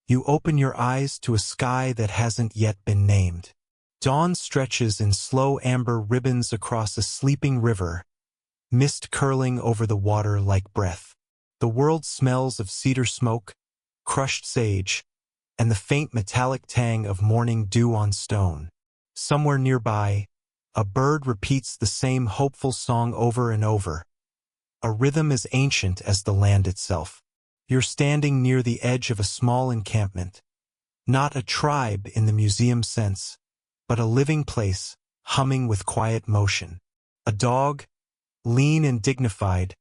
You open your eyes to a sky that hasn't yet been named. Dawn stretches in slow amber ribbons across a sleeping river, mist curling over the water like breath. The world smells of cedar smoke, crushed sage, and the faint metallic tang of morning dew on stone. Somewhere nearby, a bird repeats the same hopeful song over and over, a rhythm as ancient as the land itself. You're standing near the edge of a small encampment, not a tribe in the museum sense, but a living place, humming with quiet motion. A dog, lean and dignified,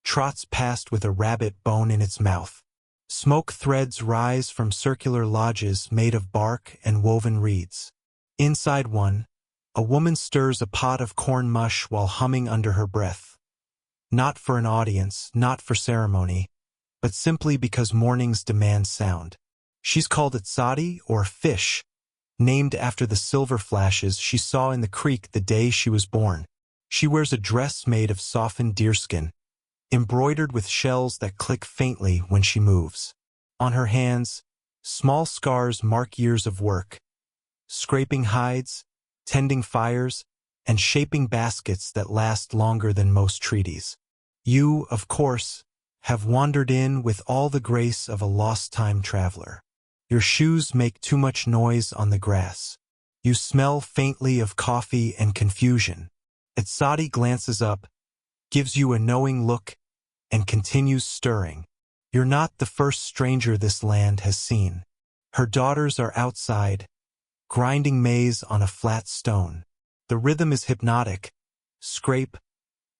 trots past with a rabbit bone in its mouth. Smoke threads rise from circular lodges made of bark and woven reeds. Inside one, a woman stirs a pot of corn mush while humming under her breath. Not for an audience, not for ceremony, but simply because mornings demand sound. She's called Itzadi, or fish, named after the silver flashes she saw in the creek the day she was born. She wears a dress made of softened deerskin, embroidered with shells that click faintly when she moves. On her hands, small scars mark years of work, scraping hides, tending fires, and shaping baskets that last longer than most treaties. You, of course, have wandered in with all the grace of a lost time traveler. Your shoes make too much noise on the grass. You smell faintly of coffee and confusion. Itzadi glances up, gives you a knowing look, and continues stirring. You're not the first stranger this land has seen. Her daughters are outside, grinding maize on a flat stone. The rhythm is hypnotic. Scrape,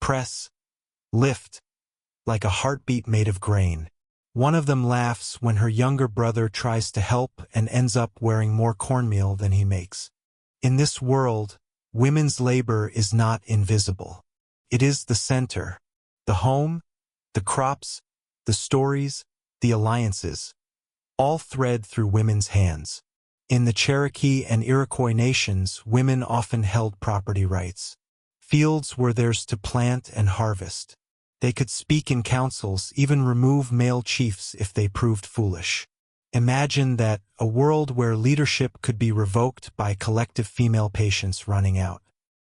press, lift, like a heartbeat made of grain. One of them laughs when her younger brother tries to help and ends up wearing more cornmeal than he makes. In this world, women's labor is not invisible. It is the center, the home, the crops, the stories, the alliances, all thread through women's hands. In the Cherokee and Iroquois nations, women often held property rights. Fields were theirs to plant and harvest. They could speak in councils, even remove male chiefs if they proved foolish. Imagine that, a world where leadership could be revoked by collective female patience running out.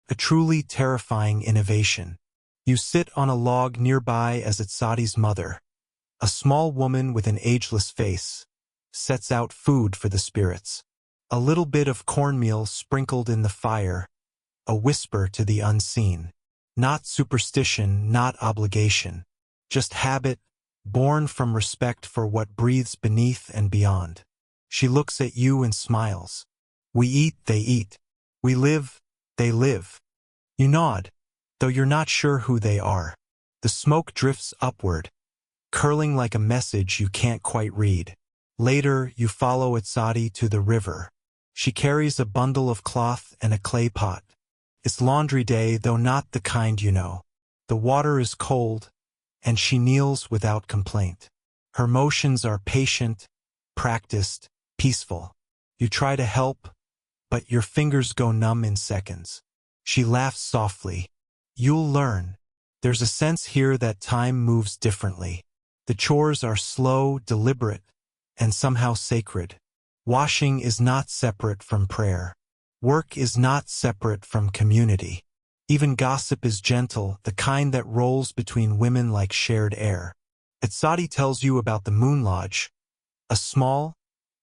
A truly terrifying innovation. You sit on a log nearby as Itzadi's mother, a small woman with an ageless face, sets out food for the spirits. A little bit of cornmeal sprinkled in the fire, a whisper to the unseen. Not superstition, not obligation, just habit, born from respect for what breathes beneath and beyond. She looks at you and smiles. We eat, they eat. We live, they live. You nod, though you're not sure who they are. The smoke drifts upward, curling like a message you can't quite read. Later, you follow Itzadi to the river. She carries a bundle of cloth and a clay pot. It's laundry day, though not the kind you know. The water is cold, and she kneels without complaint. Her motions are patient, practiced, peaceful. You try to help, but your fingers go numb in seconds. She laughs softly. You'll learn. There's a sense here that time moves differently. The chores are slow, deliberate, and somehow sacred. Washing is not separate from prayer. Work is not separate from community. Even gossip is gentle, the kind that rolls between women like shared air. Itzadi tells you about the Moon Lodge, a small,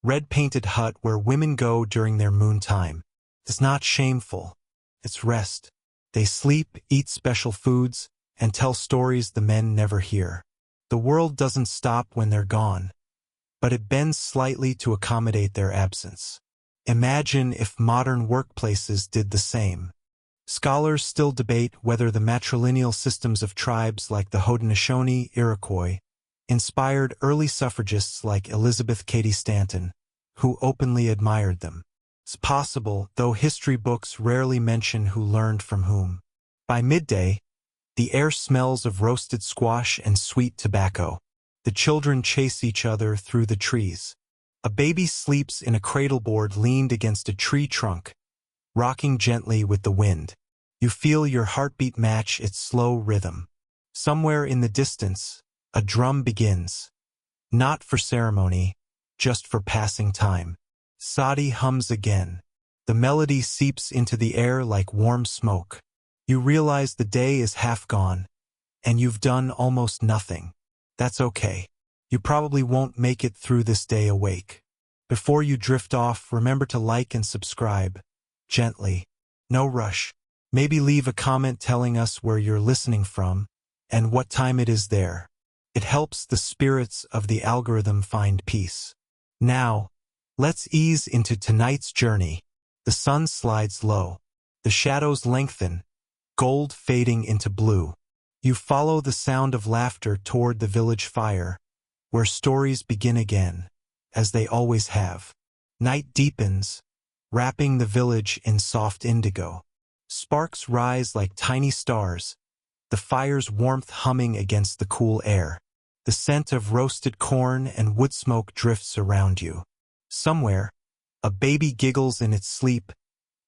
red-painted hut where women go during their moon time. It's not shameful. It's rest. They sleep, eat special foods, and tell stories the men never hear. The world doesn't stop when they're gone, but it bends slightly to accommodate their absence. Imagine if modern workplaces did the same. Scholars still debate whether the matrilineal systems of tribes like the Haudenosaunee Iroquois inspired early suffragists like Elizabeth Cady Stanton, who openly admired them. It's possible, though history books rarely mention who learned from whom. By midday, the air smells of roasted squash and sweet tobacco. The children chase each other through the trees. A baby sleeps in a cradleboard leaned against a tree trunk, rocking gently with the wind. You feel your heartbeat match its slow rhythm. Somewhere in the distance, a drum begins. Not for ceremony, just for passing time. Sadi hums again. The melody seeps into the air like warm smoke. You realize the day is half gone, and you've done almost nothing. That's okay. You probably won't make it through this day awake. Before you drift off, remember to like and subscribe. Gently. No rush. Maybe leave a comment telling us where you're listening from and what time it is there. It helps the spirits of the algorithm find peace. Now, let's ease into tonight's journey. The sun slides low. The shadows lengthen, gold fading into blue. You follow the sound of laughter toward the village fire, where stories begin again, as they always have. Night deepens, wrapping the village in soft indigo. Sparks rise like tiny stars, the fire's warmth humming against the cool air. The scent of roasted corn and wood smoke drifts around you. Somewhere, a baby giggles in its sleep,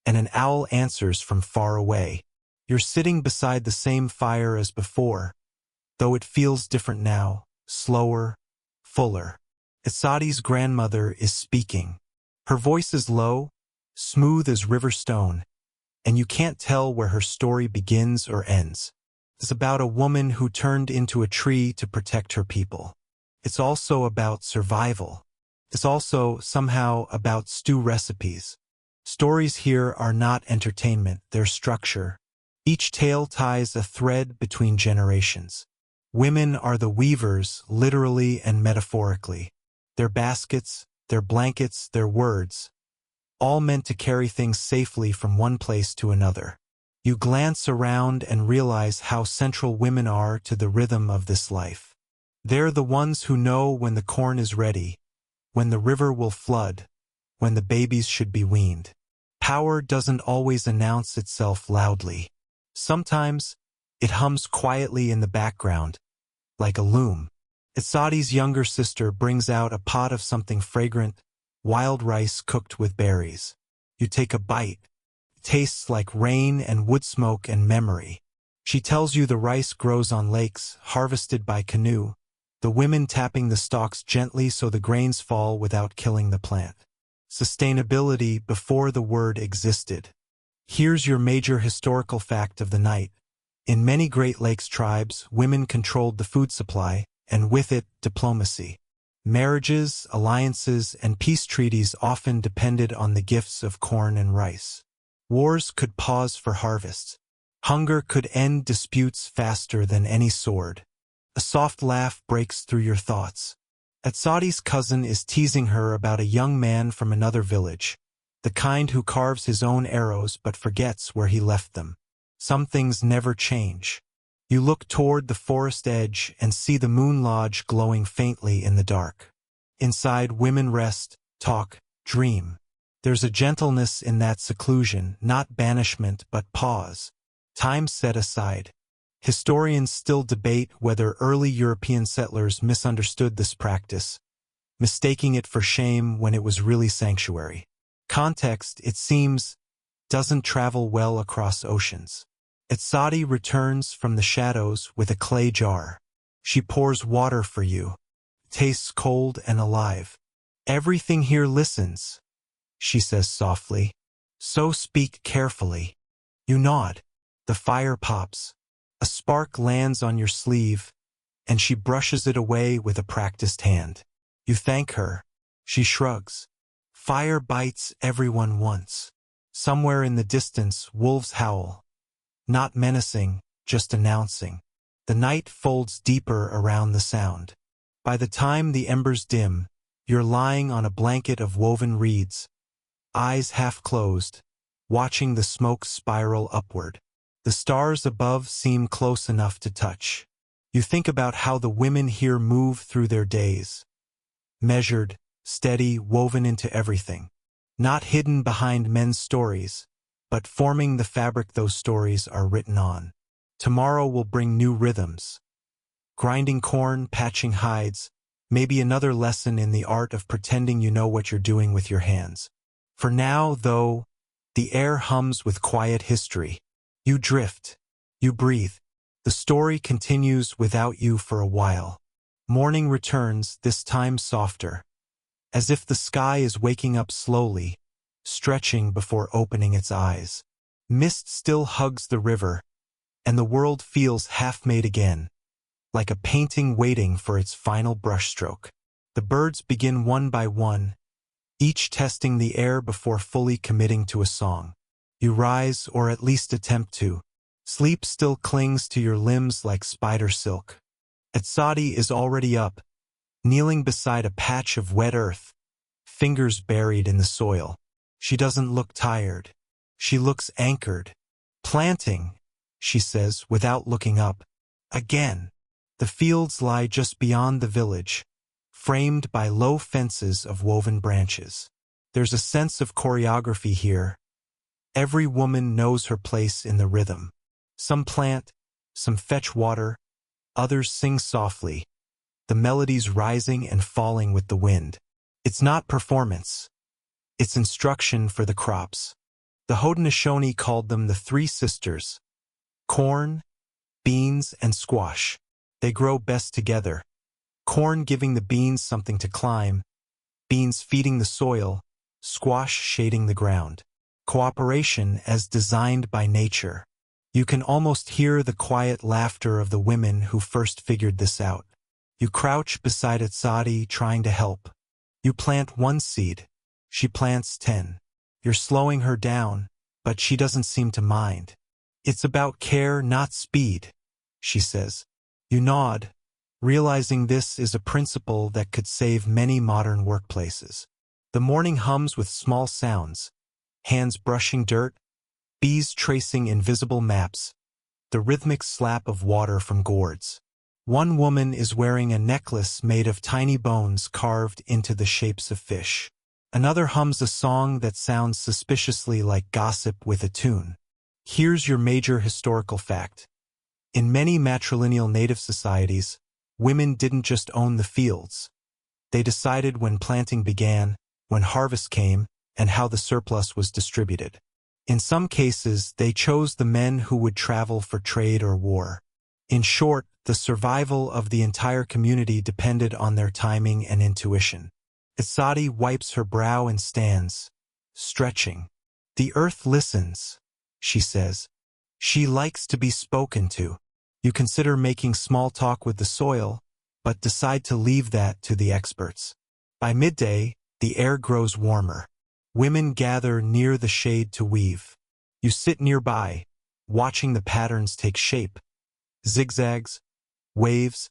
and an owl answers from far away. You're sitting beside the same fire as before, though it feels different now, slower, fuller. Sadi's grandmother is speaking. Her voice is low, smooth as river stone, and you can't tell where her story begins or ends. It's about a woman who turned into a tree to protect her people. It's also about survival. It's also somehow about stew recipes. Stories here are not entertainment, they're structure. Each tale ties a thread between generations. Women are the weavers, literally and metaphorically. Their baskets, their blankets, their words, all meant to carry things safely from one place to another. You glance around and realize how central women are to the rhythm of this life. They're the ones who know when the corn is ready, when the river will flood, when the babies should be weaned. Power doesn't always announce itself loudly. Sometimes, it hums quietly in the background, like a loom. Sadi's younger sister brings out a pot of something fragrant, wild rice cooked with berries. You take a bite. It tastes like rain and wood smoke and memory. She tells you the rice grows on lakes, harvested by canoe, the women tapping the stalks gently so the grains fall without killing the plant. Sustainability before the word existed. Here's your major historical fact of the night. In many Great Lakes tribes, women controlled the food supply, and with it, diplomacy. Marriages, alliances, and peace treaties often depended on the gifts of corn and rice. Wars could pause for harvests. Hunger could end disputes faster than any sword. A soft laugh breaks through your thoughts. Sadi's cousin is teasing her about a young man from another village, the kind who carves his own arrows but forgets where he left them. Some things never change. You look toward the forest edge and see the moon lodge glowing faintly in the dark. Inside, women rest, talk, dream. There's a gentleness in that seclusion, not banishment but pause. Time set aside. Historians still debate whether early European settlers misunderstood this practice, mistaking it for shame when it was really sanctuary. Context, it seems, doesn't travel well across oceans. Sadi returns from the shadows with a clay jar. She pours water for you. Tastes cold and alive. Everything here listens, she says softly. So speak carefully. You nod. The fire pops. A spark lands on your sleeve, and she brushes it away with a practiced hand. You thank her. She shrugs. Fire bites everyone once. Somewhere in the distance, wolves howl. Not menacing, just announcing. The night folds deeper around the sound. By the time the embers dim, you're lying on a blanket of woven reeds, eyes half closed, watching the smoke spiral upward. The stars above seem close enough to touch. You think about how the women here move through their days. Measured, steady, woven into everything. Not hidden behind men's stories, but forming the fabric those stories are written on. Tomorrow will bring new rhythms. Grinding corn, patching hides, maybe another lesson in the art of pretending you know what you're doing with your hands. For now, though, the air hums with quiet history. You drift. You breathe. The story continues without you for a while. Morning returns, this time softer. as if the sky is waking up slowly, stretching before opening its eyes. Mist still hugs the river, and the world feels half-made again, like a painting waiting for its final brushstroke. The birds begin one by one, each testing the air before fully committing to a song. You rise, or at least attempt to. Sleep still clings to your limbs like spider silk. Etzadi is already up, kneeling beside a patch of wet earth, fingers buried in the soil. She doesn't look tired. She looks anchored. Planting, she says without looking up. Again. The fields lie just beyond the village, framed by low fences of woven branches. There's a sense of choreography here. Every woman knows her place in the rhythm. Some plant, some fetch water, others sing softly, the melodies rising and falling with the wind. It's not performance. It's instruction for the crops. The Haudenosaunee called them the three sisters: corn, beans, and squash. They grow best together. Corn giving the beans something to climb, beans feeding the soil, squash shading the ground. Cooperation as designed by nature. You can almost hear the quiet laughter of the women who first figured this out. You crouch beside Etzadi trying to help. You plant one seed. She plants 10. You're slowing her down, but she doesn't seem to mind. It's about care, not speed, she says. You nod, realizing this is a principle that could save many modern workplaces. The morning hums with small sounds, hands brushing dirt, bees tracing invisible maps, the rhythmic slap of water from gourds. One woman is wearing a necklace made of tiny bones carved into the shapes of fish. Another hums a song that sounds suspiciously like gossip with a tune. Here's your major historical fact. In many matrilineal native societies, women didn't just own the fields. They decided when planting began, when harvest came, and how the surplus was distributed. In some cases, they chose the men who would travel for trade or war. In short, the survival of the entire community depended on their timing and intuition. Etzadi wipes her brow and stands, stretching. The earth listens, she says. She likes to be spoken to. You consider making small talk with the soil, but decide to leave that to the experts. By midday, the air grows warmer. Women gather near the shade to weave. You sit nearby, watching the patterns take shape. Zigzags, waves,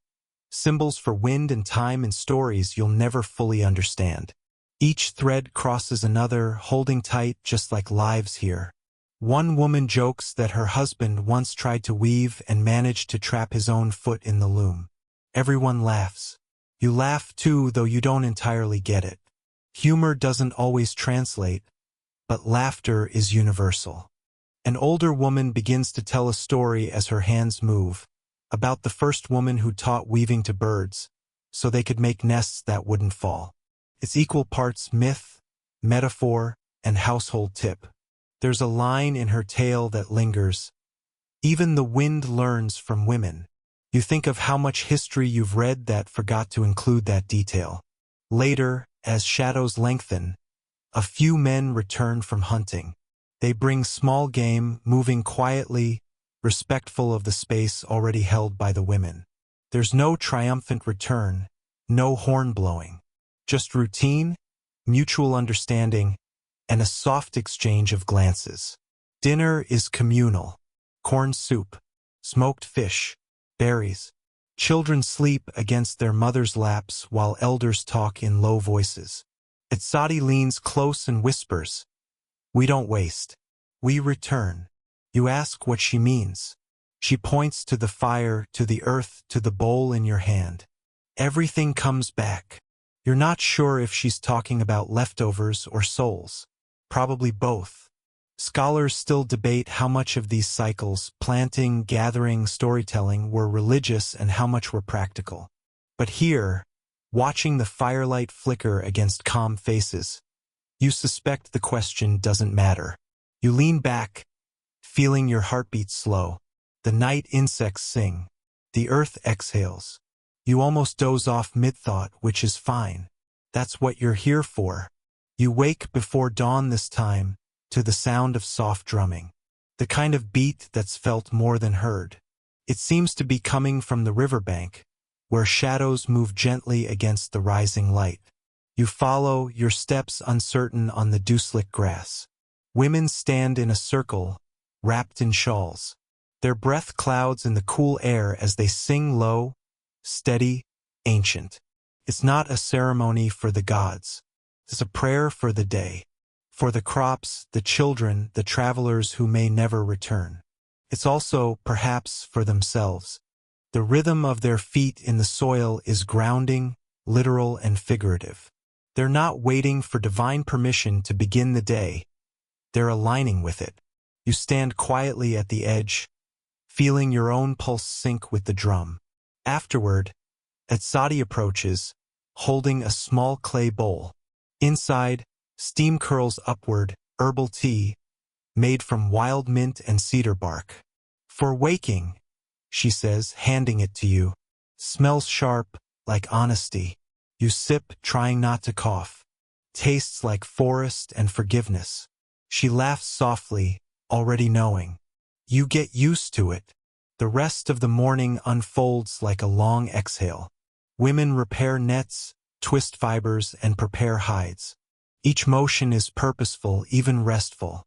symbols for wind and time and stories you'll never fully understand. Each thread crosses another, holding tight just like lives here. One woman jokes that her husband once tried to weave and managed to trap his own foot in the loom. Everyone laughs. You laugh too, though you don't entirely get it. Humor doesn't always translate, but laughter is universal. An older woman begins to tell a story as her hands move, about the first woman who taught weaving to birds, so they could make nests that wouldn't fall. It's equal parts myth, metaphor, and household tip. There's a line in her tale that lingers. Even the wind learns from women. You think of how much history you've read that forgot to include that detail. Later, as shadows lengthen, a few men return from hunting. They bring small game, moving quietly, respectful of the space already held by the women. There's no triumphant return, no horn blowing. Just routine, mutual understanding, and a soft exchange of glances. Dinner is communal. Corn soup, smoked fish, berries. Children sleep against their mothers' laps while elders talk in low voices. Etzadi leans close and whispers, "We don't waste. We return." You ask what she means. She points to the fire, to the earth, to the bowl in your hand. Everything comes back. You're not sure if she's talking about leftovers or souls. Probably both. Scholars still debate how much of these cycles, planting, gathering, storytelling, were religious and how much were practical. But here, watching the firelight flicker against calm faces, you suspect the question doesn't matter. You lean back, feeling your heartbeat slow. The night insects sing. The earth exhales. You almost doze off mid-thought, which is fine. That's what you're here for. You wake before dawn this time, to the sound of soft drumming. The kind of beat that's felt more than heard. It seems to be coming from the riverbank, where shadows move gently against the rising light. You follow, your steps uncertain on the dew-slick grass. Women stand in a circle, wrapped in shawls. Their breath clouds in the cool air as they sing low, steady, ancient. It's not a ceremony for the gods. It's a prayer for the day. For the crops, the children, the travelers who may never return. It's also, perhaps, for themselves. The rhythm of their feet in the soil is grounding, literal and figurative. They're not waiting for divine permission to begin the day. They're aligning with it. You stand quietly at the edge, feeling your own pulse sync with the drum. Afterward, Etsadi approaches, holding a small clay bowl. Inside, steam curls upward, herbal tea, made from wild mint and cedar bark. For waking, she says, handing it to you. Smells sharp, like honesty. You sip, trying not to cough. Tastes like forest and forgiveness. She laughs softly, already knowing. You get used to it. The rest of the morning unfolds like a long exhale. Women repair nets, twist fibers, and prepare hides. Each motion is purposeful, even restful.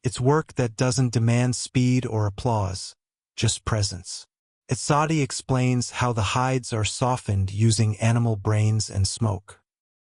It's work that doesn't demand speed or applause, just presence. Etsadi explains how the hides are softened using animal brains and smoke.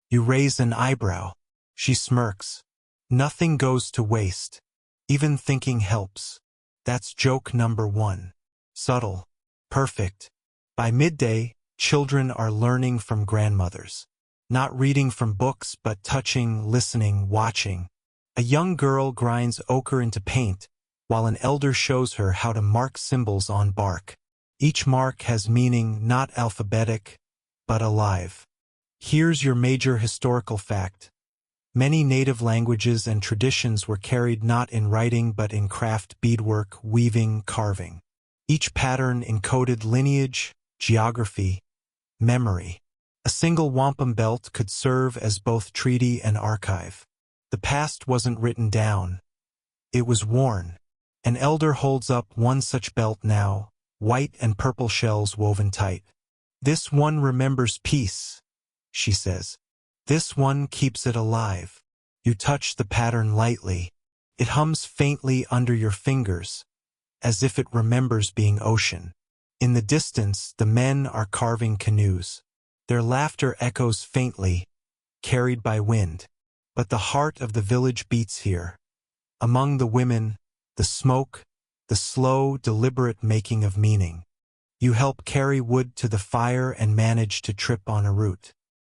You raise an eyebrow. She smirks. Nothing goes to waste. Even thinking helps. That's joke number 1. Subtle. Perfect. By midday, children are learning from grandmothers. Not reading from books, but touching, listening, watching. A young girl grinds ochre into paint, while an elder shows her how to mark symbols on bark. Each mark has meaning, not alphabetic, but alive. Here's your major historical fact. Many native languages and traditions were carried not in writing but in craft, beadwork, weaving, carving. Each pattern encoded lineage, geography, memory. A single wampum belt could serve as both treaty and archive. The past wasn't written down. It was worn. An elder holds up one such belt now, white and purple shells woven tight. This one remembers peace, she says. This one keeps it alive. You touch the pattern lightly. It hums faintly under your fingers, as if it remembers being ocean. In the distance, the men are carving canoes. Their laughter echoes faintly, carried by wind. But the heart of the village beats here. Among the women, the smoke, the slow, deliberate making of meaning. You help carry wood to the fire and manage to trip on a root.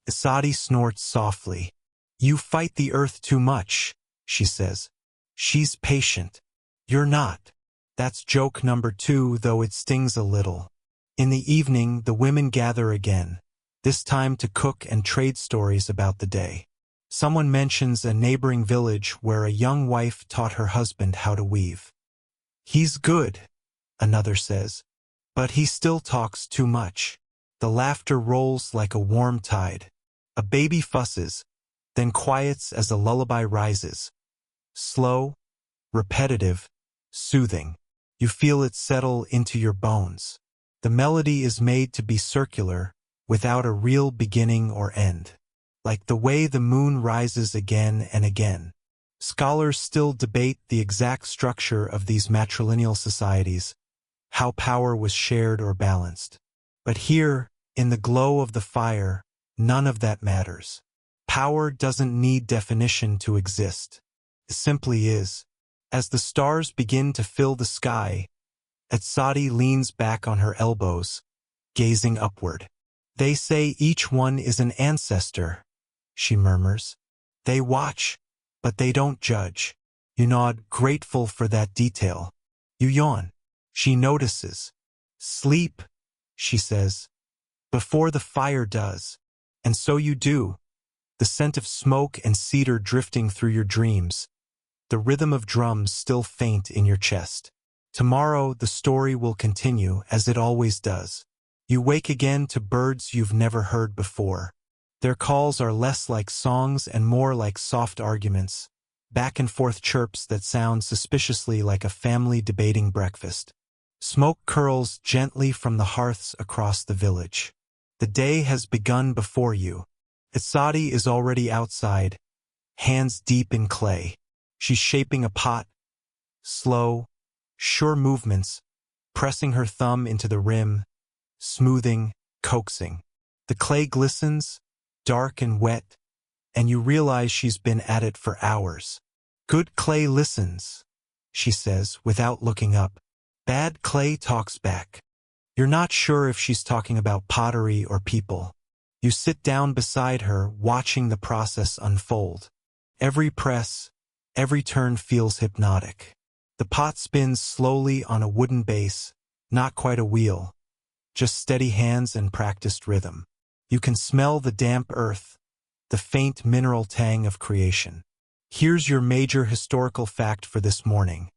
Etsadi snorts softly. You fight the earth too much, she says. She's patient. You're not. That's joke number 2, though it stings a little. In the evening, the women gather again, this time to cook and trade stories about the day. Someone mentions a neighboring village where a young wife taught her husband how to weave. He's good, another says, but he still talks too much. The laughter rolls like a warm tide. A baby fusses, then quiets as a lullaby rises. Slow, repetitive, soothing. You feel it settle into your bones. The melody is made to be circular, without a real beginning or end. Like the way the moon rises again and again. Scholars still debate the exact structure of these matrilineal societies, how power was shared or balanced. But here, in the glow of the fire, none of that matters. Power doesn't need definition to exist. It simply is. As the stars begin to fill the sky, Etsadi leans back on her elbows, gazing upward. They say each one is an ancestor, she murmurs. They watch, but they don't judge. You nod, grateful for that detail. You yawn. She notices. Sleep, she says, before the fire does. And so you do. The scent of smoke and cedar drifting through your dreams. The rhythm of drums still faint in your chest. Tomorrow the story will continue as it always does. You wake again to birds you've never heard before. Their calls are less like songs and more like soft arguments, back and forth chirps that sound suspiciously like a family debating breakfast. Smoke curls gently from the hearths across the village. The day has begun before you. Isadi is already outside, hands deep in clay. She's shaping a pot, slow, sure movements, pressing her thumb into the rim, smoothing, coaxing. The clay glistens, dark and wet, and you realize she's been at it for hours. Good clay listens, she says without looking up. Bad clay talks back. You're not sure if she's talking about pottery or people. You sit down beside her, watching the process unfold. Every press, every turn feels hypnotic. The pot spins slowly on a wooden base, not quite a wheel, just steady hands and practiced rhythm. You can smell the damp earth, the faint mineral tang of creation. Here's your major historical fact for this morning.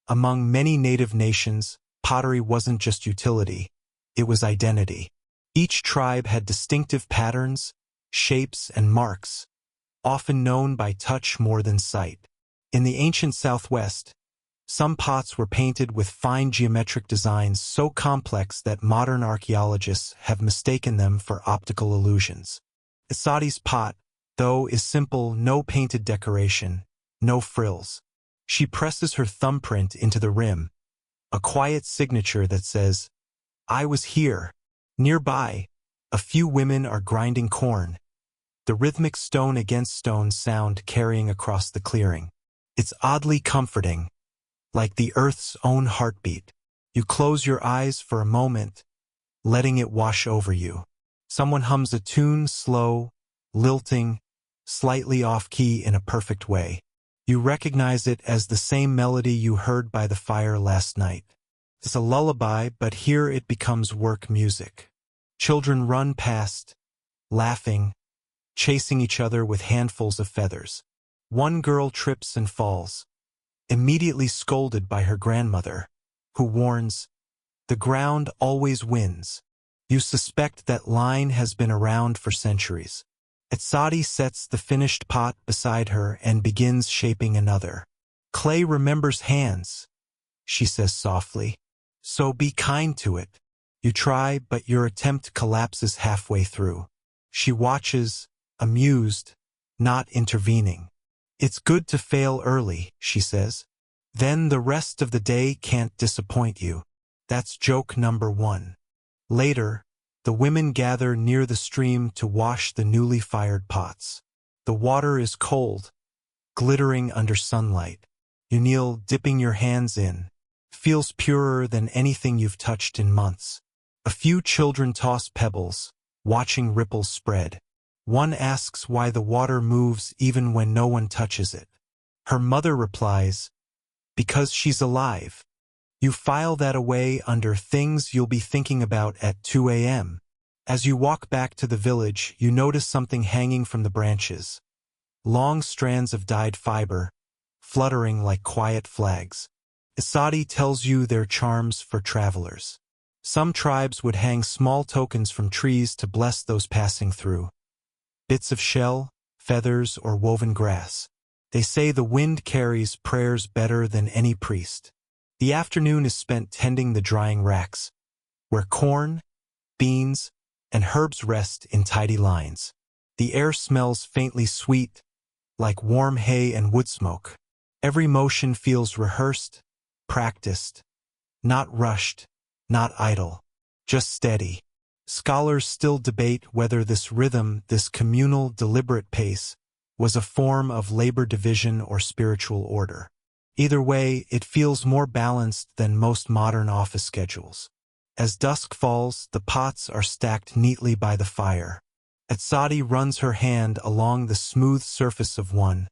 Among many native nations, pottery wasn't just utility, it was identity. Each tribe had distinctive patterns, shapes, and marks, often known by touch more than sight. In the ancient Southwest, some pots were painted with fine geometric designs so complex that modern archaeologists have mistaken them for optical illusions. Isadi's pot, though, is simple, no painted decoration, no frills. She presses her thumbprint into the rim, a quiet signature that says, "I was here." Nearby, a few women are grinding corn, the rhythmic stone against stone sound carrying across the clearing. It's oddly comforting, like the earth's own heartbeat. You close your eyes for a moment, letting it wash over you. Someone hums a tune, slow, lilting, slightly off-key in a perfect way. You recognize it as the same melody you heard by the fire last night. It's a lullaby, but here it becomes work music. Children run past, laughing, chasing each other with handfuls of feathers. One girl trips and falls, immediately scolded by her grandmother, who warns, "The ground always wins." You suspect that line has been around for centuries. Isadi sets the finished pot beside her and begins shaping another. "Clay remembers hands," she says softly, "so be kind to it." You try, but your attempt collapses halfway through. She watches, amused, not intervening. "It's good to fail early," she says. "Then the rest of the day can't disappoint you." That's joke number one. Later, the women gather near the stream to wash the newly fired pots. The water is cold, glittering under sunlight. You kneel, dipping your hands in. Feels purer than anything you've touched in months. A few children toss pebbles, watching ripples spread. One asks why the water moves even when no one touches it. Her mother replies, "Because she's alive." You file that away under things you'll be thinking about at 2 a.m. As you walk back to the village, you notice something hanging from the branches. Long strands of dyed fiber, fluttering like quiet flags. Isadi tells you they're charms for travelers. Some tribes would hang small tokens from trees to bless those passing through. Bits of shell, feathers, or woven grass. They say the wind carries prayers better than any priest. The afternoon is spent tending the drying racks, where corn, beans, and herbs rest in tidy lines. The air smells faintly sweet, like warm hay and wood smoke. Every motion feels rehearsed, practiced, not rushed, not idle, just steady. Scholars still debate whether this rhythm, this communal, deliberate pace, was a form of labor division or spiritual order. Either way, it feels more balanced than most modern office schedules. As dusk falls, the pots are stacked neatly by the fire. Isadi runs her hand along the smooth surface of one,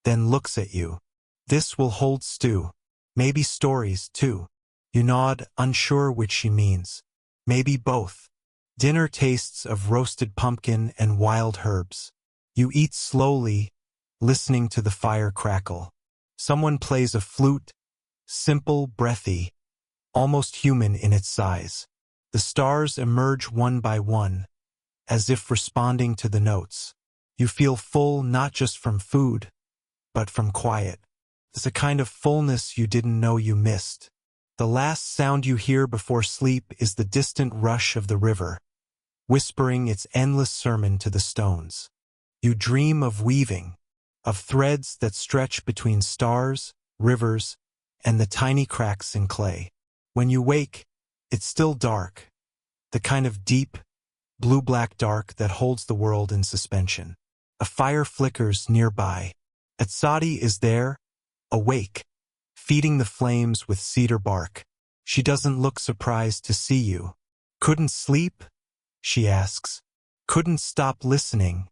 then looks at you. "This will hold stew. Maybe stories, too." You nod, unsure which she means. Maybe both. Dinner tastes of roasted pumpkin and wild herbs. You eat slowly, listening to the fire crackle. Someone plays a flute, simple, breathy, almost human in its size. The stars emerge one by one, as if responding to the notes. You feel full not just from food, but from quiet. It's a kind of fullness you didn't know you missed. The last sound you hear before sleep is the distant rush of the river, whispering its endless sermon to the stones. You dream of weaving, of threads that stretch between stars, rivers, and the tiny cracks in clay. When you wake, it's still dark, the kind of deep, blue-black dark that holds the world in suspension. A fire flickers nearby. Atsadi is there, awake, feeding the flames with cedar bark. She doesn't look surprised to see you. Couldn't sleep? She asks. Couldn't stop listening,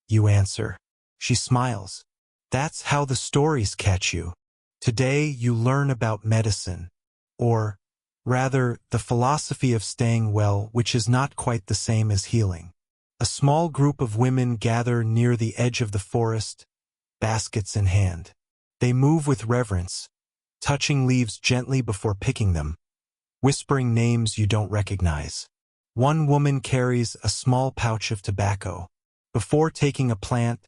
you answer. She smiles. That's how the stories catch you. Today you learn about medicine, or rather, the philosophy of staying well, which is not quite the same as healing. A small group of women gather near the edge of the forest, baskets in hand. They move with reverence, touching leaves gently before picking them, whispering names you don't recognize. One woman carries a small pouch of tobacco. Before taking a plant,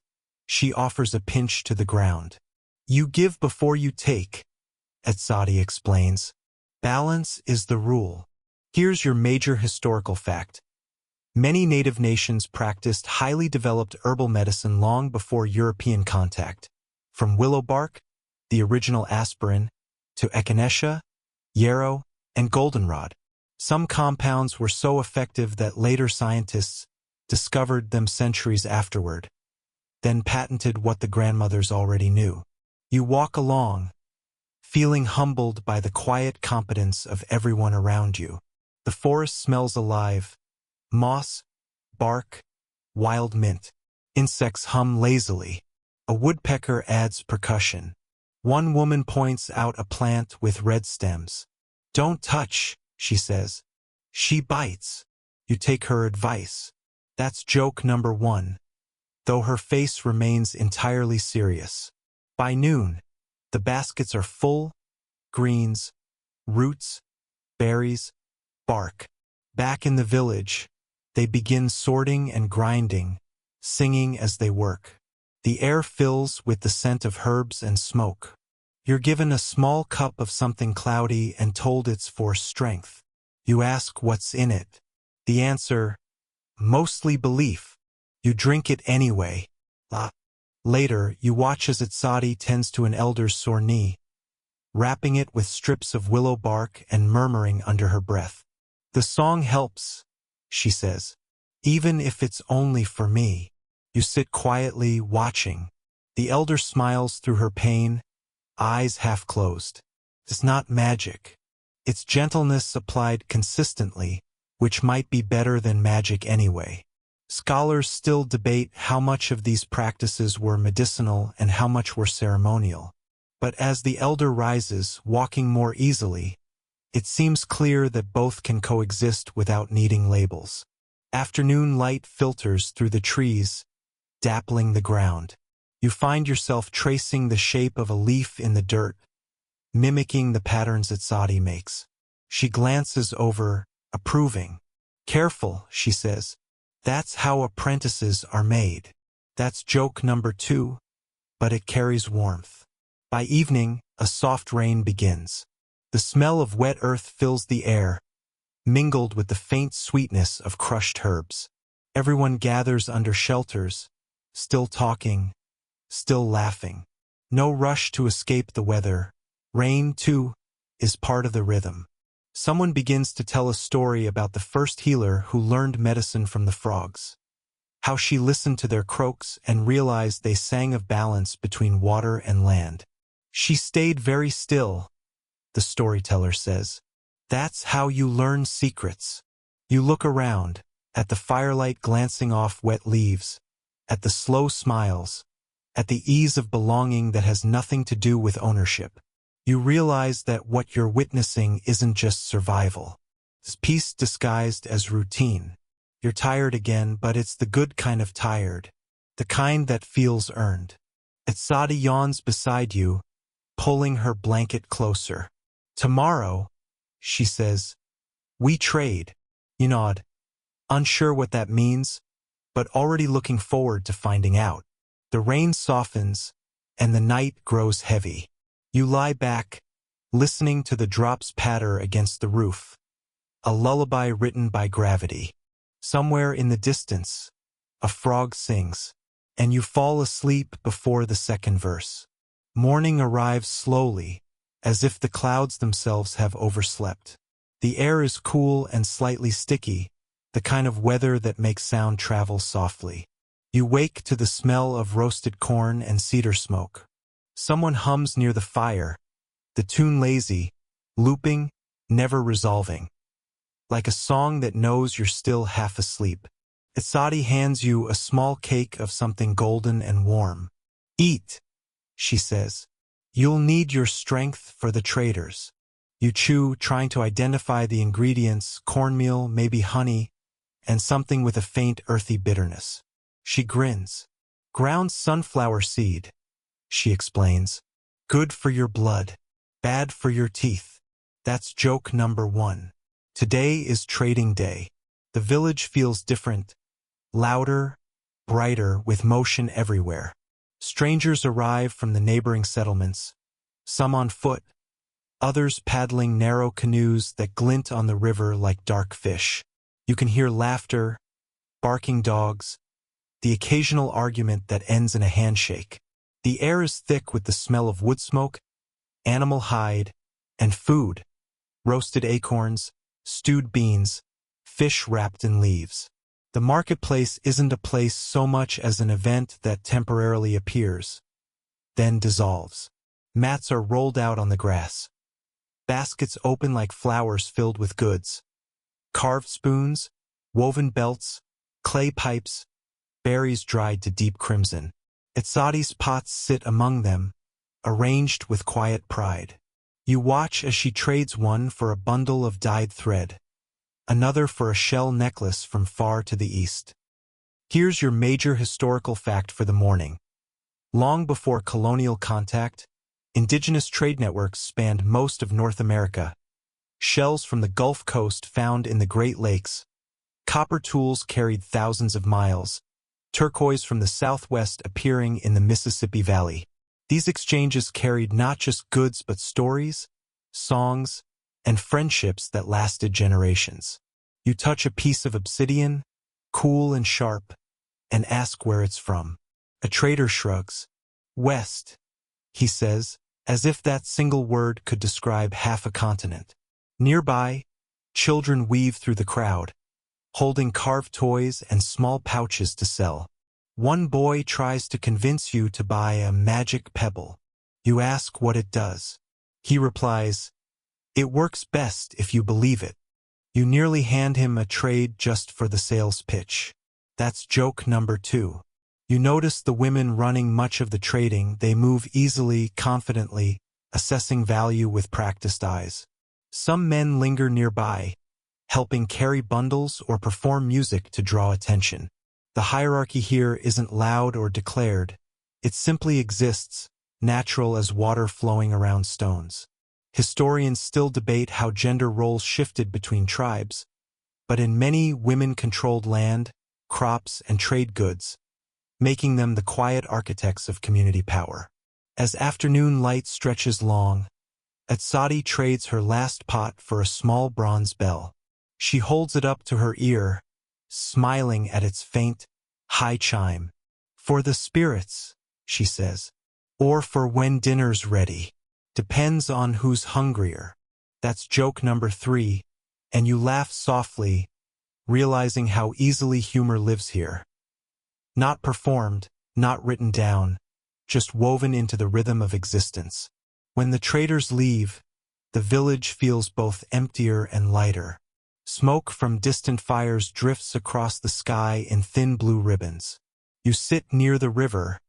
she offers a pinch to the ground. You give before you take, Etsadi explains. Balance is the rule. Here's your major historical fact. Many native nations practiced highly developed herbal medicine long before European contact. From willow bark, the original aspirin, to echinacea, yarrow, and goldenrod. Some compounds were so effective that later scientists discovered them centuries afterward, then patented what the grandmothers already knew. You walk along, feeling humbled by the quiet competence of everyone around you. The forest smells alive. Moss, bark, wild mint. Insects hum lazily. A woodpecker adds percussion. One woman points out a plant with red stems. Don't touch, she says. She bites. You take her advice. That's joke number one, though her face remains entirely serious. By noon, the baskets are full, greens, roots, berries, bark. Back in the village, they begin sorting and grinding, singing as they work. The air fills with the scent of herbs and smoke. You're given a small cup of something cloudy and told it's for strength. You ask what's in it. The answer, mostly belief. You drink it anyway. Later, you watch as Itsadi tends to an elder's sore knee, wrapping it with strips of willow bark and murmuring under her breath. The song helps, she says, even if it's only for me. You sit quietly, watching. The elder smiles through her pain, eyes half closed. It's not magic. It's gentleness applied consistently, which might be better than magic anyway. Scholars still debate how much of these practices were medicinal and how much were ceremonial. But as the elder rises, walking more easily, it seems clear that both can coexist without needing labels. Afternoon light filters through the trees, dappling the ground. You find yourself tracing the shape of a leaf in the dirt, mimicking the patterns Itsadi makes. She glances over, approving. Careful, she says. That's how apprentices are made. That's joke number two, but it carries warmth. By evening, a soft rain begins. The smell of wet earth fills the air, mingled with the faint sweetness of crushed herbs. Everyone gathers under shelters, still talking, still laughing. No rush to escape the weather. Rain, too, is part of the rhythm. Someone begins to tell a story about the first healer who learned medicine from the frogs. How she listened to their croaks and realized they sang of balance between water and land. She stayed very still, the storyteller says. That's how you learn secrets. You look around, at the firelight glancing off wet leaves, at the slow smiles, at the ease of belonging that has nothing to do with ownership. You realize that what you're witnessing isn't just survival. It's peace disguised as routine. You're tired again, but it's the good kind of tired, the kind that feels earned. Itsadi yawns beside you, pulling her blanket closer. Tomorrow, she says, we trade. You nod, unsure what that means, but already looking forward to finding out. The rain softens, and the night grows heavy. You lie back, listening to the drops patter against the roof, a lullaby written by gravity. Somewhere in the distance, a frog sings, and you fall asleep before the second verse. Morning arrives slowly, as if the clouds themselves have overslept. The air is cool and slightly sticky, the kind of weather that makes sound travel softly. You wake to the smell of roasted corn and cedar smoke. Someone hums near the fire, the tune lazy, looping, never resolving. Like a song that knows you're still half asleep. Isati hands you a small cake of something golden and warm. Eat, she says. You'll need your strength for the traders. You chew, trying to identify the ingredients, cornmeal, maybe honey, and something with a faint earthy bitterness. She grins. Ground sunflower seed, she explains. Good for your blood, bad for your teeth. That's joke number 1. Today is trading day. The village feels different, louder, brighter, with motion everywhere. Strangers arrive from the neighboring settlements, some on foot, others paddling narrow canoes that glint on the river like dark fish. You can hear laughter, barking dogs, the occasional argument that ends in a handshake. The air is thick with the smell of wood smoke, animal hide, and food. Roasted acorns, stewed beans, fish wrapped in leaves. The marketplace isn't a place so much as an event that temporarily appears, then dissolves. Mats are rolled out on the grass. Baskets open like flowers filled with goods. Carved spoons, woven belts, clay pipes, berries dried to deep crimson. Etsadi's pots sit among them, arranged with quiet pride. You watch as she trades one for a bundle of dyed thread, another for a shell necklace from far to the east. Here's your major historical fact for the morning. Long before colonial contact, indigenous trade networks spanned most of North America. Shells from the Gulf Coast found in the Great Lakes. Copper tools carried thousands of miles. Turquoise from the Southwest appearing in the Mississippi Valley. These exchanges carried not just goods but stories, songs, and friendships that lasted generations. You touch a piece of obsidian, cool and sharp, and ask where it's from. A trader shrugs. West, he says, as if that single word could describe half a continent. Nearby, children weave through the crowd, holding carved toys and small pouches to sell. One boy tries to convince you to buy a magic pebble. You ask what it does. He replies, "It works best if you believe it." You nearly hand him a trade just for the sales pitch. That's joke number 2. You notice the women running much of the trading. They move easily, confidently, assessing value with practiced eyes. Some men linger nearby, helping carry bundles or perform music to draw attention. The hierarchy here isn't loud or declared. It simply exists, natural as water flowing around stones. Historians still debate how gender roles shifted between tribes, but in many, women controlled land, crops, and trade goods, making them the quiet architects of community power. As afternoon light stretches long, Etsadi trades her last pot for a small bronze bell. She holds it up to her ear, smiling at its faint, high chime. For the spirits, she says. Or for when dinner's ready. Depends on who's hungrier. That's joke number 3, and you laugh softly, realizing how easily humor lives here. Not performed, not written down, just woven into the rhythm of existence. When the traders leave, the village feels both emptier and lighter. Smoke from distant fires drifts across the sky in thin blue ribbons. You sit near the river,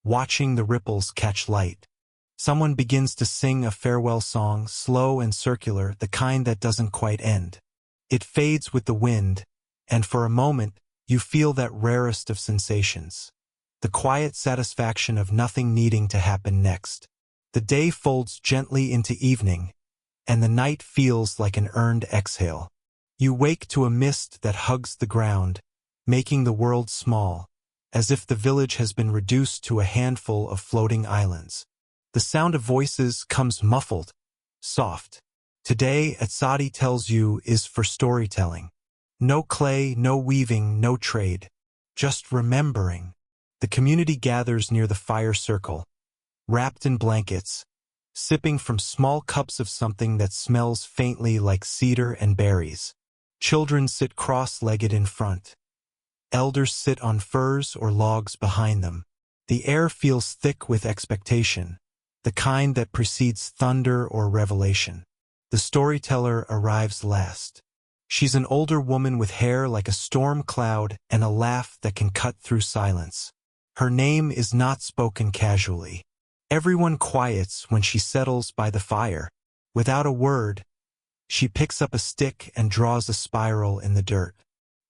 watching the ripples catch light. Someone begins to sing a farewell song, slow and circular, the kind that doesn't quite end. It fades with the wind, and for a moment, you feel that rarest of sensations. The quiet satisfaction of nothing needing to happen next. The day folds gently into evening, and the night feels like an earned exhale. You wake to a mist that hugs the ground, making the world small, as if the village has been reduced to a handful of floating islands. The sound of voices comes muffled, soft. Today, Atsadi tells you, is for storytelling. No clay, no weaving, no trade. Just remembering. The community gathers near the fire circle, wrapped in blankets, sipping from small cups of something that smells faintly like cedar and berries. Children sit cross-legged in front. Elders sit on furs or logs behind them. The air feels thick with expectation, the kind that precedes thunder or revelation. The storyteller arrives last. She's an older woman with hair like a storm cloud and a laugh that can cut through silence. Her name is not spoken casually. Everyone quiets when she settles by the fire. Without a word, she picks up a stick and draws a spiral in the dirt.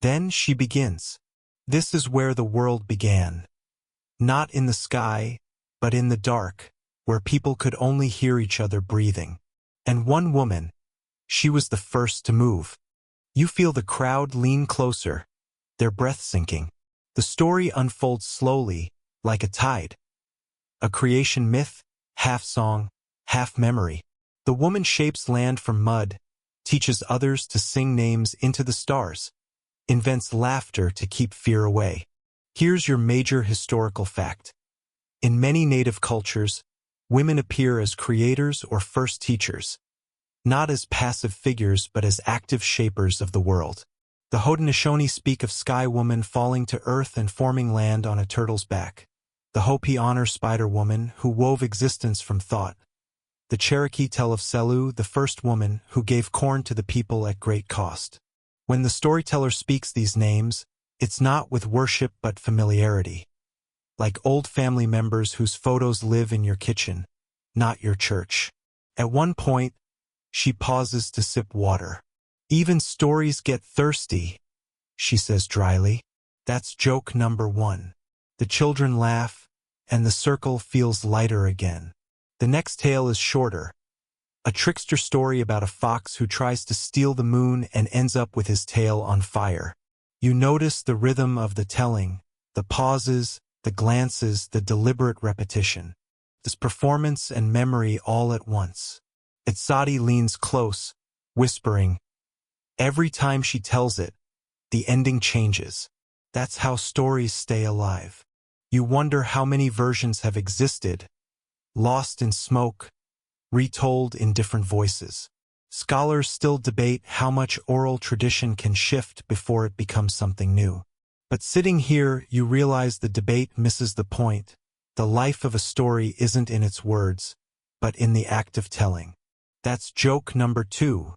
Then she begins. This is where the world began. Not in the sky, but in the dark, where people could only hear each other breathing. And one woman, she was the first to move. You feel the crowd lean closer, their breath sinking. The story unfolds slowly, like a tide. A creation myth, half song, half memory. The woman shapes land from mud, teaches others to sing names into the stars, invents laughter to keep fear away. Here's your major historical fact. In many native cultures, women appear as creators or first teachers, not as passive figures but as active shapers of the world. The Haudenosaunee speak of Sky Woman falling to earth and forming land on a turtle's back. The Hopi honor Spider Woman, who wove existence from thought. The Cherokee tell of Selu, the first woman who gave corn to the people at great cost. When the storyteller speaks these names, it's not with worship but familiarity. Like old family members whose photos live in your kitchen, not your church. At one point, she pauses to sip water. Even stories get thirsty, she says dryly. That's joke number 1. The children laugh, and the circle feels lighter again. The next tale is shorter. A trickster story about a fox who tries to steal the moon and ends up with his tail on fire. You notice the rhythm of the telling, the pauses, the glances, the deliberate repetition. This performance and memory all at once. Atsadi leans close, whispering. Every time she tells it, the ending changes. That's how stories stay alive. You wonder how many versions have existed, lost in smoke, retold in different voices. Scholars still debate how much oral tradition can shift before it becomes something new. But sitting here, you realize the debate misses the point. The life of a story isn't in its words, but in the act of telling. That's joke number 2,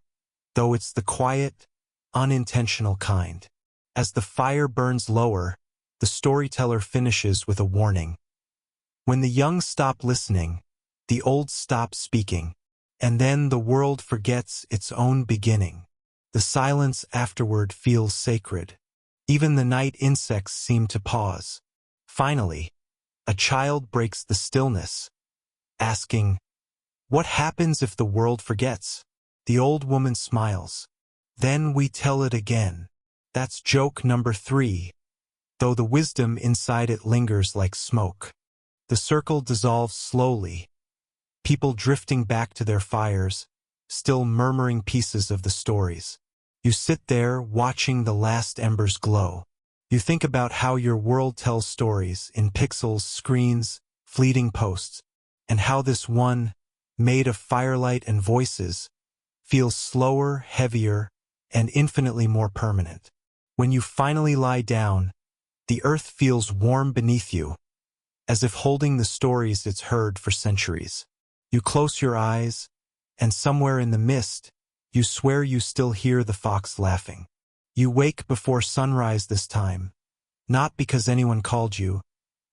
though it's the quiet, unintentional kind. As the fire burns lower, the storyteller finishes with a warning. When the young stop listening, the old stop speaking, and then the world forgets its own beginning. The silence afterward feels sacred. Even the night insects seem to pause. Finally, a child breaks the stillness, asking, "What happens if the world forgets?" The old woman smiles. "Then we tell it again." That's joke number 3, though the wisdom inside it lingers like smoke. The circle dissolves slowly, people drifting back to their fires, still murmuring pieces of the stories. You sit there watching the last embers glow. You think about how your world tells stories in pixels, screens, fleeting posts, and how this one, made of firelight and voices, feels slower, heavier, and infinitely more permanent. When you finally lie down, the earth feels warm beneath you, as if holding the stories it's heard for centuries. You close your eyes, and somewhere in the mist, you swear you still hear the fox laughing. You wake before sunrise this time, not because anyone called you,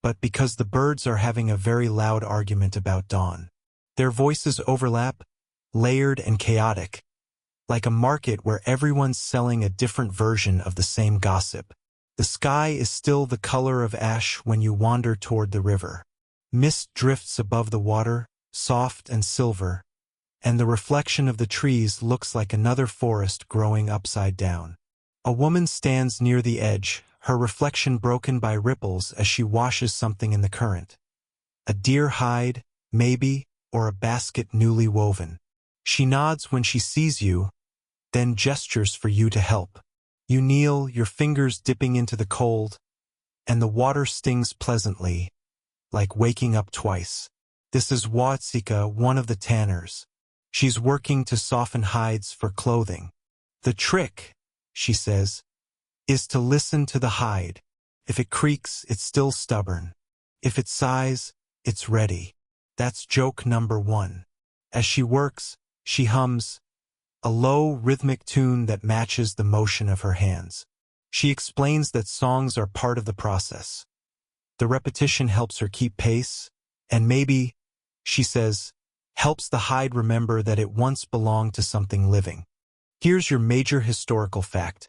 but because the birds are having a very loud argument about dawn. Their voices overlap, layered and chaotic, like a market where everyone's selling a different version of the same gossip. The sky is still the color of ash when you wander toward the river. Mist drifts above the water, soft and silver, and the reflection of the trees looks like another forest growing upside down. A woman stands near the edge, her reflection broken by ripples as she washes something in the current. A deer hide, maybe, or a basket newly woven. She nods when she sees you, then gestures for you to help. You kneel, your fingers dipping into the cold, and the water stings pleasantly, like waking up twice. This is Watsika, one of the tanners. She's working to soften hides for clothing. The trick, she says, is to listen to the hide. If it creaks, it's still stubborn. If it sighs, it's ready. That's joke number 1. As she works, she hums a low, rhythmic tune that matches the motion of her hands. She explains that songs are part of the process. The repetition helps her keep pace, and maybe, she says, helps the hide remember that it once belonged to something living. Here's your major historical fact.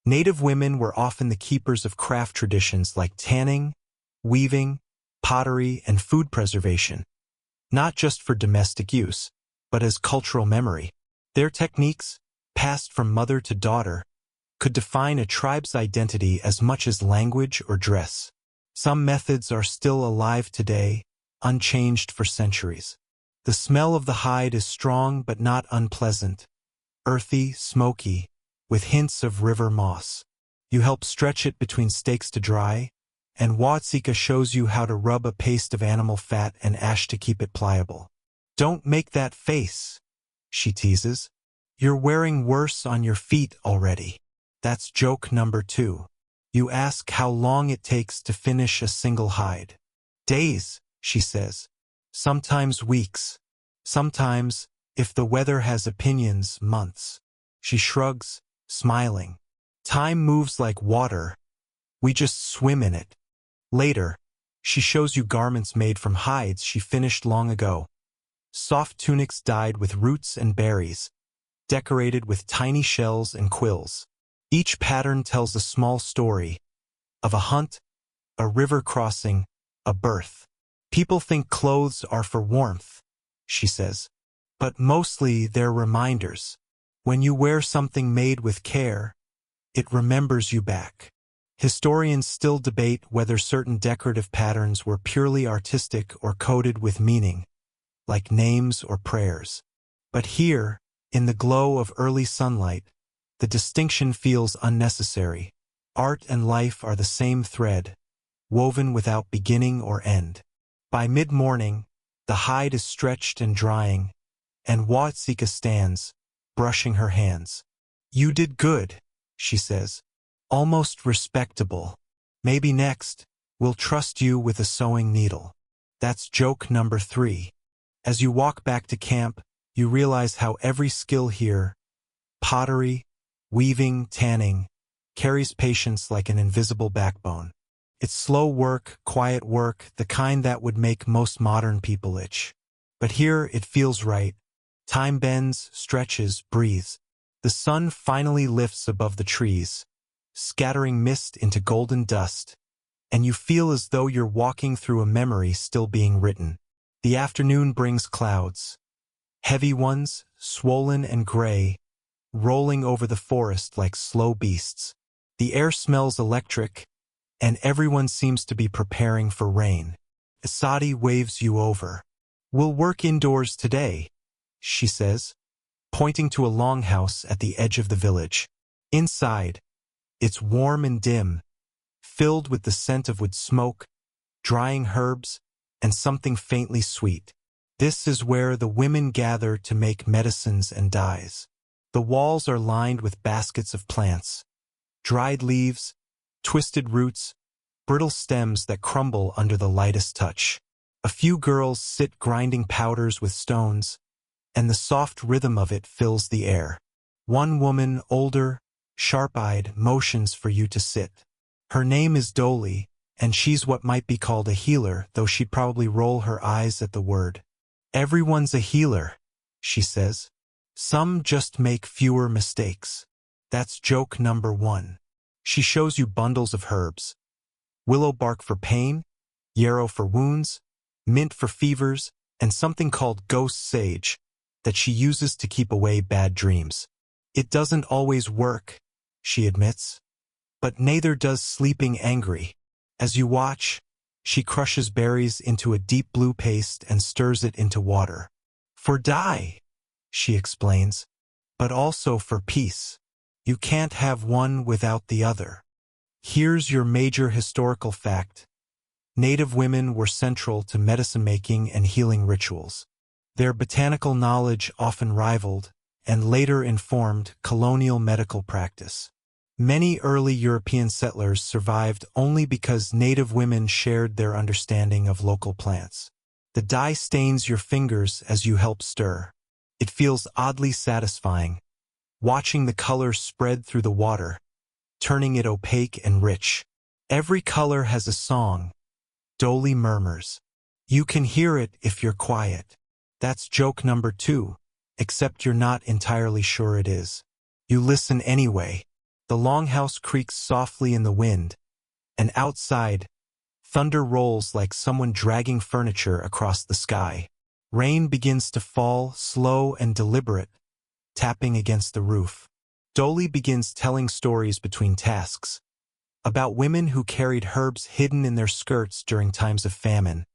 Native women were often the keepers of craft traditions like tanning, weaving, pottery, and food preservation, not just for domestic use, but as cultural memory. Their techniques, passed from mother to daughter, could define a tribe's identity as much as language or dress. Some methods are still alive today, unchanged for centuries. The smell of the hide is strong but not unpleasant, earthy, smoky, with hints of river moss. You help stretch it between stakes to dry, and Watsika shows you how to rub a paste of animal fat and ash to keep it pliable. Don't make that face, she teases. You're wearing worse on your feet already. That's joke number 2. You ask how long it takes to finish a single hide. Days, she says. Sometimes weeks. Sometimes, if the weather has opinions, months. She shrugs, smiling. Time moves like water. We just swim in it. Later, she shows you garments made from hides she finished long ago. Soft tunics dyed with roots and berries, decorated with tiny shells and quills. Each pattern tells a small story of a hunt, a river crossing, a birth. People think clothes are for warmth, she says, but mostly they're reminders. When you wear something made with care, it remembers you back. Historians still debate whether certain decorative patterns were purely artistic or coded with meaning, like names or prayers. But here, in the glow of early sunlight, the distinction feels unnecessary. Art and life are the same thread, woven without beginning or end. By mid-morning, the hide is stretched and drying, and Watsika stands, brushing her hands. You did good, she says. Almost respectable. Maybe next, we'll trust you with a sewing needle. That's joke number 3. As you walk back to camp, you realize how every skill here, pottery, weaving, tanning, carries patience like an invisible backbone. It's slow work, quiet work, the kind that would make most modern people itch. But here it feels right. Time bends, stretches, breathes. The sun finally lifts above the trees, scattering mist into golden dust, and you feel as though you're walking through a memory still being written. The afternoon brings clouds, heavy ones, swollen and gray, rolling over the forest like slow beasts. The air smells electric, and everyone seems to be preparing for rain. Asadi waves you over. We'll work indoors today, she says, pointing to a longhouse at the edge of the village. Inside, it's warm and dim, filled with the scent of wood smoke, drying herbs, and something faintly sweet. This is where the women gather to make medicines and dyes. The walls are lined with baskets of plants, dried leaves, twisted roots, brittle stems that crumble under the lightest touch. A few girls sit grinding powders with stones, and the soft rhythm of it fills the air. One woman, older, sharp-eyed, motions for you to sit. Her name is Dolly, and she's what might be called a healer, though she'd probably roll her eyes at the word. Everyone's a healer, she says. Some just make fewer mistakes. That's joke number 1. She shows you bundles of herbs. Willow bark for pain, yarrow for wounds, mint for fevers, and something called ghost sage that she uses to keep away bad dreams. It doesn't always work, she admits. But neither does sleeping angry. As you watch, she crushes berries into a deep blue paste and stirs it into water. For dye, she explains, but also for peace. You can't have one without the other. Here's your major historical fact. Native women were central to medicine-making and healing rituals. Their botanical knowledge often rivaled, and later informed, colonial medical practice. Many early European settlers survived only because native women shared their understanding of local plants. The dye stains your fingers as you help stir. It feels oddly satisfying, watching the color spread through the water, turning it opaque and rich. Every color has a song, Dolly murmurs. You can hear it if you're quiet. That's joke number 2, except you're not entirely sure it is. You listen anyway. The longhouse creaks softly in the wind, and outside, thunder rolls like someone dragging furniture across the sky. Rain begins to fall, slow and deliberate, tapping against the roof. Dolly begins telling stories between tasks, about women who carried herbs hidden in their skirts during times of famine,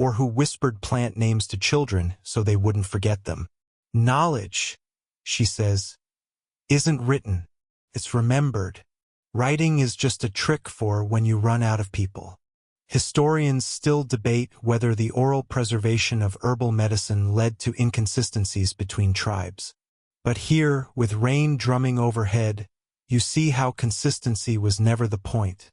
or who whispered plant names to children so they wouldn't forget them. Knowledge, she says, isn't written. It's remembered. Writing is just a trick for when you run out of people. Historians still debate whether the oral preservation of herbal medicine led to inconsistencies between tribes. But here, with rain drumming overhead, you see how consistency was never the point.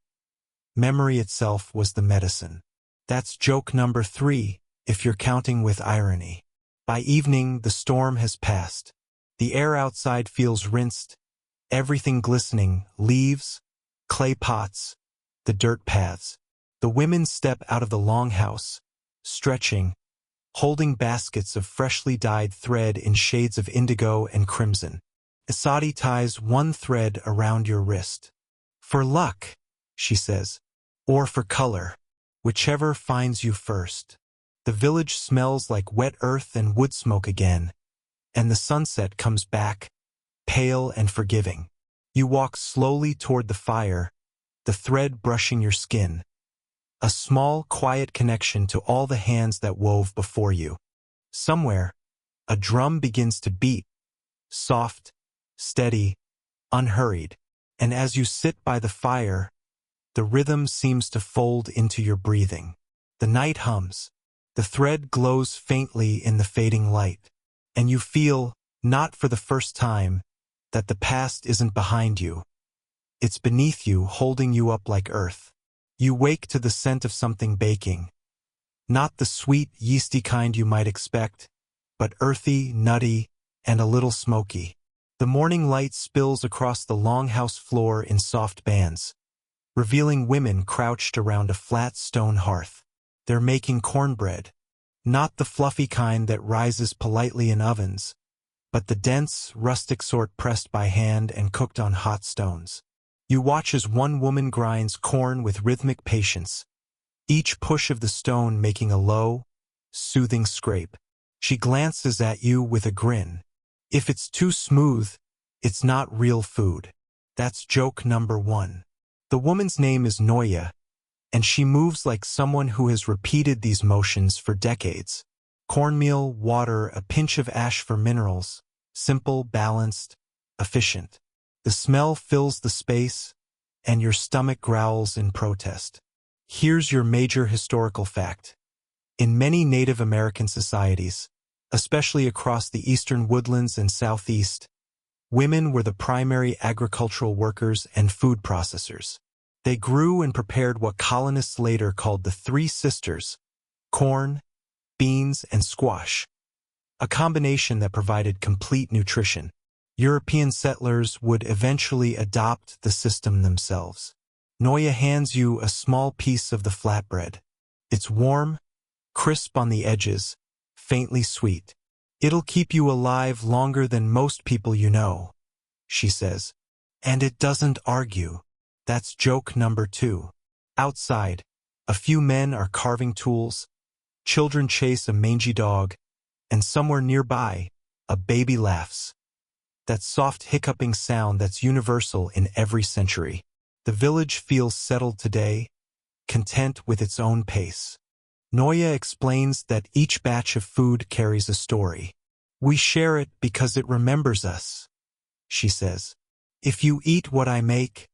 Memory itself was the medicine. That's joke number 3, if you're counting with irony. By evening, the storm has passed. The air outside feels rinsed, everything glistening, leaves, clay pots, the dirt paths. The women step out of the longhouse, stretching, holding baskets of freshly dyed thread in shades of indigo and crimson. Isadi ties one thread around your wrist. For luck, she says, or for color, whichever finds you first. The village smells like wet earth and wood smoke again, and the sunset comes back, pale and forgiving. You walk slowly toward the fire, the thread brushing your skin. A small, quiet connection to all the hands that wove before you. Somewhere, a drum begins to beat, soft, steady, unhurried, and as you sit by the fire, the rhythm seems to fold into your breathing. The night hums. The thread glows faintly in the fading light, and you feel, not for the first time, that the past isn't behind you. It's beneath you, holding you up like earth. You wake to the scent of something baking. Not the sweet, yeasty kind you might expect, but earthy, nutty, and a little smoky. The morning light spills across the longhouse floor in soft bands, revealing women crouched around a flat stone hearth. They're making cornbread, not the fluffy kind that rises politely in ovens, but the dense, rustic sort pressed by hand and cooked on hot stones. You watch as one woman grinds corn with rhythmic patience, each push of the stone making a low, soothing scrape. She glances at you with a grin. If it's too smooth, it's not real food. That's joke number 1. The woman's name is Noya, and she moves like someone who has repeated these motions for decades. Cornmeal, water, a pinch of ash for minerals. Simple, balanced, efficient. The smell fills the space, and your stomach growls in protest. Here's your major historical fact. In many Native American societies, especially across the eastern woodlands and southeast, women were the primary agricultural workers and food processors. They grew and prepared what colonists later called the 3 sisters: corn, beans, and squash, a combination that provided complete nutrition. European settlers would eventually adopt the system themselves. Noya hands you a small piece of the flatbread. It's warm, crisp on the edges, faintly sweet. It'll keep you alive longer than most people you know, she says. And it doesn't argue. That's joke number 2. Outside, a few men are carving tools, children chase a mangy dog, and somewhere nearby, a baby laughs. That soft hiccuping sound that's universal in every century. The village feels settled today, content with its own pace. Noya explains that each batch of food carries a story. We share it because it remembers us, she says. If you eat what I make,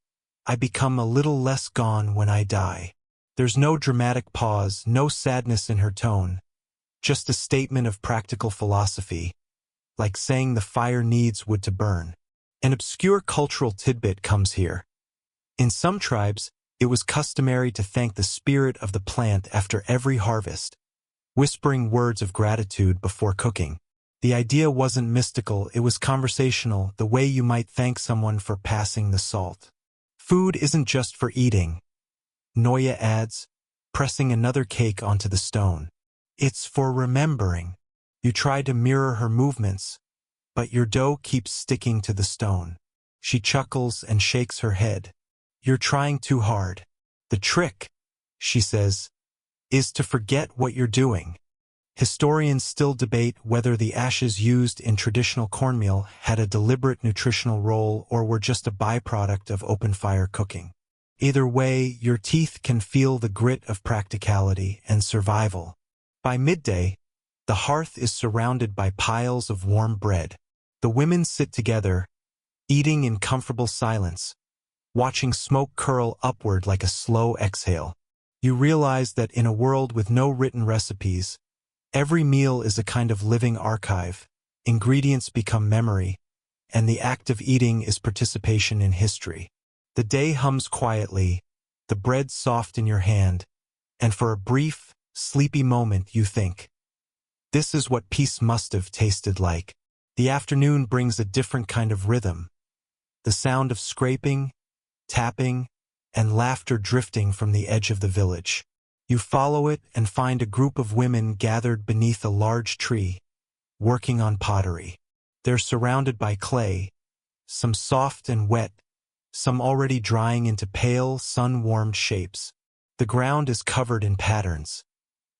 I become a little less gone when I die. There's no dramatic pause, no sadness in her tone, just a statement of practical philosophy, like saying the fire needs wood to burn. An obscure cultural tidbit comes here. In some tribes, it was customary to thank the spirit of the plant after every harvest, whispering words of gratitude before cooking. The idea wasn't mystical, it was conversational, the way you might thank someone for passing the salt. Food isn't just for eating, Noya adds, pressing another cake onto the stone. It's for remembering. You try to mirror her movements, but your dough keeps sticking to the stone. She chuckles and shakes her head. You're trying too hard. The trick, she says, is to forget what you're doing. Historians still debate whether the ashes used in traditional cornmeal had a deliberate nutritional role or were just a byproduct of open-fire cooking. Either way, your teeth can feel the grit of practicality and survival. By midday, the hearth is surrounded by piles of warm bread. The women sit together, eating in comfortable silence, watching smoke curl upward like a slow exhale. You realize that in a world with no written recipes, every meal is a kind of living archive. Ingredients become memory, and the act of eating is participation in history. The day hums quietly, the bread soft in your hand, and for a brief, sleepy moment you think, this is what peace must have tasted like. The afternoon brings a different kind of rhythm. The sound of scraping, tapping, and laughter drifting from the edge of the village. You follow it and find a group of women gathered beneath a large tree, working on pottery. They're surrounded by clay, some soft and wet, some already drying into pale, sun-warmed shapes. The ground is covered in patterns.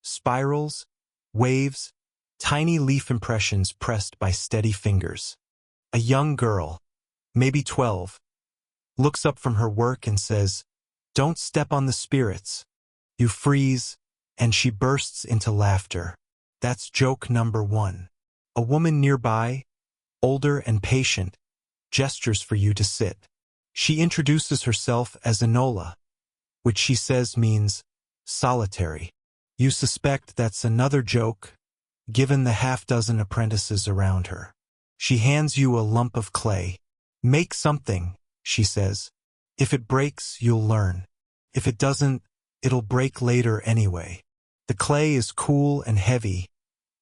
Spirals, waves, tiny leaf impressions pressed by steady fingers. A young girl, maybe 12, looks up from her work and says, "Don't step on the spirits." You freeze, and she bursts into laughter. That's joke number 1. A woman nearby, older and patient, gestures for you to sit. She introduces herself as Enola, which she says means solitary. You suspect that's another joke, given the half-dozen apprentices around her. She hands you a lump of clay. Make something, she says. If it breaks, you'll learn. If it doesn't, it'll break later anyway. The clay is cool and heavy,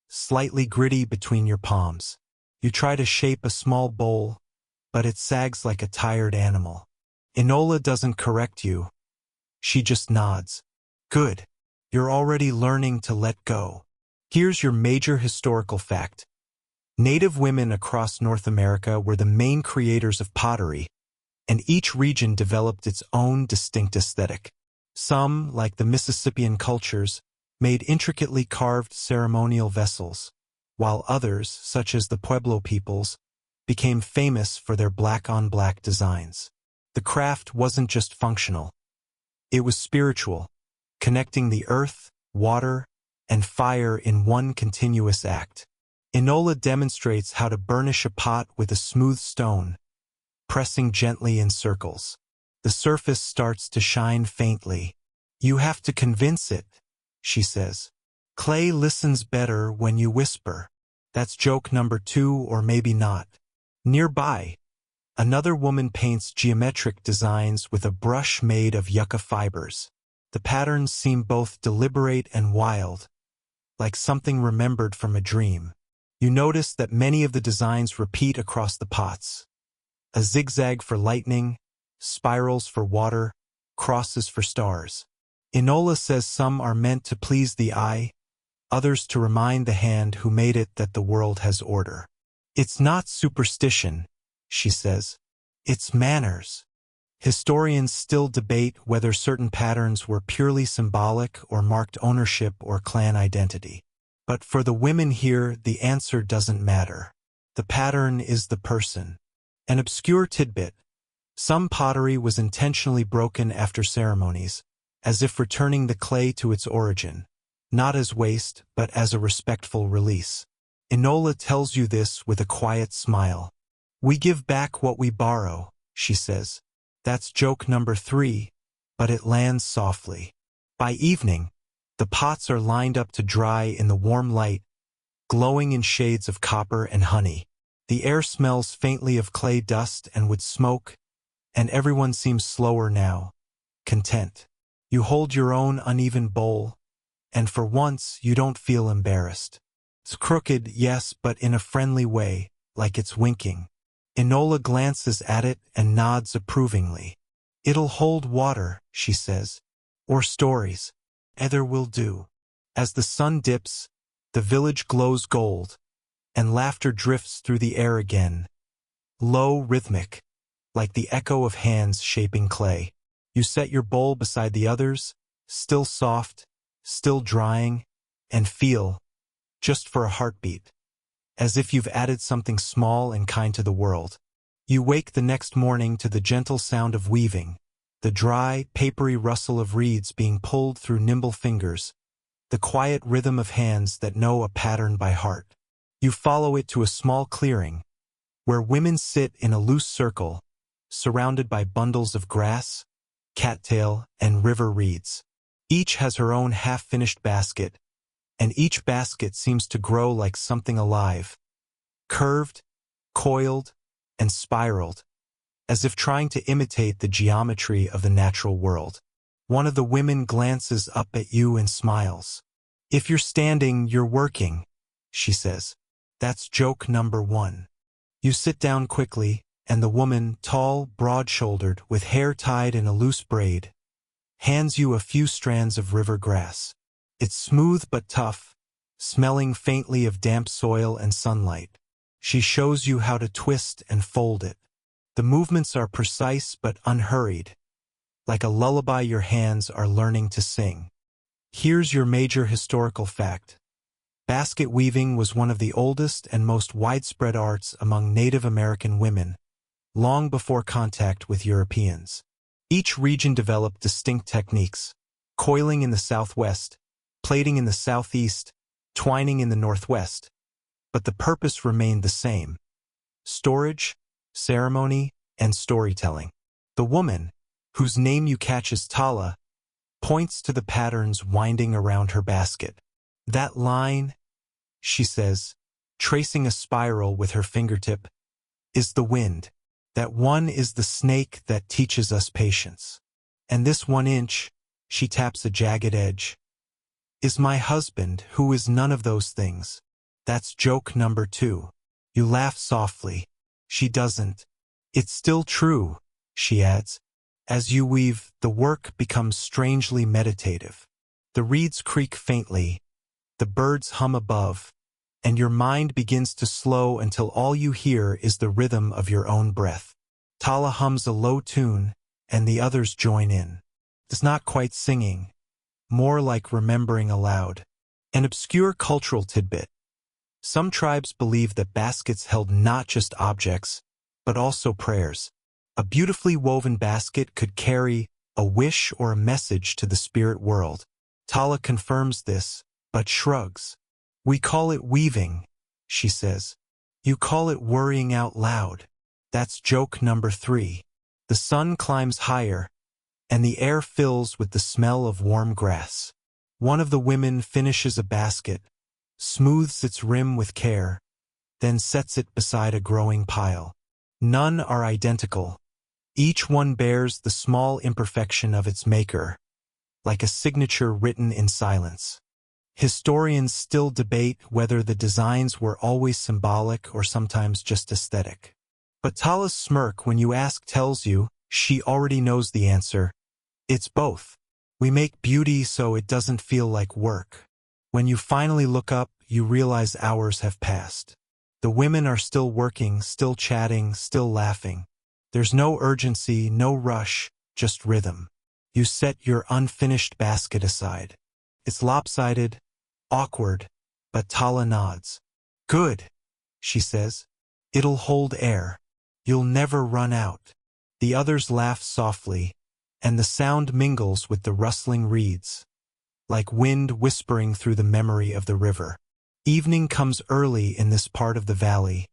slightly gritty between your palms. You try to shape a small bowl, but it sags like a tired animal. Enola doesn't correct you. She just nods. Good. You're already learning to let go. Here's your major historical fact. Native women across North America were the main creators of pottery, and each region developed its own distinct aesthetic. Some, like the Mississippian cultures, made intricately carved ceremonial vessels, while others, such as the Pueblo peoples, became famous for their black-on-black designs. The craft wasn't just functional. It was spiritual, connecting the earth, water, and fire in one continuous act. Enola demonstrates how to burnish a pot with a smooth stone, pressing gently in circles. The surface starts to shine faintly. You have to convince it, she says. Clay listens better when you whisper. That's joke number 2, or maybe not. Nearby, another woman paints geometric designs with a brush made of yucca fibers. The patterns seem both deliberate and wild, like something remembered from a dream. You notice that many of the designs repeat across the pots. A zigzag for lightning, spirals for water, crosses for stars. Enola says some are meant to please the eye, others to remind the hand who made it that the world has order. It's not superstition, she says. It's manners. Historians still debate whether certain patterns were purely symbolic or marked ownership or clan identity. But for the women here, the answer doesn't matter. The pattern is the person. An obscure tidbit. Some pottery was intentionally broken after ceremonies, as if returning the clay to its origin, not as waste, but as a respectful release. Enola tells you this with a quiet smile. We give back what we borrow, she says. That's joke number 3, but it lands softly. By evening, the pots are lined up to dry in the warm light, glowing in shades of copper and honey. The air smells faintly of clay dust and wood smoke, and everyone seems slower now, content. You hold your own uneven bowl, and for once you don't feel embarrassed. It's crooked, yes, but in a friendly way, like it's winking. Enola glances at it and nods approvingly. It'll hold water, she says, or stories. Either will do. As the sun dips, the village glows gold, and laughter drifts through the air again. Low, rhythmic, like the echo of hands shaping clay. You set your bowl beside the others, still soft, still drying, and feel, just for a heartbeat, as if you've added something small and kind to the world. You wake the next morning to the gentle sound of weaving, the dry, papery rustle of reeds being pulled through nimble fingers, the quiet rhythm of hands that know a pattern by heart. You follow it to a small clearing, where women sit in a loose circle, surrounded by bundles of grass, cattail, and river reeds. Each has her own half-finished basket, and each basket seems to grow like something alive, curved, coiled, and spiraled, as if trying to imitate the geometry of the natural world. One of the women glances up at you and smiles. If you're standing, you're working, she says. That's joke number 1. You sit down quickly, and the woman, tall, broad-shouldered, with hair tied in a loose braid, hands you a few strands of river grass. It's smooth but tough, smelling faintly of damp soil and sunlight. She shows you how to twist and fold it. The movements are precise but unhurried, like a lullaby your hands are learning to sing. Here's your major historical fact. Basket weaving was one of the oldest and most widespread arts among Native American women, long before contact with Europeans. Each region developed distinct techniques: coiling in the southwest, plaiting in the southeast, twining in the northwest. But the purpose remained the same: storage, ceremony, and storytelling. The woman, whose name you catch as Tala, points to the patterns winding around her basket. That line, she says, tracing a spiral with her fingertip, is the wind. That one is the snake that teaches us patience. And this 1 inch, she taps a jagged edge, is my husband, who is none of those things. That's joke number 2. You laugh softly. She doesn't. It's still true, she adds. As you weave, the work becomes strangely meditative. The reeds creak faintly, the birds hum above, and your mind begins to slow until all you hear is the rhythm of your own breath. Tala hums a low tune, and the others join in. It's not quite singing, more like remembering aloud. An obscure cultural tidbit. Some tribes believe that baskets held not just objects, but also prayers. A beautifully woven basket could carry a wish or a message to the spirit world. Tala confirms this, but shrugs. We call it weaving, she says. You call it worrying out loud. That's joke number 3. The sun climbs higher, and the air fills with the smell of warm grass. One of the women finishes a basket, smooths its rim with care, then sets it beside a growing pile. None are identical. Each one bears the small imperfection of its maker, like a signature written in silence. Historians still debate whether the designs were always symbolic or sometimes just aesthetic. But Tala's smirk when you ask tells you she already knows the answer. It's both. We make beauty so it doesn't feel like work. When you finally look up, you realize hours have passed. The women are still working, still chatting, still laughing. There's no urgency, no rush, just rhythm. You set your unfinished basket aside. It's lopsided, awkward, but Tala nods. Good, she says. It'll hold air. You'll never run out. The others laugh softly, and the sound mingles with the rustling reeds, like wind whispering through the memory of the river. Evening comes early in this part of the valley,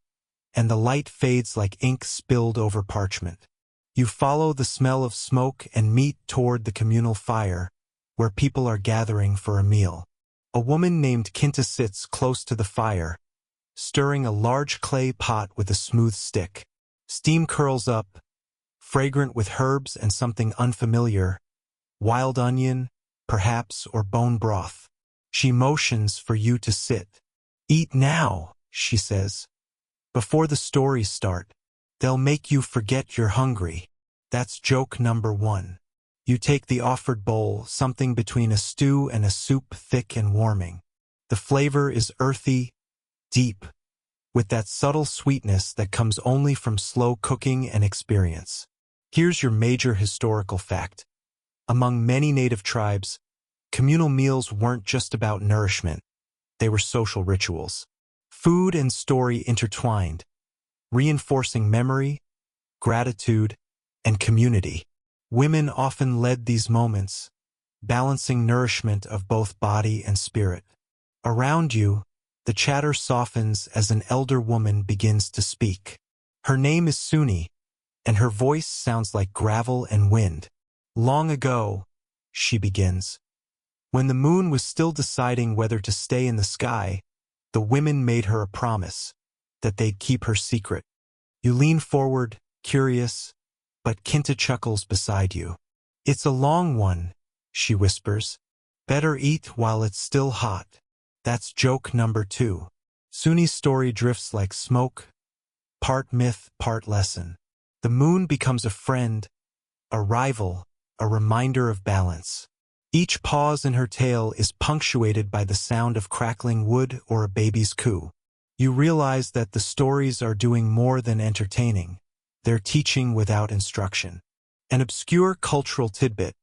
and the light fades like ink spilled over parchment. You follow the smell of smoke and meat toward the communal fire, where people are gathering for a meal. A woman named Kinta sits close to the fire, stirring a large clay pot with a smooth stick. Steam curls up, fragrant with herbs and something unfamiliar, wild onion, perhaps, or bone broth. She motions for you to sit. Eat now, she says. Before the stories start, they'll make you forget you're hungry. That's joke number 1. You take the offered bowl, something between a stew and a soup, thick and warming. The flavor is earthy, deep, with that subtle sweetness that comes only from slow cooking and experience. Here's your major historical fact. Among many native tribes, communal meals weren't just about nourishment. They were social rituals. Food and story intertwined, reinforcing memory, gratitude, and community. Women often led these moments, balancing nourishment of both body and spirit. Around you, the chatter softens as an elder woman begins to speak. Her name is Suni, and her voice sounds like gravel and wind. Long ago, she begins, when the moon was still deciding whether to stay in the sky, the women made her a promise that they'd keep her secret. You lean forward, curious, but Kinta chuckles beside you. It's a long one, she whispers. Better eat while it's still hot. That's joke number 2. Suni's story drifts like smoke, part myth, part lesson. The moon becomes a friend, a rival, a reminder of balance. Each pause in her tale is punctuated by the sound of crackling wood or a baby's coo. You realize that the stories are doing more than entertaining. They're teaching without instruction. An obscure cultural tidbit.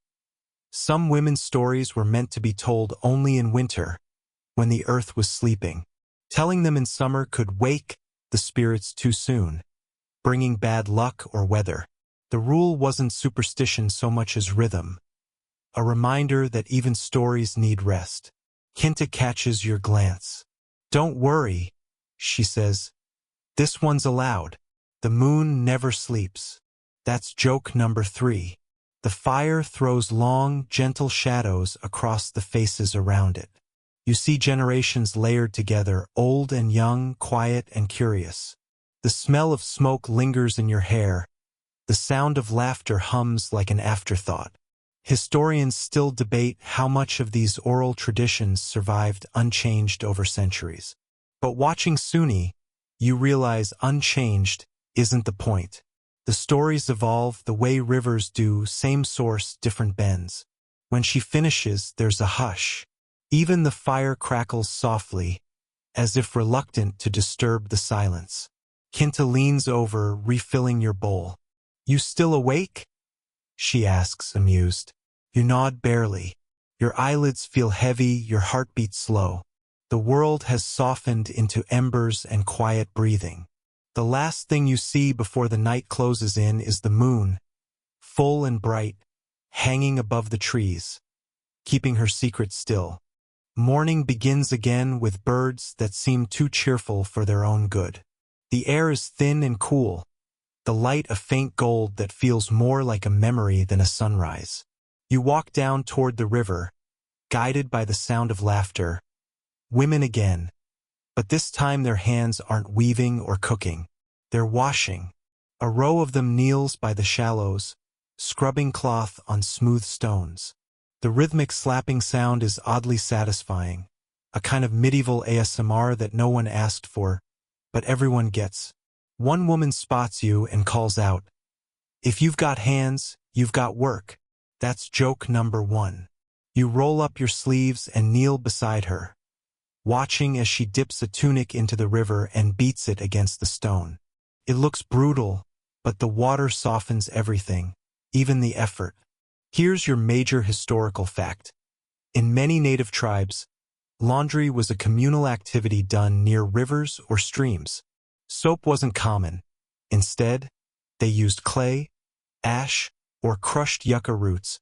Some women's stories were meant to be told only in winter, when the earth was sleeping. Telling them in summer could wake the spirits too soon, bringing bad luck or weather. The rule wasn't superstition so much as rhythm, a reminder that even stories need rest. Kinta catches your glance. Don't worry, she says. This one's allowed. The moon never sleeps. That's joke number 3. The fire throws long, gentle shadows across the faces around it. You see generations layered together, old and young, quiet and curious. The smell of smoke lingers in your hair. The sound of laughter hums like an afterthought. Historians still debate how much of these oral traditions survived unchanged over centuries. But watching Suni, you realize unchanged isn't the point. The stories evolve the way rivers do, same source, different bends. When she finishes, there's a hush. Even the fire crackles softly, as if reluctant to disturb the silence. Kinta leans over, refilling your bowl. You still awake? She asks, amused. You nod barely. Your eyelids feel heavy, your heartbeat slow. The world has softened into embers and quiet breathing. The last thing you see before the night closes in is the moon, full and bright, hanging above the trees, keeping her secret still. Morning begins again with birds that seem too cheerful for their own good. The air is thin and cool, the light a faint gold that feels more like a memory than a sunrise. You walk down toward the river, guided by the sound of laughter. Women again, but this time their hands aren't weaving or cooking. They're washing. A row of them kneels by the shallows, scrubbing cloth on smooth stones. The rhythmic slapping sound is oddly satisfying, a kind of medieval ASMR that no one asked for, but everyone gets. One woman spots you and calls out, "If you've got hands, you've got work." That's joke number 1. You roll up your sleeves and kneel beside her, watching as she dips a tunic into the river and beats it against the stone. It looks brutal, but the water softens everything, even the effort. Here's your major historical fact. In many native tribes, laundry was a communal activity done near rivers or streams. Soap wasn't common. Instead, they used clay, ash, or crushed yucca roots,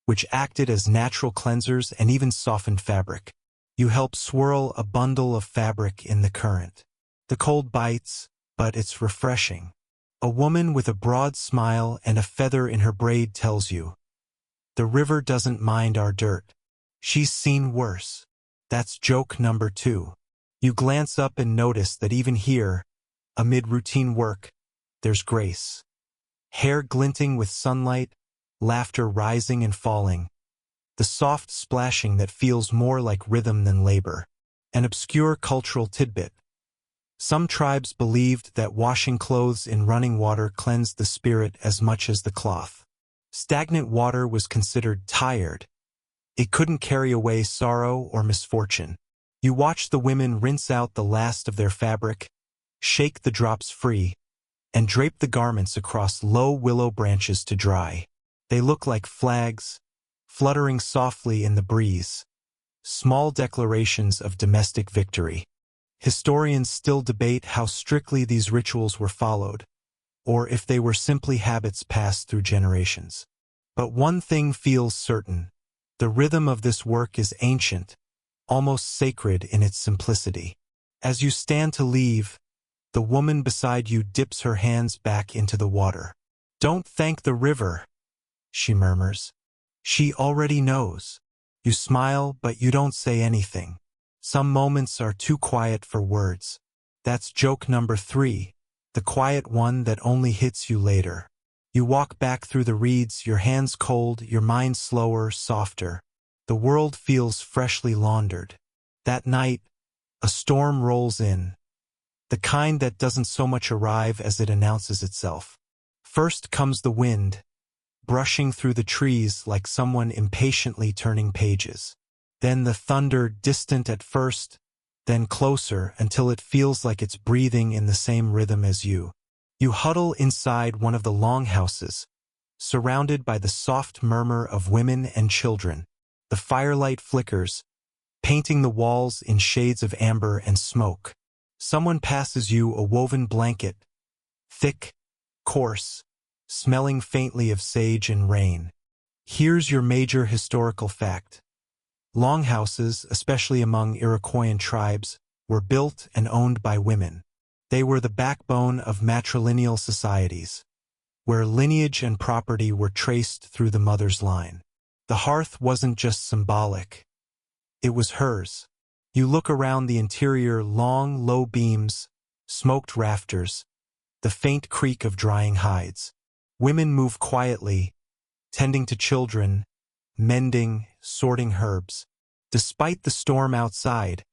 which acted as natural cleansers and even softened fabric. You help swirl a bundle of fabric in the current. The cold bites, but it's refreshing. A woman with a broad smile and a feather in her braid tells you, "The river doesn't mind our dirt. She's seen worse." That's joke number 2. You glance up and notice that even here, amid routine work, there's grace. Hair glinting with sunlight, laughter rising and falling, the soft splashing that feels more like rhythm than labor. An obscure cultural tidbit. Some tribes believed that washing clothes in running water cleansed the spirit as much as the cloth. Stagnant water was considered tired. It couldn't carry away sorrow or misfortune. You watch the women rinse out the last of their fabric, shake the drops free, and drape the garments across low willow branches to dry. They look like flags, fluttering softly in the breeze, small declarations of domestic victory. Historians still debate how strictly these rituals were followed, or if they were simply habits passed through generations. But one thing feels certain: the rhythm of this work is ancient, almost sacred in its simplicity. As you stand to leave, the woman beside you dips her hands back into the water. "Don't thank the river," she murmurs. "She already knows." You smile, but you don't say anything. Some moments are too quiet for words. That's joke number 3, the quiet one that only hits you later. You walk back through the reeds, your hands cold, your mind slower, softer. The world feels freshly laundered. That night, a storm rolls in. The kind that doesn't so much arrive as it announces itself. First comes the wind, brushing through the trees like someone impatiently turning pages. Then the thunder, distant at first, then closer until it feels like it's breathing in the same rhythm as you. You huddle inside one of the longhouses, surrounded by the soft murmur of women and children. The firelight flickers, painting the walls in shades of amber and smoke. Someone passes you a woven blanket, thick, coarse, smelling faintly of sage and rain. Here's your major historical fact. Longhouses, especially among Iroquoian tribes, were built and owned by women. They were the backbone of matrilineal societies, where lineage and property were traced through the mother's line. The hearth wasn't just symbolic. It was hers. You look around the interior, long, low beams, smoked rafters, the faint creak of drying hides. Women move quietly, tending to children, mending, sorting herbs. Despite the storm outside,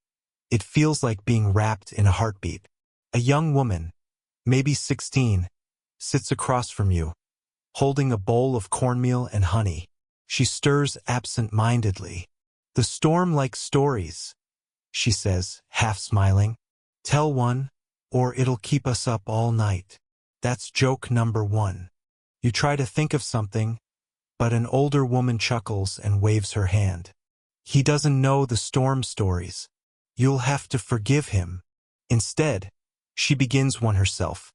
it feels like being wrapped in a heartbeat. A young woman, maybe 16, sits across from you, holding a bowl of cornmeal and honey. She stirs absent-mindedly. "The storm likes stories," she says, half smiling. "Tell one, or it'll keep us up all night." That's joke number 1. You try to think of something, but an older woman chuckles and waves her hand. "He doesn't know the storm stories. You'll have to forgive him." Instead, she begins one herself.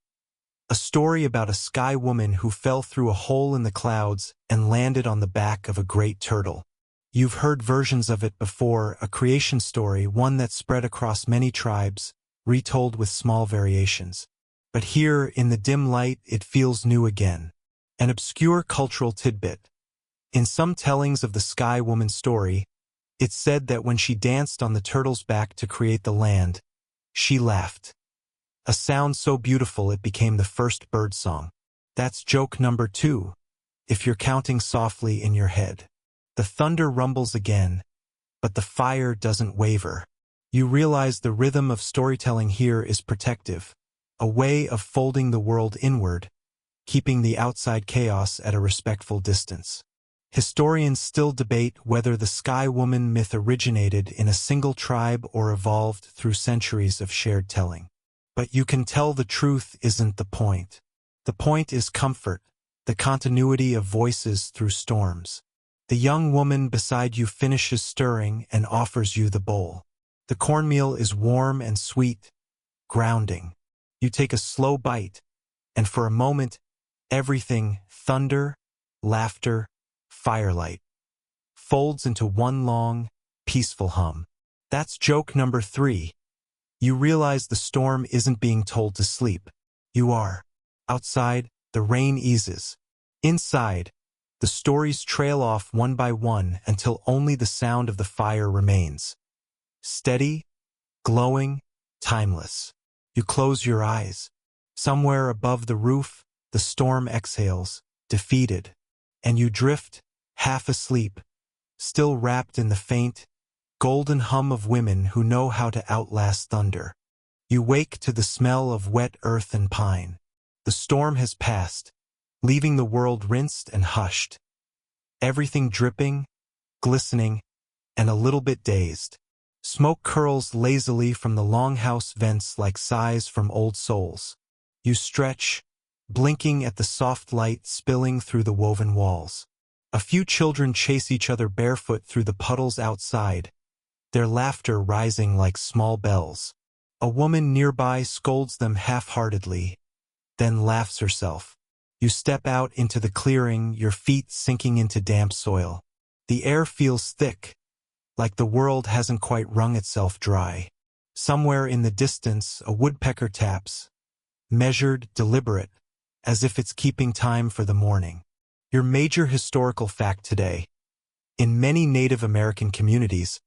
A story about a sky woman who fell through a hole in the clouds and landed on the back of a great turtle. You've heard versions of it before, a creation story, one that spread across many tribes, retold with small variations. But here, in the dim light, it feels new again. An obscure cultural tidbit. In some tellings of the Sky Woman's story, it's said that when she danced on the turtle's back to create the land, she laughed. A sound so beautiful it became the first bird song. That's joke number 2, if you're counting softly in your head. The thunder rumbles again, but the fire doesn't waver. You realize the rhythm of storytelling here is protective, a way of folding the world inward, keeping the outside chaos at a respectful distance. Historians still debate whether the Sky Woman myth originated in a single tribe or evolved through centuries of shared telling. But you can tell the truth isn't the point. The point is comfort, the continuity of voices through storms. The young woman beside you finishes stirring and offers you the bowl. The cornmeal is warm and sweet, grounding. You take a slow bite, and for a moment, Everything, thunder, laughter, firelight, folds into one long, peaceful hum. That's joke number 3. You realize the storm isn't being told to sleep. You are. Outside, the rain eases. Inside, the stories trail off one by one until only the sound of the fire remains. Steady, glowing, timeless. You close your eyes. Somewhere above the roof, the storm exhales, defeated. And you drift, half asleep, still wrapped in the faint, golden hum of women who know how to outlast thunder. You wake to the smell of wet earth and pine. The storm has passed, leaving the world rinsed and hushed. Everything dripping, glistening, and a little bit dazed. Smoke curls lazily from the longhouse vents like sighs from old souls. You stretch, blinking at the soft light spilling through the woven walls. A few children chase each other barefoot through the puddles outside, their laughter rising like small bells. A woman nearby scolds them half-heartedly, then laughs herself. You step out into the clearing, your feet sinking into damp soil. The air feels thick, like the world hasn't quite wrung itself dry. Somewhere in the distance, a woodpecker taps, measured, deliberate, as if it's keeping time for the morning. Your major historical fact today. In many Native American communities,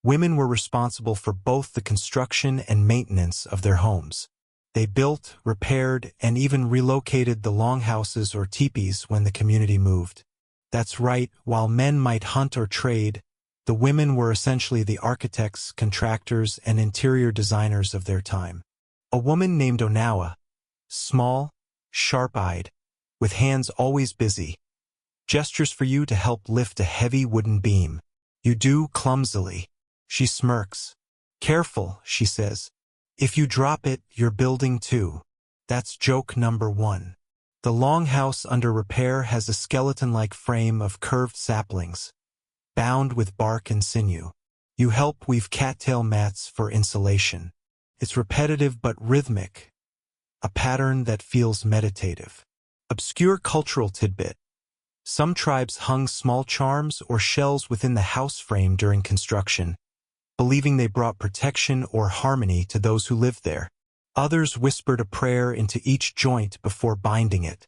women were responsible for both the construction and maintenance of their homes. They built, repaired, and even relocated the longhouses or teepees when the community moved. That's right, while men might hunt or trade, the women were essentially the architects, contractors, and interior designers of their time. A woman named Onawa, small, sharp-eyed, with hands always busy, gestures for you to help lift a heavy wooden beam. You do clumsily. She smirks. Careful, she says. If you drop it, you're building too. That's joke number 1. The longhouse under repair has a skeleton-like frame of curved saplings, bound with bark and sinew. You help weave cattail mats for insulation. It's repetitive but rhythmic, a pattern that feels meditative. Obscure cultural tidbit. Some tribes hung small charms or shells within the house frame during construction, believing they brought protection or harmony to those who lived there. Others whispered a prayer into each joint before binding it.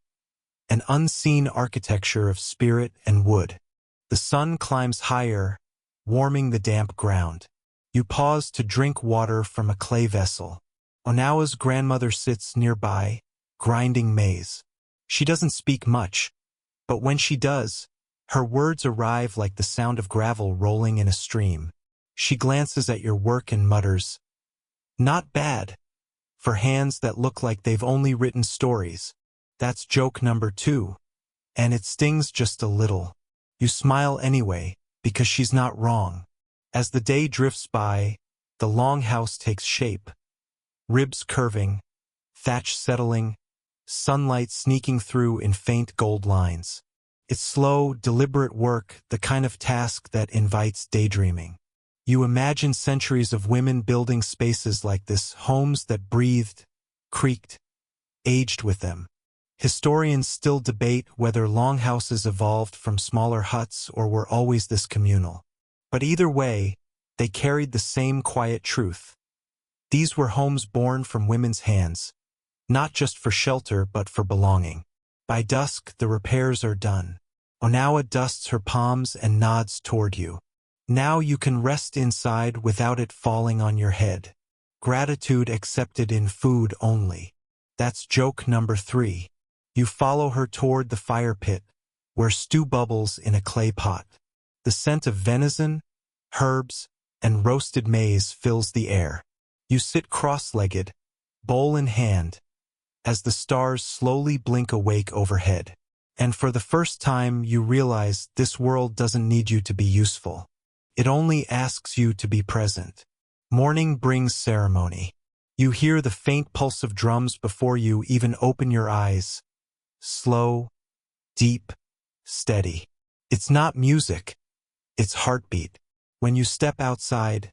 An unseen architecture of spirit and wood. The sun climbs higher, warming the damp ground. You pause to drink water from a clay vessel. Onawa's grandmother sits nearby, grinding maize. She doesn't speak much, but when she does, her words arrive like the sound of gravel rolling in a stream. She glances at your work and mutters, "Not bad, for hands that look like they've only written stories." That's joke number 2, and it stings just a little. You smile anyway, because she's not wrong. As the day drifts by, the longhouse takes shape. Ribs curving, thatch settling, sunlight sneaking through in faint gold lines. It's slow, deliberate work, the kind of task that invites daydreaming. You imagine centuries of women building spaces like this, homes that breathed, creaked, aged with them. Historians still debate whether longhouses evolved from smaller huts or were always this communal. But either way, they carried the same quiet truth. These were homes born from women's hands, not just for shelter but for belonging. By dusk, the repairs are done. Onawa dusts her palms and nods toward you. Now you can rest inside without it falling on your head. Gratitude accepted in food only. That's joke number 3. You follow her toward the fire pit, where stew bubbles in a clay pot. The scent of venison, herbs, and roasted maize fills the air. You sit cross-legged, bowl in hand, as the stars slowly blink awake overhead. And for the first time you realize this world doesn't need you to be useful. It only asks you to be present. Morning brings ceremony. You hear the faint pulse of drums before you even open your eyes. Slow, deep, steady. It's not music, it's heartbeat. When you step outside,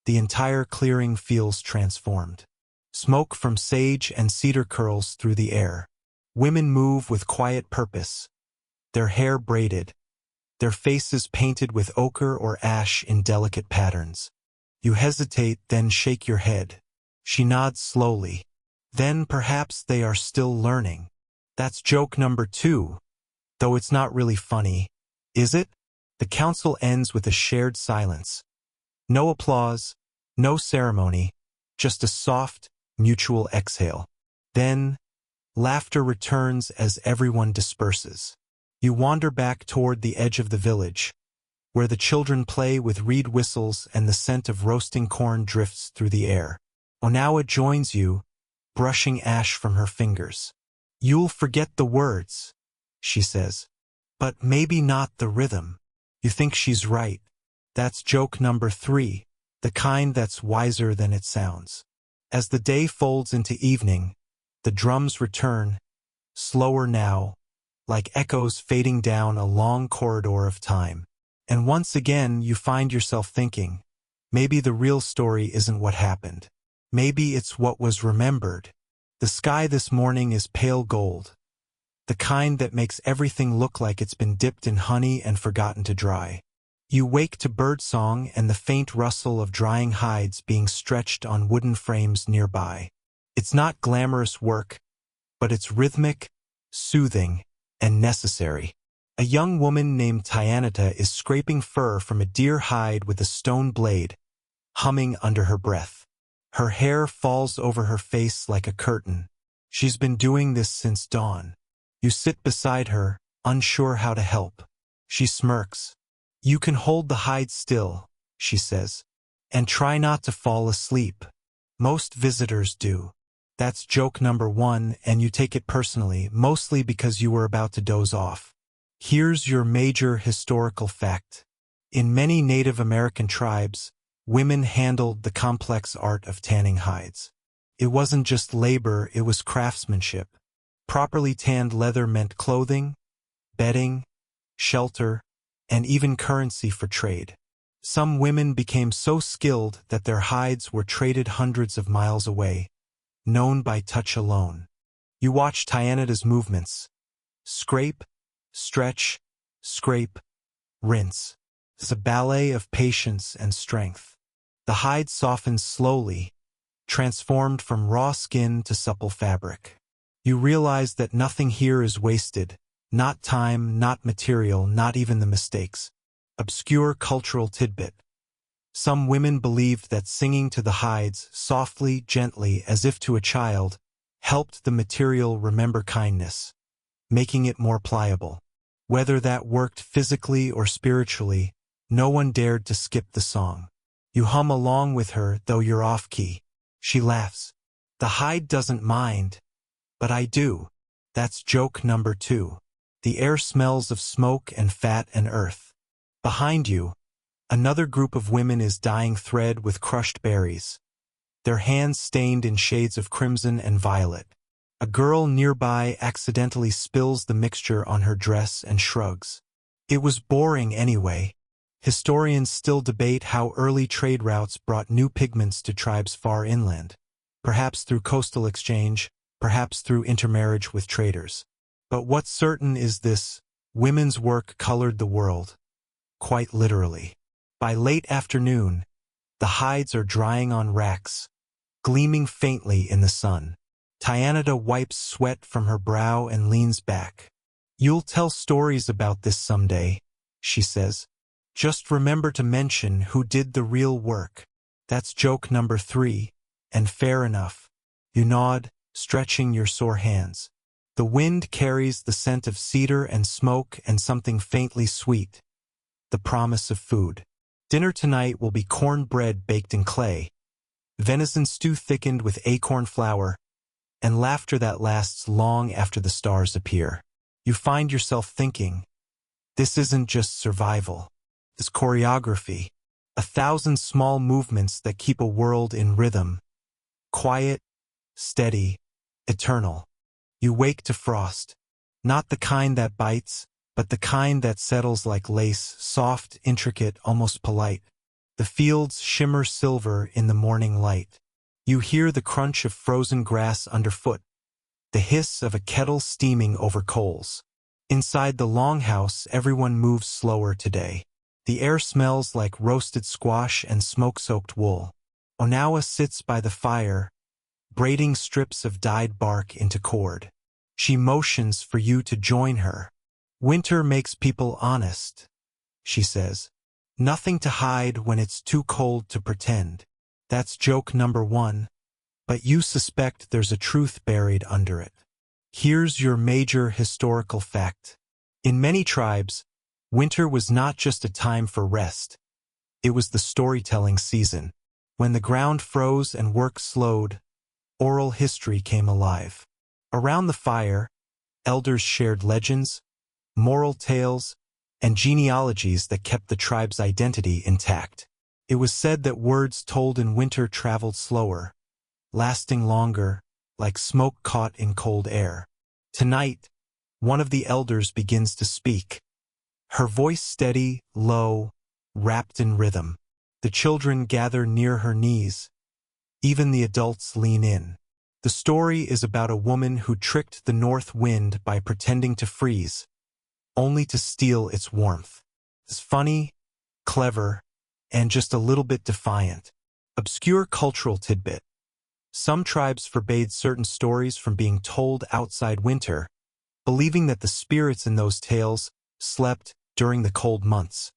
the entire clearing feels transformed. Smoke from sage and cedar curls through the air. Women move with quiet purpose, their hair braided, their faces painted with ochre or ash in delicate patterns. You hesitate, then shake your head. She nods slowly. Then perhaps they are still learning. That's joke number 2, though it's not really funny, is it? The council ends with a shared silence. No applause, no ceremony, just a soft, mutual exhale. Then, laughter returns as everyone disperses. You wander back toward the edge of the village, where the children play with reed whistles and the scent of roasting corn drifts through the air. Onawa joins you, brushing ash from her fingers. You'll forget the words, she says. But maybe not the rhythm. You think she's right. That's joke number 3, the kind that's wiser than it sounds. As the day folds into evening, the drums return, slower now, like echoes fading down a long corridor of time. And once again you find yourself thinking, maybe the real story isn't what happened. Maybe it's what was remembered. The sky this morning is pale gold, the kind that makes everything look like it's been dipped in honey and forgotten to dry. You wake to birdsong and the faint rustle of drying hides being stretched on wooden frames nearby. It's not glamorous work, but it's rhythmic, soothing, and necessary. A young woman named Tyanata is scraping fur from a deer hide with a stone blade, humming under her breath. Her hair falls over her face like a curtain. She's been doing this since dawn. You sit beside her, unsure how to help. She smirks. You can hold the hide still, she says, and try not to fall asleep. Most visitors do. That's joke number 1, and you take it personally, mostly because you were about to doze off. Here's your major historical fact. In many Native American tribes, women handled the complex art of tanning hides. It wasn't just labor, it was craftsmanship. Properly tanned leather meant clothing, bedding, shelter, and even currency for trade. Some women became so skilled that their hides were traded hundreds of miles away, known by touch alone. You watch Tyanata's movements. Scrape, stretch, scrape, rinse. It's a ballet of patience and strength. The hide softens slowly, transformed from raw skin to supple fabric. You realize that nothing here is wasted, not time, not material, not even the mistakes. Obscure cultural tidbit. Some women believed that singing to the hides, softly, gently, as if to a child, helped the material remember kindness, making it more pliable. Whether that worked physically or spiritually, no one dared to skip the song. You hum along with her, though you're off-key. She laughs. The hide doesn't mind, but I do. That's joke number 2. The air smells of smoke and fat and earth. Behind you, another group of women is dyeing thread with crushed berries, their hands stained in shades of crimson and violet. A girl nearby accidentally spills the mixture on her dress and shrugs. It was boring anyway. Historians still debate how early trade routes brought new pigments to tribes far inland, perhaps through coastal exchange, perhaps through intermarriage with traders. But what's certain is this: women's work colored the world, quite literally. By late afternoon, the hides are drying on racks, gleaming faintly in the sun. Tyanata wipes sweat from her brow and leans back. You'll tell stories about this someday, she says. Just remember to mention who did the real work. That's joke number 3, and fair enough. You nod, stretching your sore hands. The wind carries the scent of cedar and smoke and something faintly sweet, the promise of food. Dinner tonight will be cornbread baked in clay, venison stew thickened with acorn flour, and laughter that lasts long after the stars appear. You find yourself thinking, this isn't just survival. It's choreography, 1,000 small movements that keep a world in rhythm, quiet, steady, eternal. You wake to frost, not the kind that bites, but the kind that settles like lace, soft, intricate, almost polite. The fields shimmer silver in the morning light. You hear the crunch of frozen grass underfoot, the hiss of a kettle steaming over coals. Inside the longhouse, everyone moves slower today. The air smells like roasted squash and smoke-soaked wool. Onawa sits by the fire, braiding strips of dyed bark into cord. She motions for you to join her. Winter makes people honest, she says. Nothing to hide when it's too cold to pretend. That's joke number 1, but you suspect there's a truth buried under it. Here's your major historical fact. In many tribes, winter was not just a time for rest. It was the storytelling season. When the ground froze and work slowed, oral history came alive. Around the fire, elders shared legends, moral tales, and genealogies that kept the tribe's identity intact. It was said that words told in winter traveled slower, lasting longer, like smoke caught in cold air. Tonight, one of the elders begins to speak. Her voice steady, low, wrapped in rhythm. The children gather near her knees. Even the adults lean in. The story is about a woman who tricked the north wind by pretending to freeze, only to steal its warmth. It's funny, clever, and just a little bit defiant. Obscure cultural tidbit. Some tribes forbade certain stories from being told outside winter, believing that the spirits in those tales slept during the cold months.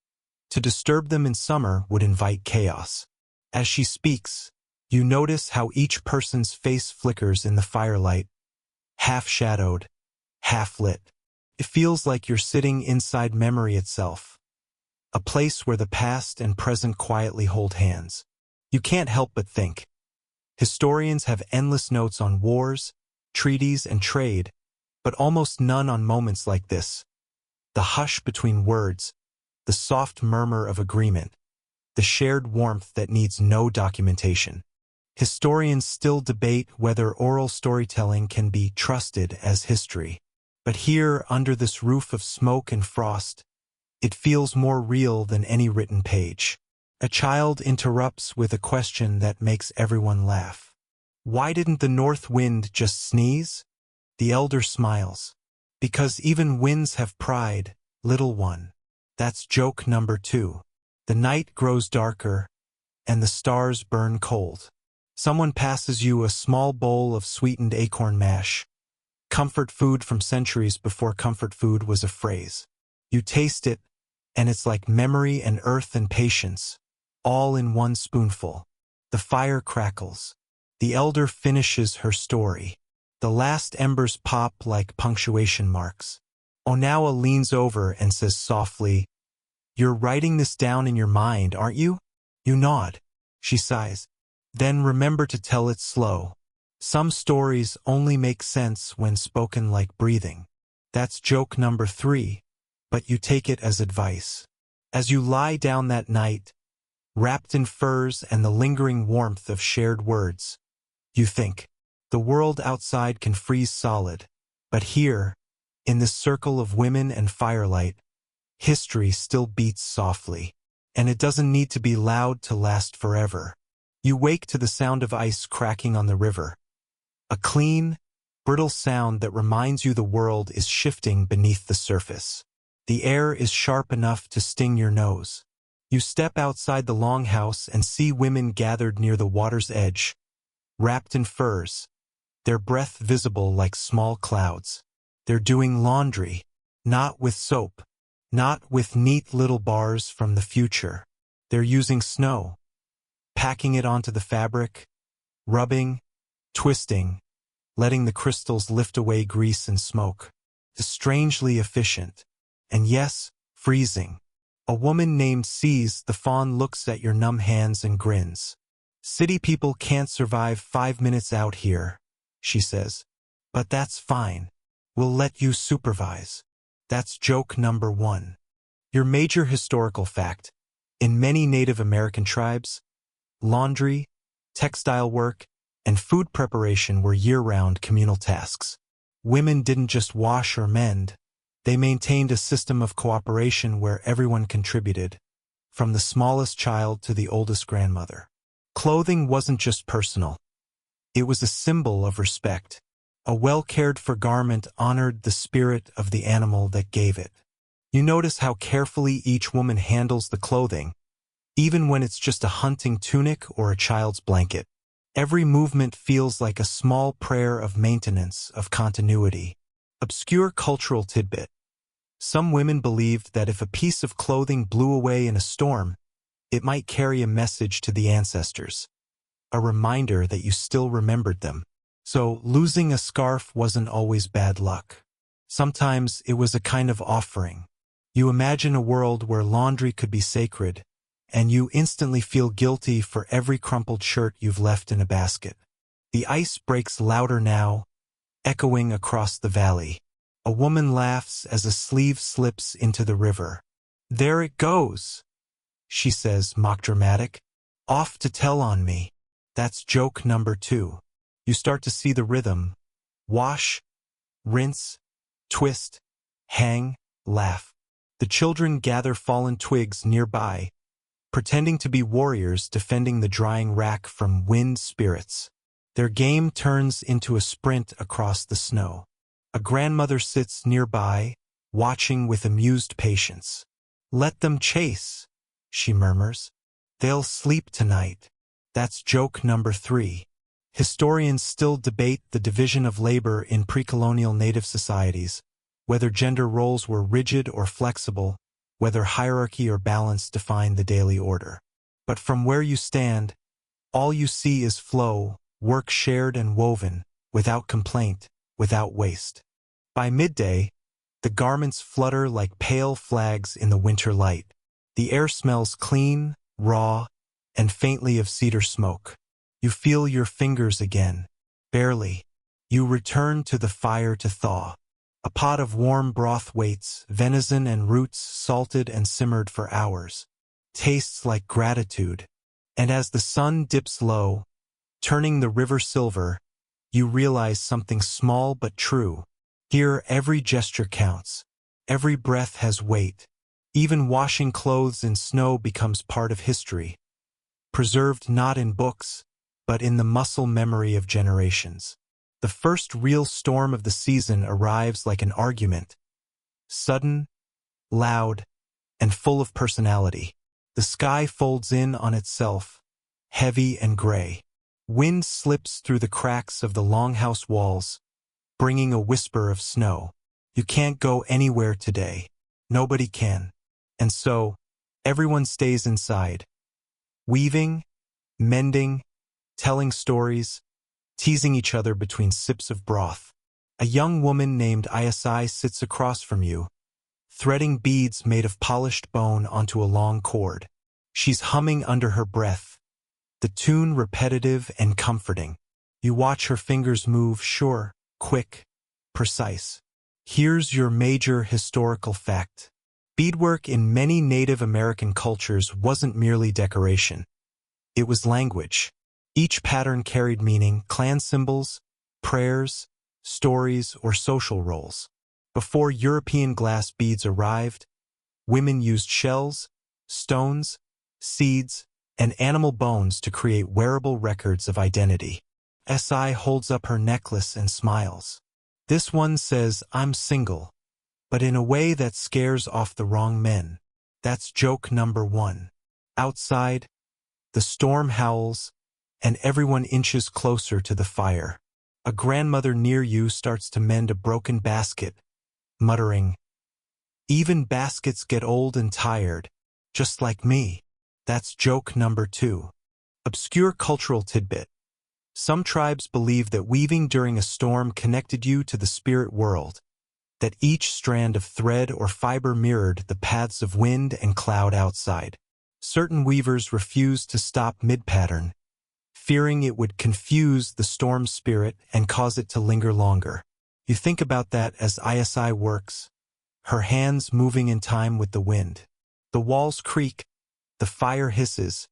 To disturb them in summer would invite chaos. As she speaks, you notice how each person's face flickers in the firelight, half-shadowed, half-lit. It feels like you're sitting inside memory itself, a place where the past and present quietly hold hands. You can't help but think. Historians have endless notes on wars, treaties, and trade, but almost none on moments like this. The hush between words, the soft murmur of agreement, the shared warmth that needs no documentation. Historians still debate whether oral storytelling can be trusted as history. But here, under this roof of smoke and frost, it feels more real than any written page. A child interrupts with a question that makes everyone laugh. Why didn't the north wind just sneeze? The elder smiles. Because even winds have pride, little one. That's joke number 2. The night grows darker, and the stars burn cold. Someone passes you a small bowl of sweetened acorn mash, comfort food from centuries before comfort food was a phrase. You taste it, and it's like memory and earth and patience, all in one spoonful. The fire crackles. The elder finishes her story. The last embers pop like punctuation marks. Onawa leans over and says softly, "You're writing this down in your mind, aren't you?" You nod. She sighs. Then remember to tell it slow. Some stories only make sense when spoken like breathing. That's joke number 3, but you take it as advice. As you lie down that night, wrapped in furs and the lingering warmth of shared words, you think, the world outside can freeze solid, but here, in this circle of women and firelight, history still beats softly, and it doesn't need to be loud to last forever. You wake to the sound of ice cracking on the river, a clean, brittle sound that reminds you the world is shifting beneath the surface. The air is sharp enough to sting your nose. You step outside the longhouse and see women gathered near the water's edge, wrapped in furs, their breath visible like small clouds. They're doing laundry, not with soap, not with neat little bars from the future. They're using snow, packing it onto the fabric, rubbing, twisting, letting the crystals lift away grease and smoke. It's strangely efficient. And yes, freezing. A woman named Sees the Fawn looks at your numb hands and grins. "City people can't survive 5 minutes out here," she says. "But that's fine. We'll let you supervise." That's joke number 1. Your major historical fact. In many Native American tribes, laundry, textile work, and food preparation were year-round communal tasks. Women didn't just wash or mend. They maintained a system of cooperation where everyone contributed, from the smallest child to the oldest grandmother. Clothing wasn't just personal. It was a symbol of respect. A well-cared-for garment honored the spirit of the animal that gave it. You notice how carefully each woman handles the clothing, even when it's just a hunting tunic or a child's blanket. Every movement feels like a small prayer of maintenance, of continuity. Obscure cultural tidbit. Some women believed that if a piece of clothing blew away in a storm, it might carry a message to the ancestors, a reminder that you still remembered them. So losing a scarf wasn't always bad luck. Sometimes it was a kind of offering. You imagine a world where laundry could be sacred, and you instantly feel guilty for every crumpled shirt you've left in a basket. The ice breaks louder now, echoing across the valley. A woman laughs as a sleeve slips into the river. "There it goes," she says, mock dramatic. "Off to tell on me." That's joke number 2. You start to see the rhythm. Wash, rinse, twist, hang, laugh. The children gather fallen twigs nearby, pretending to be warriors defending the drying rack from wind spirits. Their game turns into a sprint across the snow. A grandmother sits nearby, watching with amused patience. "Let them chase," she murmurs. "They'll sleep tonight." That's joke number 3. Historians still debate the division of labor in pre-colonial native societies, whether gender roles were rigid or flexible, whether hierarchy or balance defined the daily order. But from where you stand, all you see is flow, work shared and woven, without complaint, without waste. By midday, the garments flutter like pale flags in the winter light. The air smells clean, raw, and faintly of cedar smoke. You feel your fingers again. Barely. You return to the fire to thaw. A pot of warm broth waits, venison and roots salted and simmered for hours. Tastes like gratitude. And as the sun dips low, turning the river silver, you realize something small but true. Here every gesture counts. Every breath has weight. Even washing clothes in snow becomes part of history, preserved not in books, but in the muscle memory of generations. The first real storm of the season arrives like an argument, sudden, loud, and full of personality. The sky folds in on itself, heavy and gray. Wind slips through the cracks of the longhouse walls, bringing a whisper of snow. You can't go anywhere today. Nobody can. And so, everyone stays inside, weaving, mending, telling stories, teasing each other between sips of broth. A young woman named Isi sits across from you, threading beads made of polished bone onto a long cord. She's humming under her breath, the tune repetitive and comforting. You watch her fingers move, sure, quick, precise. Here's your major historical fact. Beadwork in many Native American cultures wasn't merely decoration. It was language. Each pattern carried meaning, clan symbols, prayers, stories, or social roles. Before European glass beads arrived, women used shells, stones, seeds, and animal bones to create wearable records of identity. Si holds up her necklace and smiles. This one says, "I'm single," but in a way that scares off the wrong men. That's joke number 1. Outside, the storm howls, and everyone inches closer to the fire. A grandmother near you starts to mend a broken basket, muttering, "Even baskets get old and tired, just like me." That's joke number 2. Obscure cultural tidbit. Some tribes believe that weaving during a storm connected you to the spirit world, that each strand of thread or fiber mirrored the paths of wind and cloud outside. Certain weavers refused to stop mid-pattern, fearing it would confuse the storm spirit and cause it to linger longer. You think about that as Isi works, her hands moving in time with the wind. The walls creak, the fire hisses,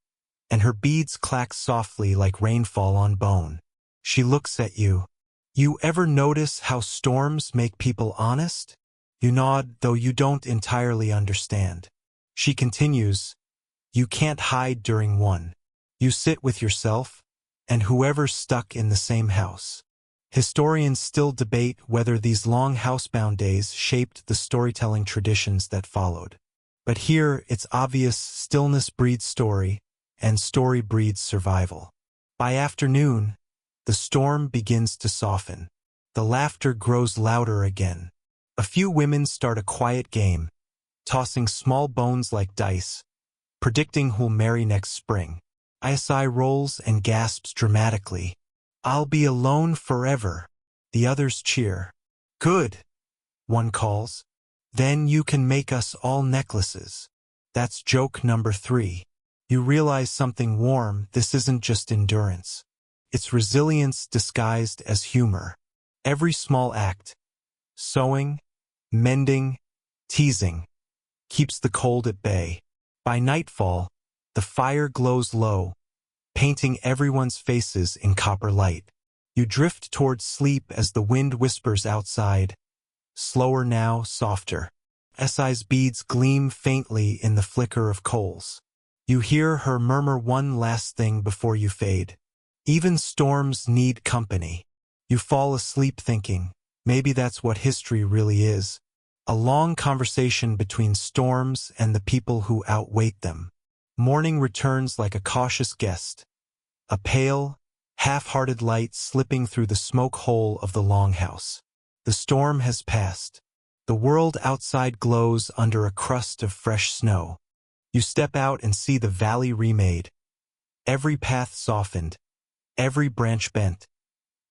and her beads clack softly like rainfall on bone. She looks at you. You ever notice how storms make people honest? You nod, though you don't entirely understand. She continues, "You can't hide during one. You sit with yourself, and whoever's stuck in the same house. Historians still debate whether these long housebound days shaped the storytelling traditions that followed. But here, it's obvious stillness breeds story, and story breeds survival. By afternoon, the storm begins to soften. The laughter grows louder again. A few women start a quiet game, tossing small bones like dice, predicting who'll marry next spring. ISI rolls and gasps dramatically. "I'll be alone forever." The others cheer. "Good," one calls. "Then you can make us all necklaces." That's joke number 3. You realize something warm. This isn't just endurance. It's resilience disguised as humor. Every small act, sewing, mending, teasing, keeps the cold at bay. By nightfall, the fire glows low, painting everyone's faces in copper light. You drift towards sleep as the wind whispers outside, slower now, softer. SI's beads gleam faintly in the flicker of coals. You hear her murmur one last thing before you fade. Even storms need company. You fall asleep thinking, maybe that's what history really is. A long conversation between storms and the people who outwait them. Morning returns like a cautious guest. A pale, half-hearted light slipping through the smoke hole of the longhouse. The storm has passed. The world outside glows under a crust of fresh snow. You step out and see the valley remade. Every path softened, every branch bent.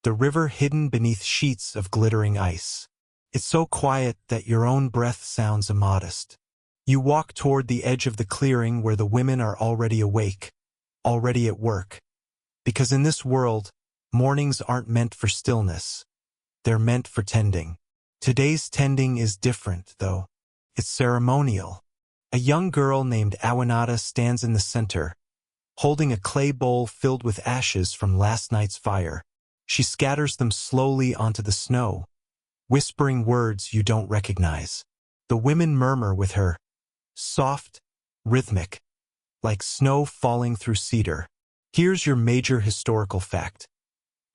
The river hidden beneath sheets of glittering ice. It's so quiet that your own breath sounds immodest. You walk toward the edge of the clearing where the women are already awake, already at work. Because in this world, mornings aren't meant for stillness. They're meant for tending. Today's tending is different, though. It's ceremonial. A young girl named Awanada stands in the center, holding a clay bowl filled with ashes from last night's fire. She scatters them slowly onto the snow, whispering words you don't recognize. The women murmur with her, soft, rhythmic, like snow falling through cedar. Here's your major historical fact.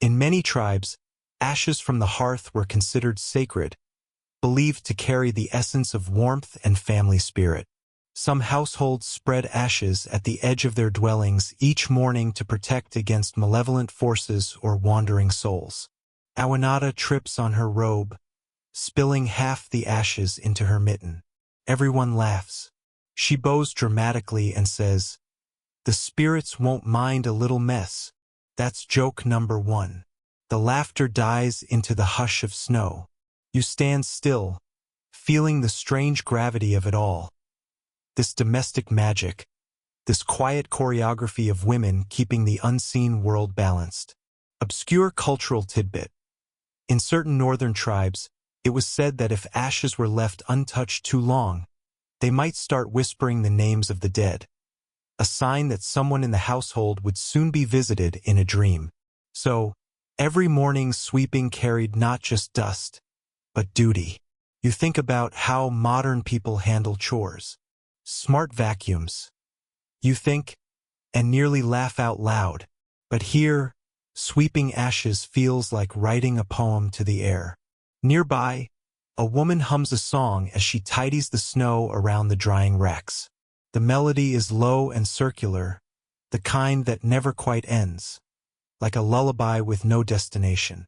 In many tribes, ashes from the hearth were considered sacred, believed to carry the essence of warmth and family spirit. Some households spread ashes at the edge of their dwellings each morning to protect against malevolent forces or wandering souls. Awanada trips on her robe, spilling half the ashes into her mitten. Everyone laughs. She bows dramatically and says, "The spirits won't mind a little mess." That's joke number 1. The laughter dies into the hush of snow. You stand still, feeling the strange gravity of it all. This domestic magic, this quiet choreography of women keeping the unseen world balanced. Obscure cultural tidbit. In certain northern tribes, it was said that if ashes were left untouched too long, they might start whispering the names of the dead, a sign that someone in the household would soon be visited in a dream. So, every morning's sweeping carried not just dust, but duty. You think about how modern people handle chores. Smart vacuums. You think, and nearly laugh out loud. But here, sweeping ashes feels like writing a poem to the air. Nearby, a woman hums a song as she tidies the snow around the drying racks. The melody is low and circular, the kind that never quite ends, like a lullaby with no destination.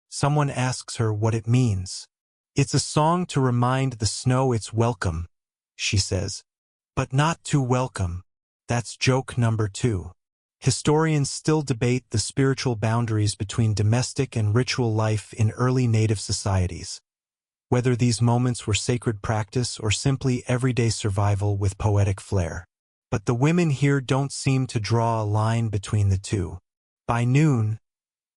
Someone asks her what it means. "It's a song to remind the snow it's welcome," she says. But not too welcome. That's joke number 2. Historians still debate the spiritual boundaries between domestic and ritual life in early native societies. Whether these moments were sacred practice or simply everyday survival with poetic flair. But the women here don't seem to draw a line between the two. By noon,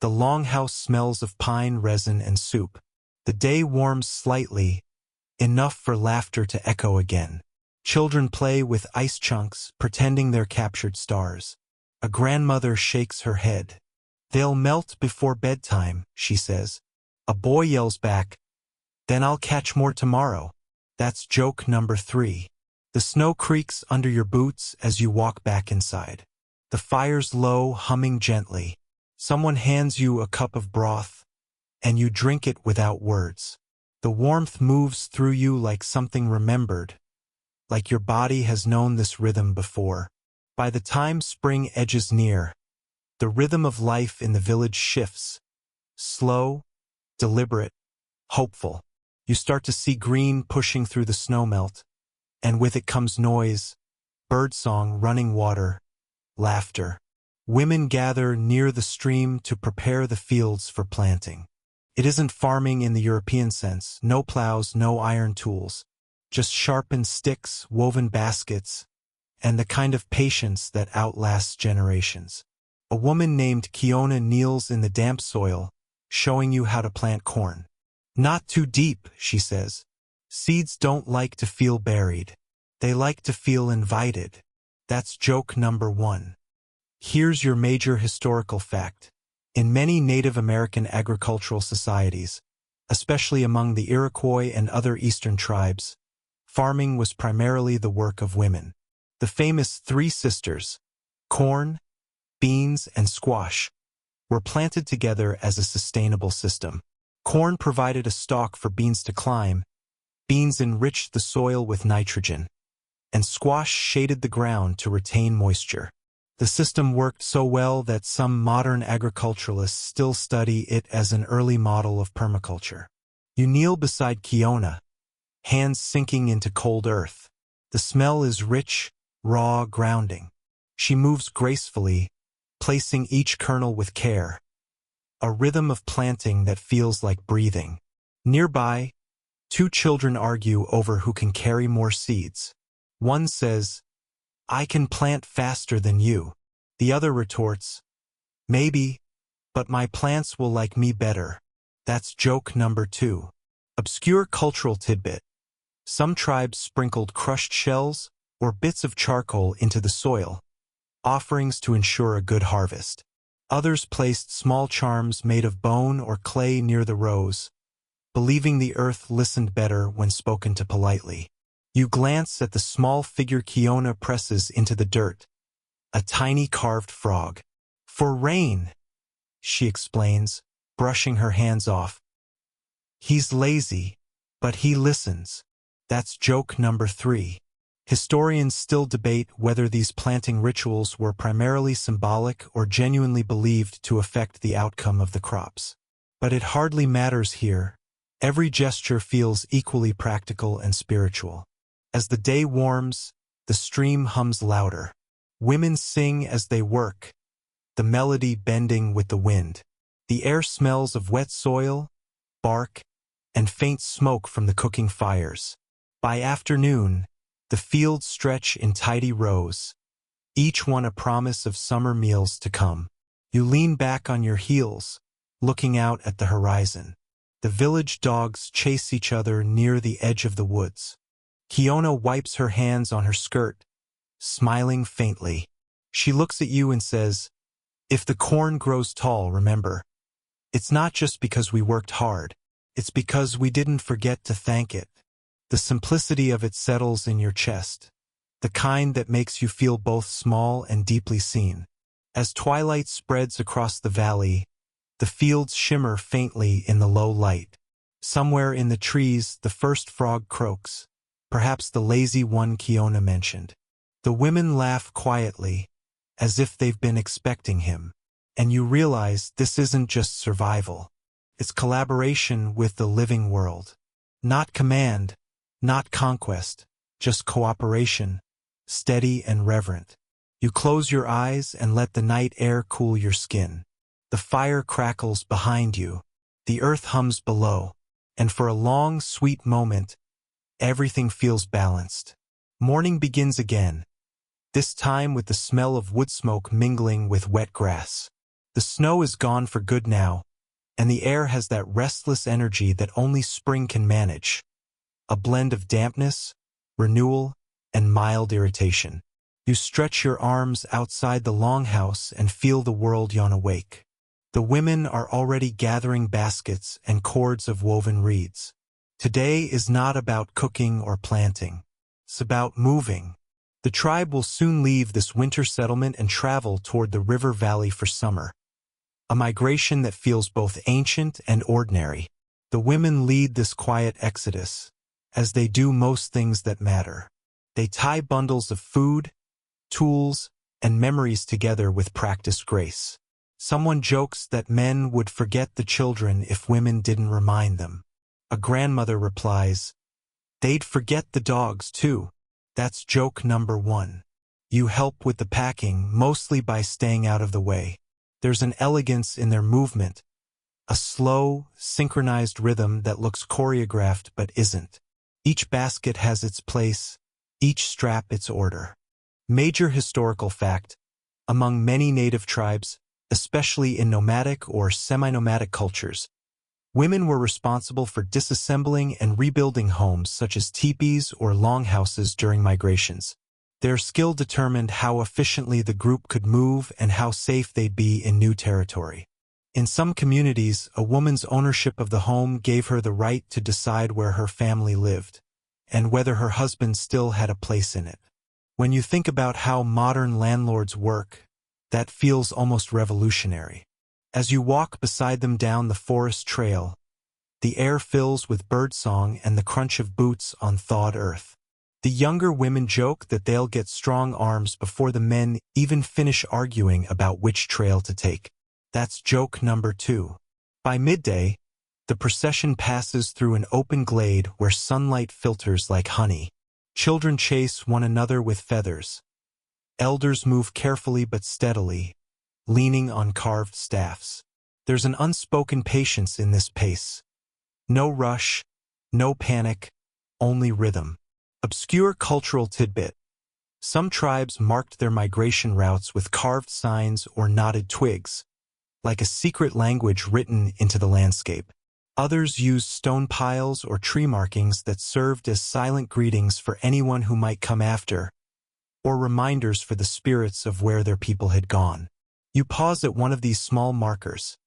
the longhouse smells of pine resin and soup. The day warms slightly, enough for laughter to echo again. Children play with ice chunks, pretending they're captured stars. A grandmother shakes her head. "They'll melt before bedtime," she says. A boy yells back, "Then I'll catch more tomorrow." That's joke number 3. The snow creaks under your boots as you walk back inside. The fire's low, humming gently. Someone hands you a cup of broth, and you drink it without words. The warmth moves through you like something remembered, like your body has known this rhythm before. By the time spring edges near, the rhythm of life in the village shifts, slow, deliberate, hopeful. You start to see green pushing through the snowmelt, and with it comes noise, birdsong, running water, laughter. Women gather near the stream to prepare the fields for planting. It isn't farming in the European sense, no plows, no iron tools, just sharpened sticks, woven baskets, and the kind of patience that outlasts generations. A woman named Kiona kneels in the damp soil, showing you how to plant corn. Not too deep, she says. Seeds don't like to feel buried. They like to feel invited. That's joke number 1. Here's your major historical fact. In many Native American agricultural societies, especially among the Iroquois and other eastern tribes, farming was primarily the work of women. The famous 3 sisters, corn, beans, and squash, were planted together as a sustainable system. Corn provided a stalk for beans to climb, beans enriched the soil with nitrogen, and squash shaded the ground to retain moisture. The system worked so well that some modern agriculturalists still study it as an early model of permaculture. You kneel beside Kiona, hands sinking into cold earth. The smell is rich, raw, grounding. She moves gracefully, placing each kernel with care, a rhythm of planting that feels like breathing. Nearby, 2 children argue over who can carry more seeds. One says, "I can plant faster than you." The other retorts, "Maybe, but my plants will like me better." That's joke number 2. Obscure cultural tidbit. Some tribes sprinkled crushed shells or bits of charcoal into the soil, offerings to ensure a good harvest. Others placed small charms made of bone or clay near the rows, believing the earth listened better when spoken to politely. You glance at the small figure Kiona presses into the dirt, a tiny carved frog. "For rain," she explains, brushing her hands off. "He's lazy, but he listens." That's joke number 3. Historians still debate whether these planting rituals were primarily symbolic or genuinely believed to affect the outcome of the crops. But it hardly matters here. Every gesture feels equally practical and spiritual. As the day warms, the stream hums louder. Women sing as they work, the melody bending with the wind. The air smells of wet soil, bark, and faint smoke from the cooking fires. By afternoon, the fields stretch in tidy rows, each one a promise of summer meals to come. You lean back on your heels, looking out at the horizon. The village dogs chase each other near the edge of the woods. Kiona wipes her hands on her skirt, smiling faintly. She looks at you and says, "If the corn grows tall, remember, it's not just because we worked hard. It's because we didn't forget to thank it." The simplicity of it settles in your chest, the kind that makes you feel both small and deeply seen. As twilight spreads across the valley, the fields shimmer faintly in the low light. Somewhere in the trees, the first frog croaks, perhaps the lazy one Kiona mentioned. The women laugh quietly, as if they've been expecting him. And you realize this isn't just survival. It's collaboration with the living world. Not command, not conquest, just cooperation, steady and reverent. You close your eyes and let the night air cool your skin. The fire crackles behind you, the earth hums below, and for a long, sweet moment, everything feels balanced. Morning begins again, this time with the smell of wood smoke mingling with wet grass. The snow is gone for good now, and the air has that restless energy that only spring can manage. A blend of dampness, renewal, and mild irritation. You stretch your arms outside the longhouse and feel the world yawn awake. The women are already gathering baskets and cords of woven reeds. Today is not about cooking or planting. It's about moving. The tribe will soon leave this winter settlement and travel toward the river valley for summer. a migration that feels both ancient and ordinary. The women lead this quiet exodus, as they do most things that matter. They tie bundles of food, tools, and memories together with practiced grace. Someone jokes that men would forget the children if women didn't remind them. A grandmother replies, "They'd forget the dogs too." That's joke number 1. You help with the packing, mostly by staying out of the way. There's an elegance in their movement, a slow, synchronized rhythm that looks choreographed but isn't. Each basket has its place, each strap its order. Major historical fact: among many native tribes, especially in nomadic or semi-nomadic cultures, women were responsible for disassembling and rebuilding homes such as teepees or longhouses during migrations. Their skill determined how efficiently the group could move and how safe they'd be in new territory. In some communities, a woman's ownership of the home gave her the right to decide where her family lived, and whether her husband still had a place in it. When you think about how modern landlords work, that feels almost revolutionary. As you walk beside them down the forest trail, the air fills with birdsong and the crunch of boots on thawed earth. The younger women joke that they'll get strong arms before the men even finish arguing about which trail to take. That's joke number 2. By midday, the procession passes through an open glade where sunlight filters like honey. Children chase one another with feathers. Elders move carefully but steadily, leaning on carved staffs. There's an unspoken patience in this pace. No rush, no panic, only rhythm. Obscure cultural tidbit: some tribes marked their migration routes with carved signs or knotted twigs, like a secret language written into the landscape. Others used stone piles or tree markings that served as silent greetings for anyone who might come after, or reminders for the spirits of where their people had gone. You pause at one of these small markers,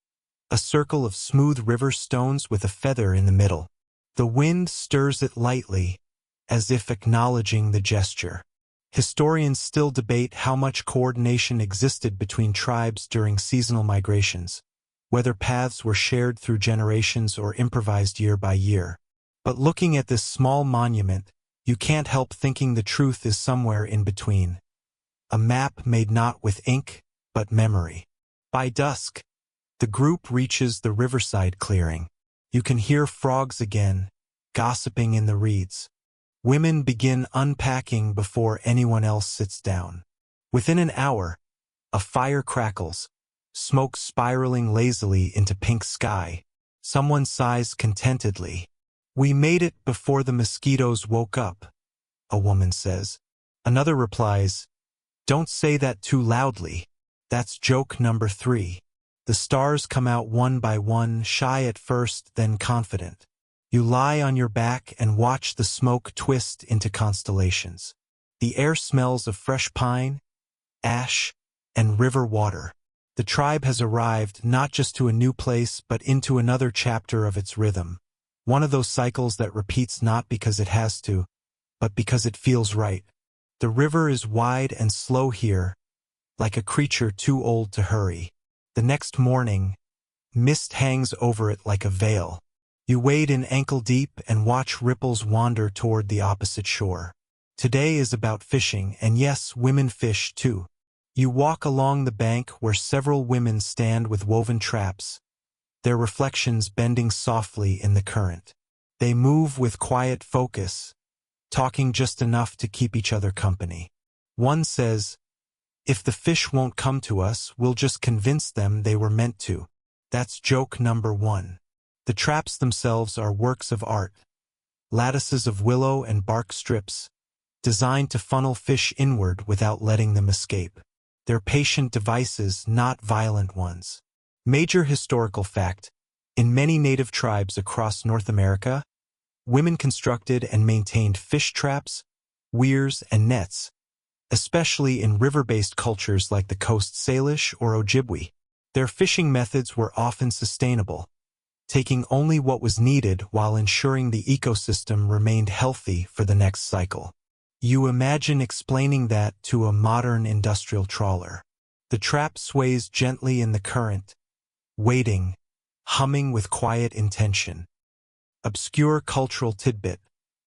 a circle of smooth river stones with a feather in the middle. The wind stirs it lightly, as if acknowledging the gesture. Historians still debate how much coordination existed between tribes during seasonal migrations, whether paths were shared through generations or improvised year by year. But looking at this small monument, you can't help thinking the truth is somewhere in between. A map made not with ink, but memory. By dusk, the group reaches the riverside clearing. You can hear frogs again, gossiping in the reeds. Women begin unpacking before anyone else sits down. Within an hour, a fire crackles, smoke spiraling lazily into pink sky. Someone sighs contentedly. "We made it before the mosquitoes woke up," a woman says. Another replies, "Don't say that too loudly." That's joke number 3. The stars come out one by one, shy at first, then confident. You lie on your back and watch the smoke twist into constellations. The air smells of fresh pine, ash, and river water. The tribe has arrived not just to a new place but into another chapter of its rhythm. One of those cycles that repeats not because it has to, but because it feels right. The river is wide and slow here, like a creature too old to hurry. The next morning, mist hangs over it like a veil. You wade in ankle deep and watch ripples wander toward the opposite shore. Today is about fishing, and yes, women fish too. You walk along the bank where several women stand with woven traps, their reflections bending softly in the current. They move with quiet focus, talking just enough to keep each other company. One says, "If the fish won't come to us, we'll just convince them they were meant to." That's joke number 1. The traps themselves are works of art, lattices of willow and bark strips, designed to funnel fish inward without letting them escape. They're patient devices, not violent ones. Major historical fact: in many native tribes across North America, women constructed and maintained fish traps, weirs, and nets, especially in river-based cultures like the Coast Salish or Ojibwe. Their fishing methods were often sustainable, taking only what was needed while ensuring the ecosystem remained healthy for the next cycle. You imagine explaining that to a modern industrial trawler. The trap sways gently in the current, waiting, humming with quiet intention. Obscure cultural tidbit.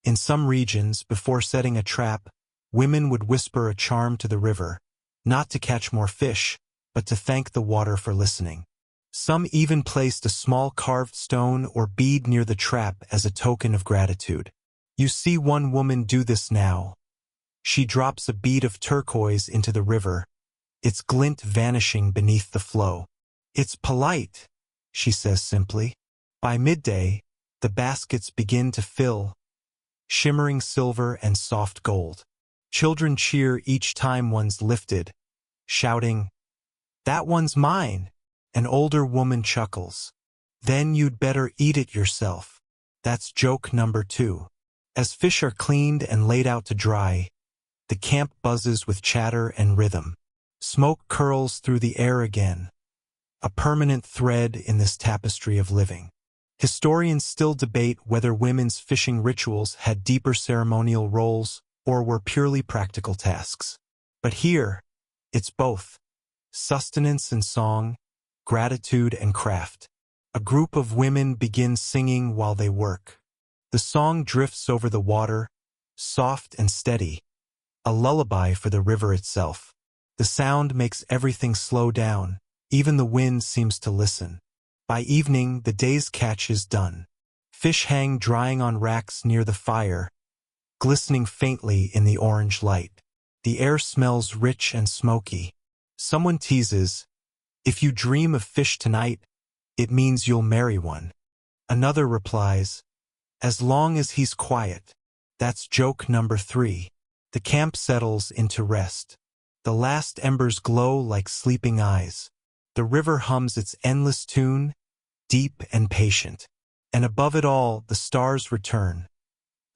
In some regions, before setting a trap, women would whisper a charm to the river, not to catch more fish, but to thank the water for listening. Some even placed a small carved stone or bead near the trap as a token of gratitude. You see one woman do this now. She drops a bead of turquoise into the river, its glint vanishing beneath the flow. "It's polite," she says simply. By midday, the baskets begin to fill, shimmering silver and soft gold. Children cheer each time one's lifted, shouting, "That one's mine!" An older woman chuckles. "Then you'd better eat it yourself." That's joke number 2. As fish are cleaned and laid out to dry, the camp buzzes with chatter and rhythm. Smoke curls through the air again, a permanent thread in this tapestry of living. Historians still debate whether women's fishing rituals had deeper ceremonial roles or were purely practical tasks. But here, it's both. Sustenance and song, gratitude and craft. A group of women begin singing while they work. The song drifts over the water, soft and steady, a lullaby for the river itself. The sound makes everything slow down, even the wind seems to listen. By evening, the day's catch is done. Fish hang drying on racks near the fire, glistening faintly in the orange light. The air smells rich and smoky. Someone teases, "If you dream of fish tonight, it means you'll marry one." Another replies, "As long as he's quiet." That's joke number 3. The camp settles into rest. The last embers glow like sleeping eyes. The river hums its endless tune, deep and patient. And above it all, the stars return.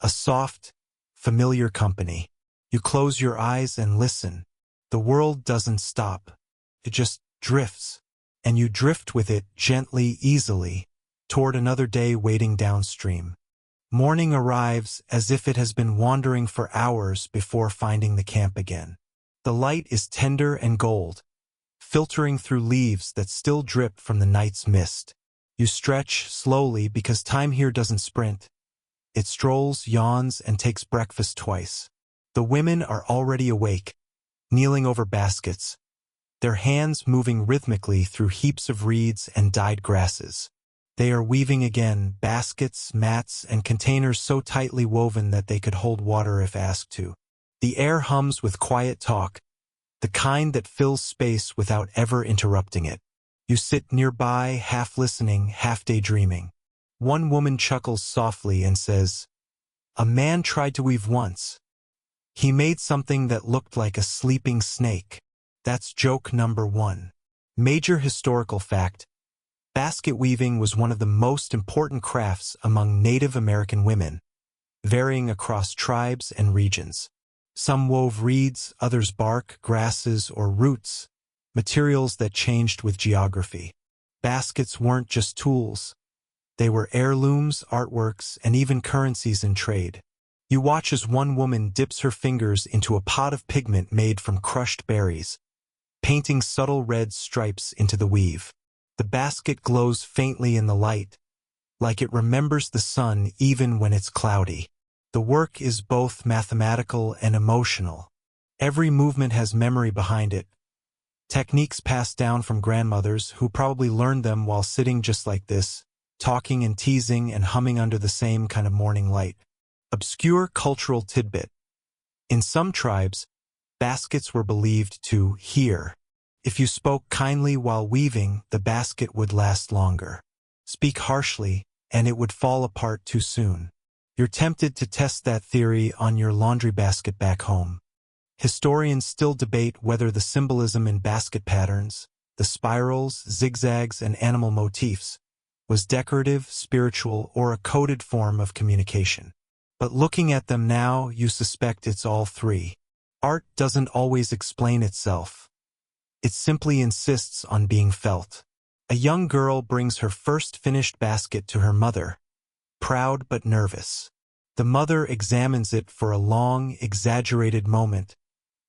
A soft, familiar company. You close your eyes and listen. The world doesn't stop. It just drifts. And you drift with it gently, easily, toward another day waiting downstream. Morning arrives as if it has been wandering for hours before finding the camp again. The light is tender and gold, filtering through leaves that still drip from the night's mist. You stretch slowly because time here doesn't sprint. It strolls, yawns, and takes breakfast twice. The women are already awake, kneeling over baskets, their hands moving rhythmically through heaps of reeds and dyed grasses. They are weaving again, baskets, mats, and containers so tightly woven that they could hold water if asked to. The air hums with quiet talk, the kind that fills space without ever interrupting it. You sit nearby, half listening, half daydreaming. One woman chuckles softly and says, "A man tried to weave once. He made something that looked like a sleeping snake." That's joke number 1. Major historical fact. Basket weaving was one of the most important crafts among Native American women, varying across tribes and regions. Some wove reeds, others bark, grasses, or roots, materials that changed with geography. Baskets weren't just tools. They were heirlooms, artworks, and even currencies in trade. You watch as one woman dips her fingers into a pot of pigment made from crushed berries, painting subtle red stripes into the weave. The basket glows faintly in the light, like it remembers the sun even when it's cloudy. The work is both mathematical and emotional. Every movement has memory behind it, techniques passed down from grandmothers who probably learned them while sitting just like this, talking and teasing and humming under the same kind of morning light. Obscure cultural tidbit. In some tribes, baskets were believed to hear. If you spoke kindly while weaving, the basket would last longer. Speak harshly, and it would fall apart too soon. You're tempted to test that theory on your laundry basket back home. Historians still debate whether the symbolism in basket patterns, the spirals, zigzags, and animal motifs, was decorative, spiritual, or a coded form of communication. But looking at them now, you suspect it's all three. Art doesn't always explain itself. It simply insists on being felt. A young girl brings her first finished basket to her mother, proud but nervous. The mother examines it for a long, exaggerated moment,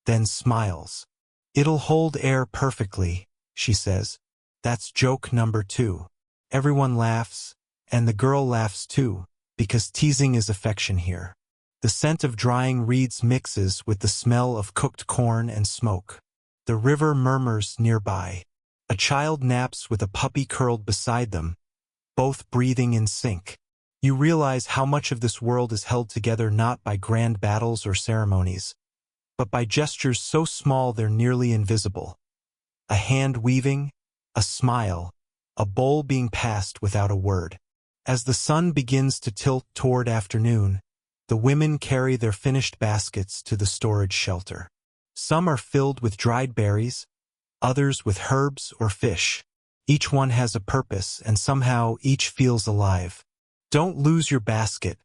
then smiles. "It'll hold air perfectly," she says. That's joke number 2. Everyone laughs, and the girl laughs too, because teasing is affection here. The scent of drying reeds mixes with the smell of cooked corn and smoke. The river murmurs nearby. A child naps with a puppy curled beside them, both breathing in sync. You realize how much of this world is held together not by grand battles or ceremonies, but by gestures so small they're nearly invisible. A hand weaving, a smile, a bowl being passed without a word. As the sun begins to tilt toward afternoon, the women carry their finished baskets to the storage shelter. Some are filled with dried berries, others with herbs or fish. Each one has a purpose, and somehow each feels alive. Don't lose your basket,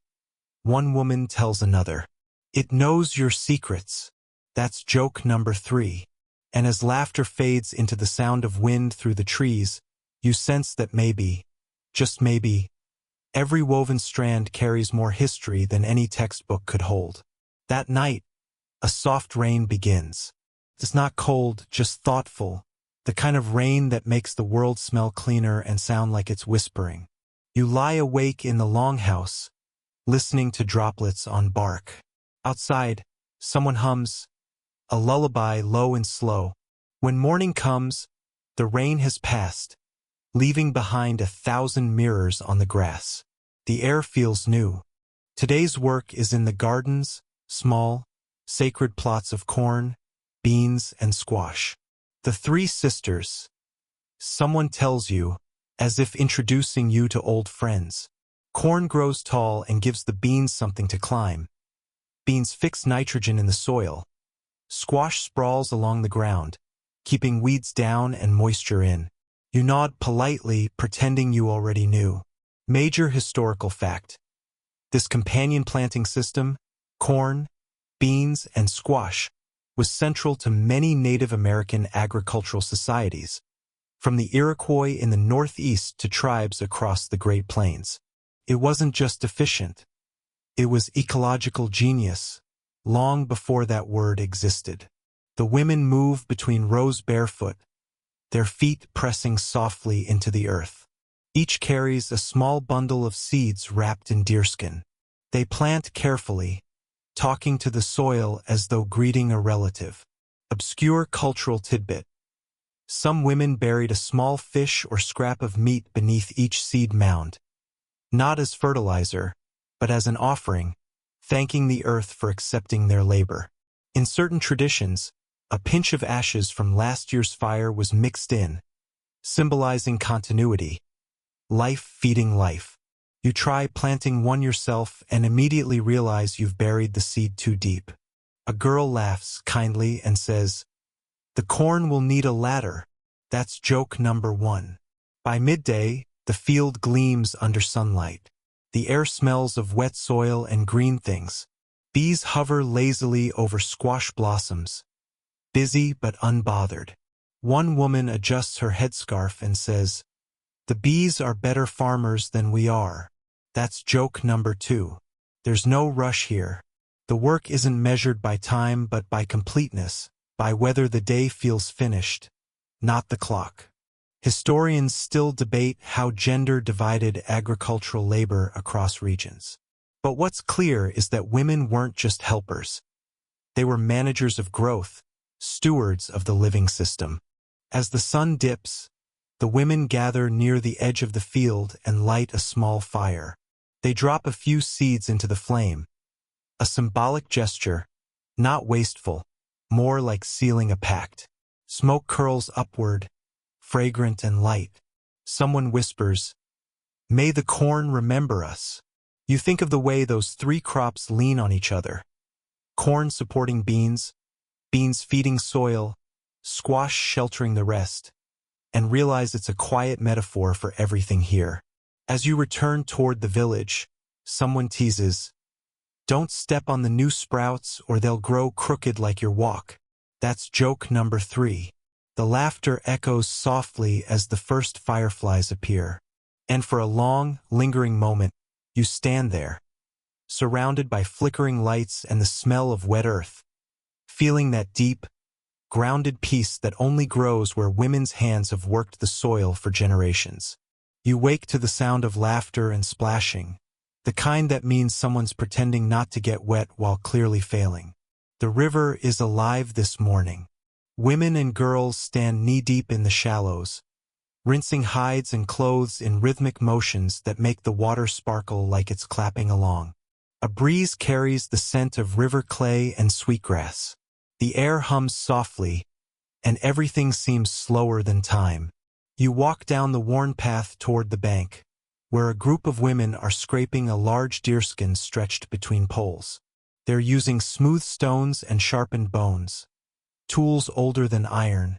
one woman tells another. It knows your secrets. That's joke number 3. And as laughter fades into the sound of wind through the trees, you sense that maybe, just maybe, every woven strand carries more history than any textbook could hold. That night, a soft rain begins. It's not cold, just thoughtful, the kind of rain that makes the world smell cleaner and sound like it's whispering. You lie awake in the longhouse, listening to droplets on bark. Outside, someone hums a lullaby low and slow. When morning comes, the rain has passed, leaving behind 1,000 mirrors on the grass. The air feels new. Today's work is in the gardens, small, sacred plots of corn, beans, and squash. The 3 sisters. Someone tells you, as if introducing you to old friends. Corn grows tall and gives the beans something to climb. Beans fix nitrogen in the soil. Squash sprawls along the ground, keeping weeds down and moisture in. You nod politely, pretending you already knew. Major historical fact. This companion planting system, corn, beans, and squash, was central to many Native American agricultural societies, from the Iroquois in the northeast to tribes across the Great Plains. It wasn't just efficient. It was ecological genius, long before that word existed. The women move between rows barefoot, their feet pressing softly into the earth. Each carries a small bundle of seeds wrapped in deerskin. They plant carefully, talking to the soil as though greeting a relative. Obscure cultural tidbit. Some women buried a small fish or scrap of meat beneath each seed mound, not as fertilizer, but as an offering, thanking the earth for accepting their labor. In certain traditions, a pinch of ashes from last year's fire was mixed in, symbolizing continuity, life feeding life. You try planting one yourself and immediately realize you've buried the seed too deep. A girl laughs kindly and says, "The corn will need a ladder." That's joke number 1. By midday, the field gleams under sunlight. The air smells of wet soil and green things. Bees hover lazily over squash blossoms, busy but unbothered. One woman adjusts her headscarf and says, "The bees are better farmers than we are." That's joke number 2. There's no rush here. The work isn't measured by time but by completeness, by whether the day feels finished, not the clock. Historians still debate how gender divided agricultural labor across regions. But what's clear is that women weren't just helpers. They were managers of growth, stewards of the living system. As the sun dips, the women gather near the edge of the field and light a small fire. They drop a few seeds into the flame, a symbolic gesture, not wasteful, more like sealing a pact. Smoke curls upward, fragrant and light. Someone whispers, "May the corn remember us." You think of the way those 3 crops lean on each other. Corn supporting beans, beans feeding soil, squash sheltering the rest, and realize it's a quiet metaphor for everything here. As you return toward the village, someone teases, "Don't step on the new sprouts or they'll grow crooked like your walk." That's joke number 3. The laughter echoes softly as the first fireflies appear. And for a long, lingering moment, you stand there, surrounded by flickering lights and the smell of wet earth, feeling that deep, grounded peace that only grows where women's hands have worked the soil for generations. You wake to the sound of laughter and splashing, the kind that means someone's pretending not to get wet while clearly failing. The river is alive this morning. Women and girls stand knee-deep in the shallows, rinsing hides and clothes in rhythmic motions that make the water sparkle like it's clapping along. A breeze carries the scent of river clay and sweetgrass. The air hums softly, and everything seems slower than time. You walk down the worn path toward the bank, where a group of women are scraping a large deerskin stretched between poles. They're using smooth stones and sharpened bones, tools older than iron,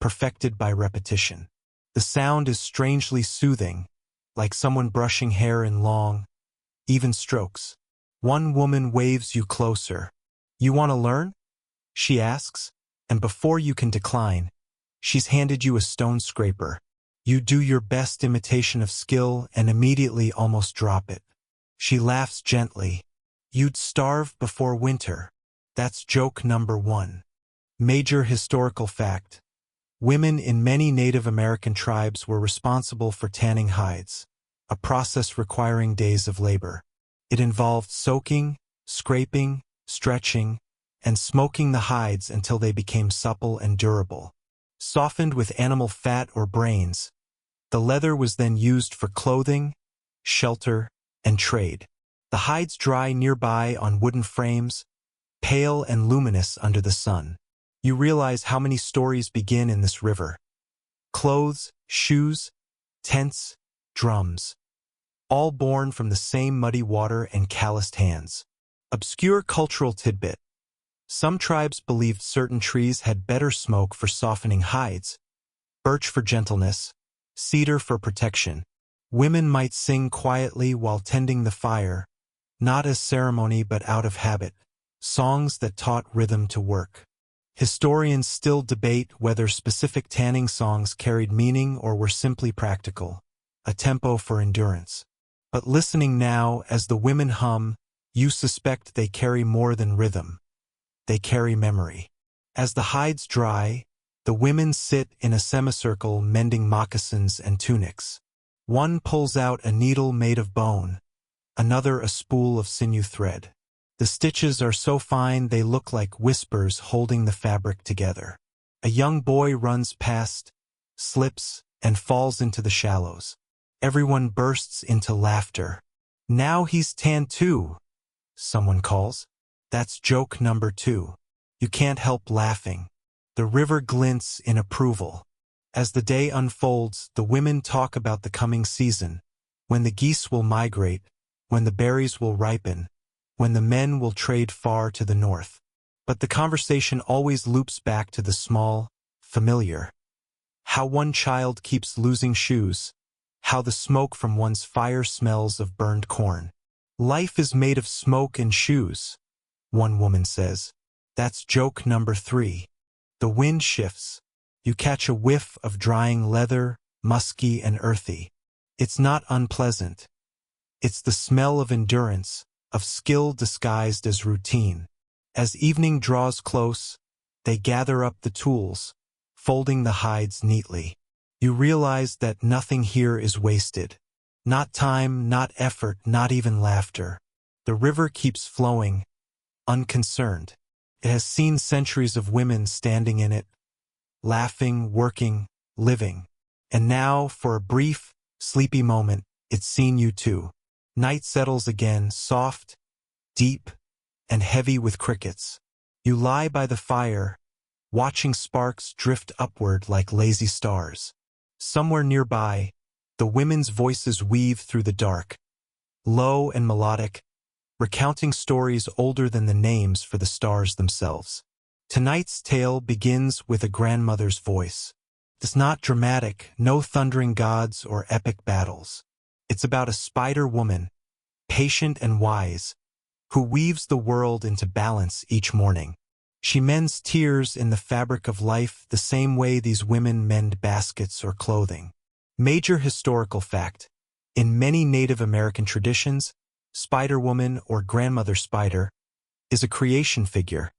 perfected by repetition. The sound is strangely soothing, like someone brushing hair in long, even strokes. One woman waves you closer. "You want to learn?" she asks, and before you can decline, she's handed you a stone scraper. You do your best imitation of skill and immediately almost drop it. She laughs gently. "You'd starve before winter." That's joke number 1. Major historical fact. Women in many Native American tribes were responsible for tanning hides, a process requiring days of labor. It involved soaking, scraping, stretching, and smoking the hides until they became supple and durable. Softened with animal fat or brains, the leather was then used for clothing, shelter, and trade. The hides dry nearby on wooden frames, pale and luminous under the sun. You realize how many stories begin in this river. Clothes, shoes, tents, drums, all born from the same muddy water and calloused hands. Obscure cultural tidbit. Some tribes believed certain trees had better smoke for softening hides, birch for gentleness, cedar for protection. Women might sing quietly while tending the fire, not as ceremony but out of habit, songs that taught rhythm to work. Historians still debate whether specific tanning songs carried meaning or were simply practical, a tempo for endurance. But listening now as the women hum, you suspect they carry more than rhythm. They carry memory. As the hides dry, the women sit in a semicircle mending moccasins and tunics. One pulls out a needle made of bone, another a spool of sinew thread. The stitches are so fine they look like whispers holding the fabric together. A young boy runs past, slips, and falls into the shallows. Everyone bursts into laughter. "Now he's tanned too," someone calls. That's joke number 2. You can't help laughing. The river glints in approval. As the day unfolds, the women talk about the coming season, when the geese will migrate, when the berries will ripen, when the men will trade far to the north. But the conversation always loops back to the small, familiar. How one child keeps losing shoes, how the smoke from one's fire smells of burned corn. "Life is made of smoke and shoes," one woman says. That's joke number 3. The wind shifts. You catch a whiff of drying leather, musky and earthy. It's not unpleasant. It's the smell of endurance, of skill disguised as routine. As evening draws close, they gather up the tools, folding the hides neatly. You realize that nothing here is wasted. Not time, not effort, not even laughter. The river keeps flowing, unconcerned. It has seen centuries of women standing in it, laughing, working, living. And now, for a brief, sleepy moment, it's seen you too. Night settles again, soft, deep, and heavy with crickets. You lie by the fire, watching sparks drift upward like lazy stars. Somewhere nearby, the women's voices weave through the dark, low and melodic, recounting stories older than the names for the stars themselves. Tonight's tale begins with a grandmother's voice. It's not dramatic, no thundering gods or epic battles. It's about a spider woman, patient and wise, who weaves the world into balance each morning. She mends tears in the fabric of life the same way these women mend baskets or clothing. Major historical fact: in many Native American traditions, Spider Woman or Grandmother Spider is a creation figure,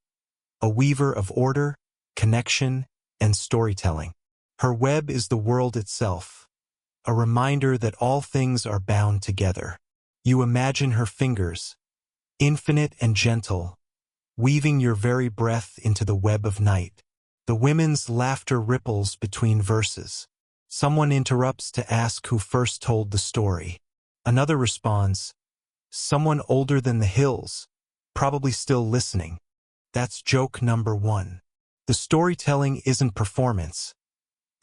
a weaver of order, connection, and storytelling. Her web is the world itself, a reminder that all things are bound together. You imagine her fingers, infinite and gentle, weaving your very breath into the web of night. The women's laughter ripples between verses. Someone interrupts to ask who first told the story. Another responds, someone older than the hills, probably still listening. That's joke number one. The storytelling isn't performance,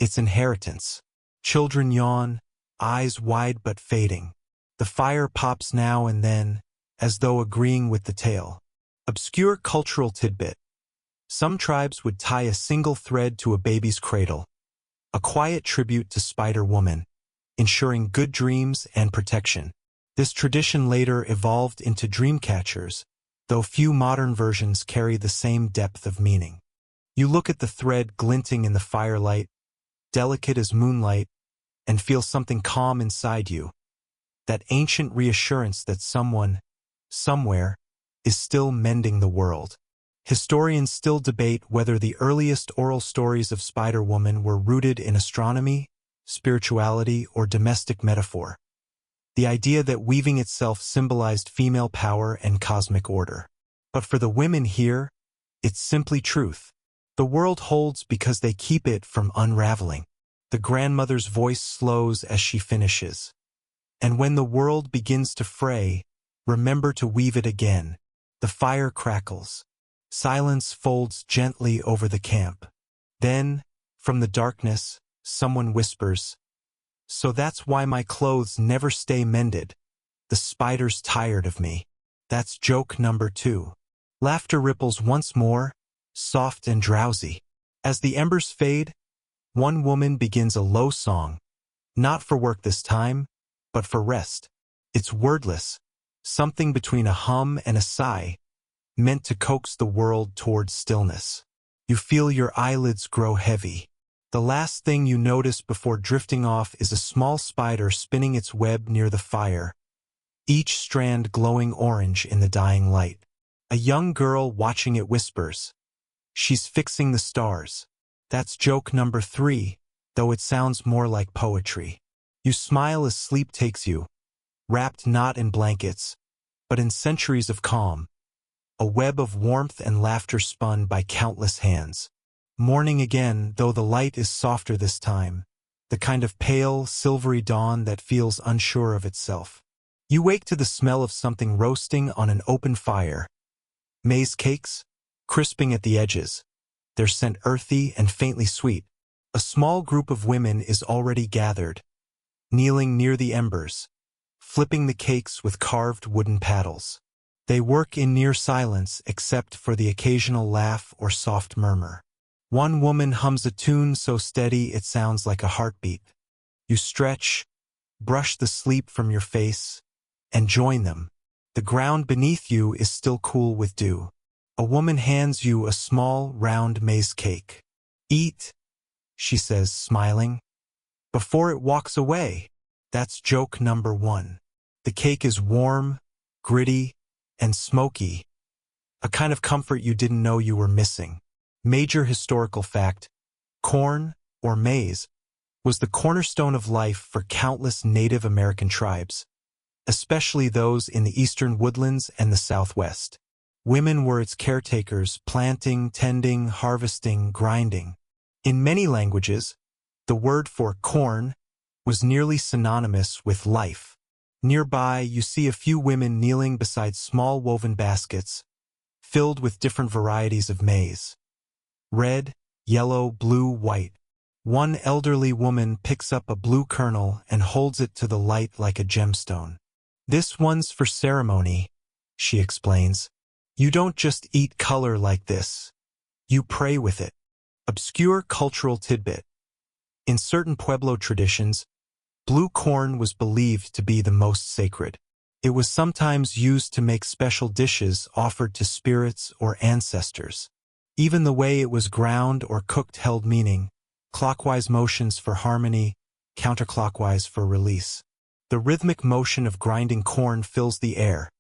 it's inheritance. Children yawn, eyes wide but fading. The fire pops now and then, as though agreeing with the tale. Obscure cultural tidbit. Some tribes would tie a single thread to a baby's cradle, a quiet tribute to Spider-Woman, ensuring good dreams and protection. This tradition later evolved into dream catchers, though few modern versions carry the same depth of meaning. You look at the thread glinting in the firelight, delicate as moonlight, and feel something calm inside you. That ancient reassurance that someone, somewhere, is still mending the world. Historians still debate whether the earliest oral stories of Spider-Woman were rooted in astronomy, spirituality, or domestic metaphor. The idea that weaving itself symbolized female power and cosmic order. But for the women here, it's simply truth. The world holds because they keep it from unraveling. The grandmother's voice slows as she finishes. And when the world begins to fray, remember to weave it again. The fire crackles. Silence folds gently over the camp. Then, from the darkness, someone whispers, so that's why my clothes never stay mended. The spider's tired of me. That's joke number two. Laughter ripples once more, soft and drowsy. As the embers fade, one woman begins a low song, not for work this time, but for rest. It's wordless, something between a hum and a sigh, meant to coax the world towards stillness. You feel your eyelids grow heavy. The last thing you notice before drifting off is a small spider spinning its web near the fire, each strand glowing orange in the dying light. A young girl watching it whispers, she's fixing the stars. That's joke number three, though it sounds more like poetry. You smile as sleep takes you, wrapped not in blankets, but in centuries of calm. A web of warmth and laughter spun by countless hands. Morning again, though the light is softer this time, the kind of pale, silvery dawn that feels unsure of itself. You wake to the smell of something roasting on an open fire. Maize cakes, crisping at the edges, their scent earthy and faintly sweet. A small group of women is already gathered, kneeling near the embers, flipping the cakes with carved wooden paddles. They work in near silence except for the occasional laugh or soft murmur. One woman hums a tune so steady it sounds like a heartbeat. You stretch, brush the sleep from your face, and join them. The ground beneath you is still cool with dew. A woman hands you a small, round maize cake. Eat, she says, smiling, before it walks away. That's joke number one. The cake is warm, gritty, and smoky, a kind of comfort you didn't know you were missing. Major historical fact, corn, or maize, was the cornerstone of life for countless Native American tribes, especially those in the eastern woodlands and the Southwest. Women were its caretakers, planting, tending, harvesting, grinding. In many languages, the word for corn was nearly synonymous with life. Nearby, you see a few women kneeling beside small woven baskets, filled with different varieties of maize. Red, yellow, blue, white. One elderly woman picks up a blue kernel and holds it to the light like a gemstone. This one's for ceremony, she explains. You don't just eat color like this. You pray with it. Obscure cultural tidbit. In certain Pueblo traditions, blue corn was believed to be the most sacred. It was sometimes used to make special dishes offered to spirits or ancestors. Even the way it was ground or cooked held meaning, clockwise motions for harmony, counterclockwise for release. The rhythmic motion of grinding corn fills the air,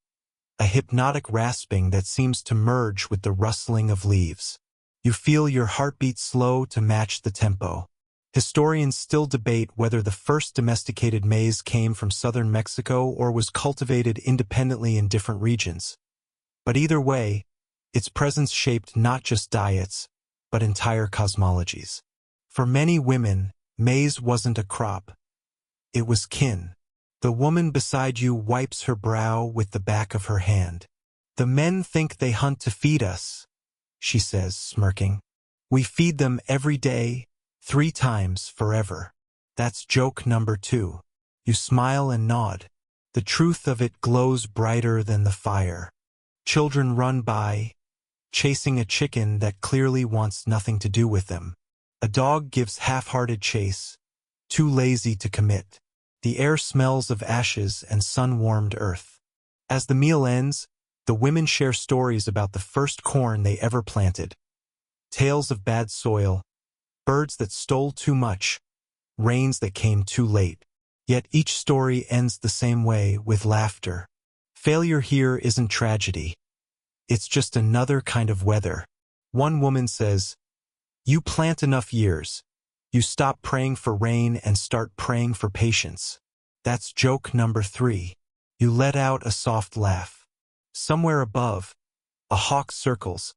a hypnotic rasping that seems to merge with the rustling of leaves. You feel your heartbeat slow to match the tempo. Historians still debate whether the first domesticated maize came from southern Mexico or was cultivated independently in different regions. But either way, its presence shaped not just diets, but entire cosmologies. For many women, maize wasn't a crop. It was kin. The woman beside you wipes her brow with the back of her hand. The men think they hunt to feed us, she says, smirking. We feed them every day, 3 times forever. That's joke number 2. You smile and nod. The truth of it glows brighter than the fire. Children run by, chasing a chicken that clearly wants nothing to do with them. A dog gives half-hearted chase, too lazy to commit. The air smells of ashes and sun-warmed earth. As the meal ends, the women share stories about the first corn they ever planted. Tales of bad soil, birds that stole too much, rains that came too late. Yet each story ends the same way, with laughter. Failure here isn't tragedy. It's just another kind of weather. One woman says, "You plant enough years. You stop praying for rain and start praying for patience." That's joke number 3. You let out a soft laugh. Somewhere above, a hawk circles,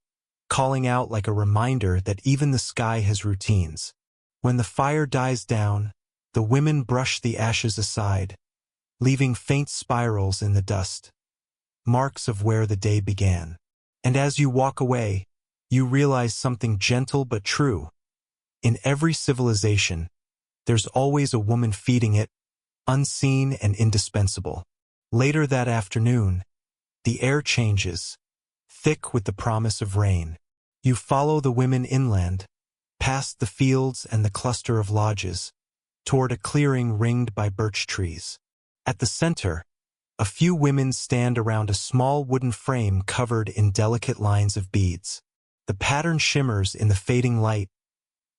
calling out like a reminder that even the sky has routines. When the fire dies down, the women brush the ashes aside, leaving faint spirals in the dust, marks of where the day began. And as you walk away, you realize something gentle but true. In every civilization, there's always a woman feeding it, unseen and indispensable. Later that afternoon, the air changes, thick with the promise of rain. You follow the women inland, past the fields and the cluster of lodges, toward a clearing ringed by birch trees. At the center, a few women stand around a small wooden frame covered in delicate lines of beads. The pattern shimmers in the fading light,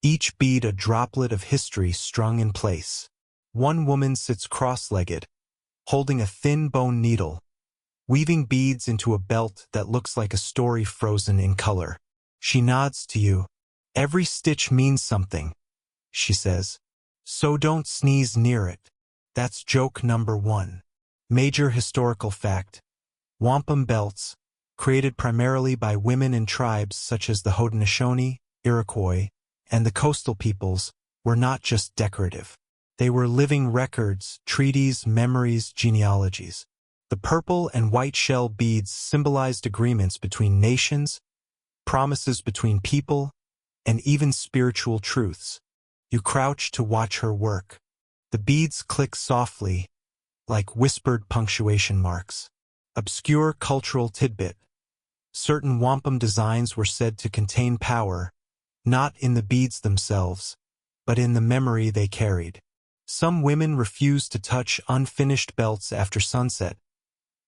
each bead a droplet of history strung in place. One woman sits cross-legged, holding a thin bone needle, weaving beads into a belt that looks like a story frozen in color. She nods to you. "Every stitch means something," she says. "So don't sneeze near it." That's joke number 1. Major historical fact. Wampum belts, created primarily by women in tribes such as the Haudenosaunee, Iroquois, and the coastal peoples, were not just decorative. They were living records, treaties, memories, genealogies. The purple and white shell beads symbolized agreements between nations, promises between people, and even spiritual truths. You crouch to watch her work. The beads click softly, like whispered punctuation marks. Obscure cultural tidbit. Certain wampum designs were said to contain power, not in the beads themselves, but in the memory they carried. Some women refused to touch unfinished belts after sunset,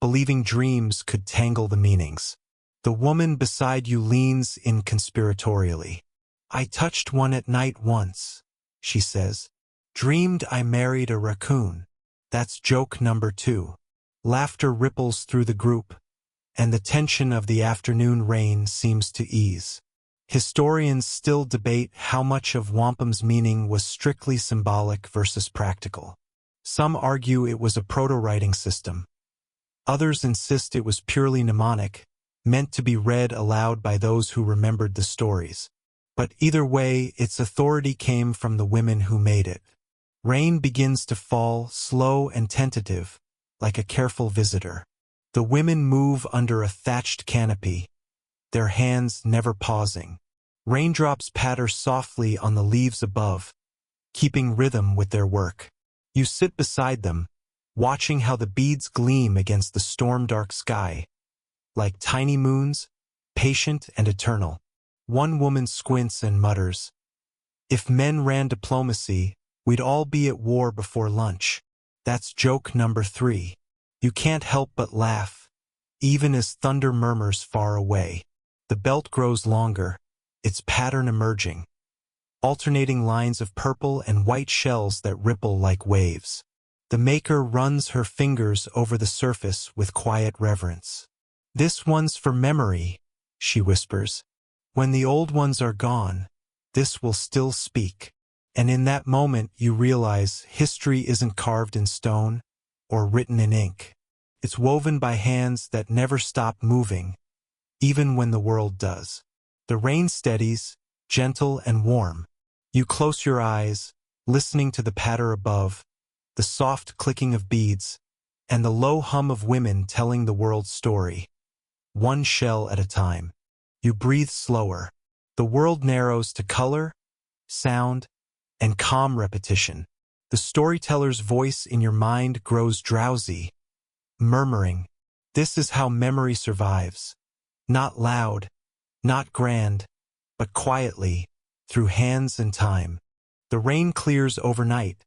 believing dreams could tangle the meanings. The woman beside you leans in conspiratorially. "I touched one at night once," she says. "Dreamed I married a raccoon." That's joke number 2. Laughter ripples through the group, and the tension of the afternoon rain seems to ease. Historians still debate how much of wampum's meaning was strictly symbolic versus practical. Some argue it was a proto-writing system. Others insist it was purely mnemonic, meant to be read aloud by those who remembered the stories. But either way, its authority came from the women who made it. Rain begins to fall, slow and tentative, like a careful visitor. The women move under a thatched canopy, their hands never pausing. Raindrops patter softly on the leaves above, keeping rhythm with their work. You sit beside them, watching how the beads gleam against the storm-dark sky, like tiny moons, patient and eternal. One woman squints and mutters, "If men ran diplomacy, we'd all be at war before lunch." That's joke number 3. You can't help but laugh, even as thunder murmurs far away. The belt grows longer, its pattern emerging, alternating lines of purple and white shells that ripple like waves. The maker runs her fingers over the surface with quiet reverence. "This one's for memory," she whispers. When the old ones are gone, this will still speak. And in that moment you realize history isn't carved in stone or written in ink. It's woven by hands that never stop moving, even when the world does. The rain steadies, gentle and warm. You close your eyes, listening to the patter above, the soft clicking of beads, and the low hum of women telling the world's story. One shell at a time. You breathe slower. The world narrows to color, sound, and calm repetition. The storyteller's voice in your mind grows drowsy, murmuring. This is how memory survives. Not loud, not grand, but quietly, through hands and time. The rain clears overnight,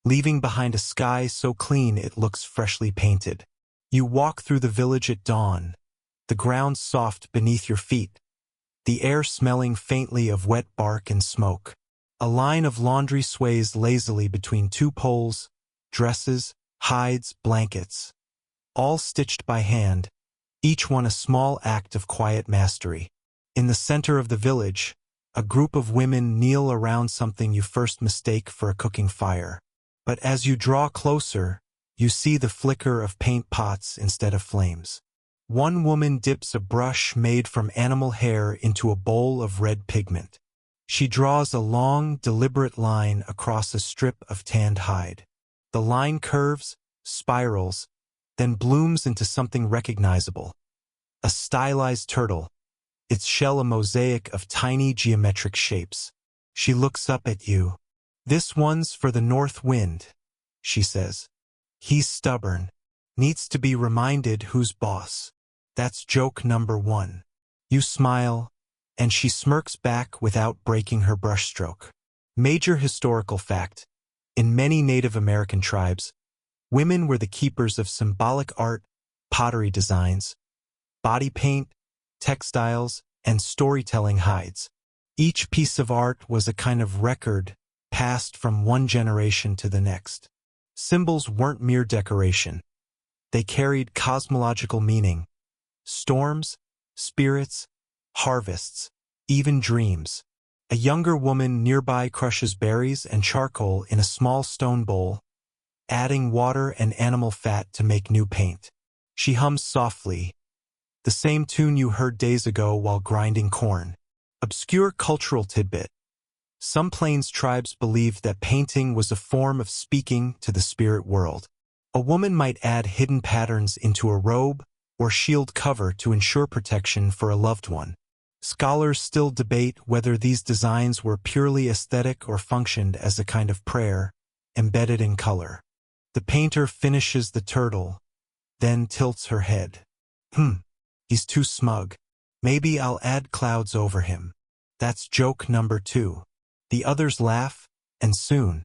leaving behind a sky so clean it looks freshly painted. You walk through the village at dawn, the ground soft beneath your feet, the air smelling faintly of wet bark and smoke. A line of laundry sways lazily between two poles, dresses, hides, blankets, all stitched by hand, each one a small act of quiet mastery. In the center of the village, a group of women kneel around something you first mistake for a cooking fire. But as you draw closer, you see the flicker of paint pots instead of flames. One woman dips a brush made from animal hair into a bowl of red pigment. She draws a long, deliberate line across a strip of tanned hide. The line curves, spirals, then blooms into something recognizable. A stylized turtle, its shell a mosaic of tiny geometric shapes. She looks up at you. This one's for the north wind, she says. He's stubborn. Needs to be reminded who's boss. That's joke number 1. You smile, and she smirks back without breaking her brushstroke. Major historical fact. In many Native American tribes, women were the keepers of symbolic art, pottery designs, body paint, textiles, and storytelling hides. Each piece of art was a kind of record passed from one generation to the next. Symbols weren't mere decoration. They carried cosmological meaning. Storms, spirits, harvests, even dreams. A younger woman nearby crushes berries and charcoal in a small stone bowl, adding water and animal fat to make new paint. She hums softly, the same tune you heard days ago while grinding corn. Obscure cultural tidbit. Some Plains tribes believed that painting was a form of speaking to the spirit world. A woman might add hidden patterns into a robe or shield cover to ensure protection for a loved one. Scholars still debate whether these designs were purely aesthetic or functioned as a kind of prayer, embedded in color. The painter finishes the turtle, then tilts her head. He's too smug. Maybe I'll add clouds over him. That's joke number 2. The others laugh, and soon,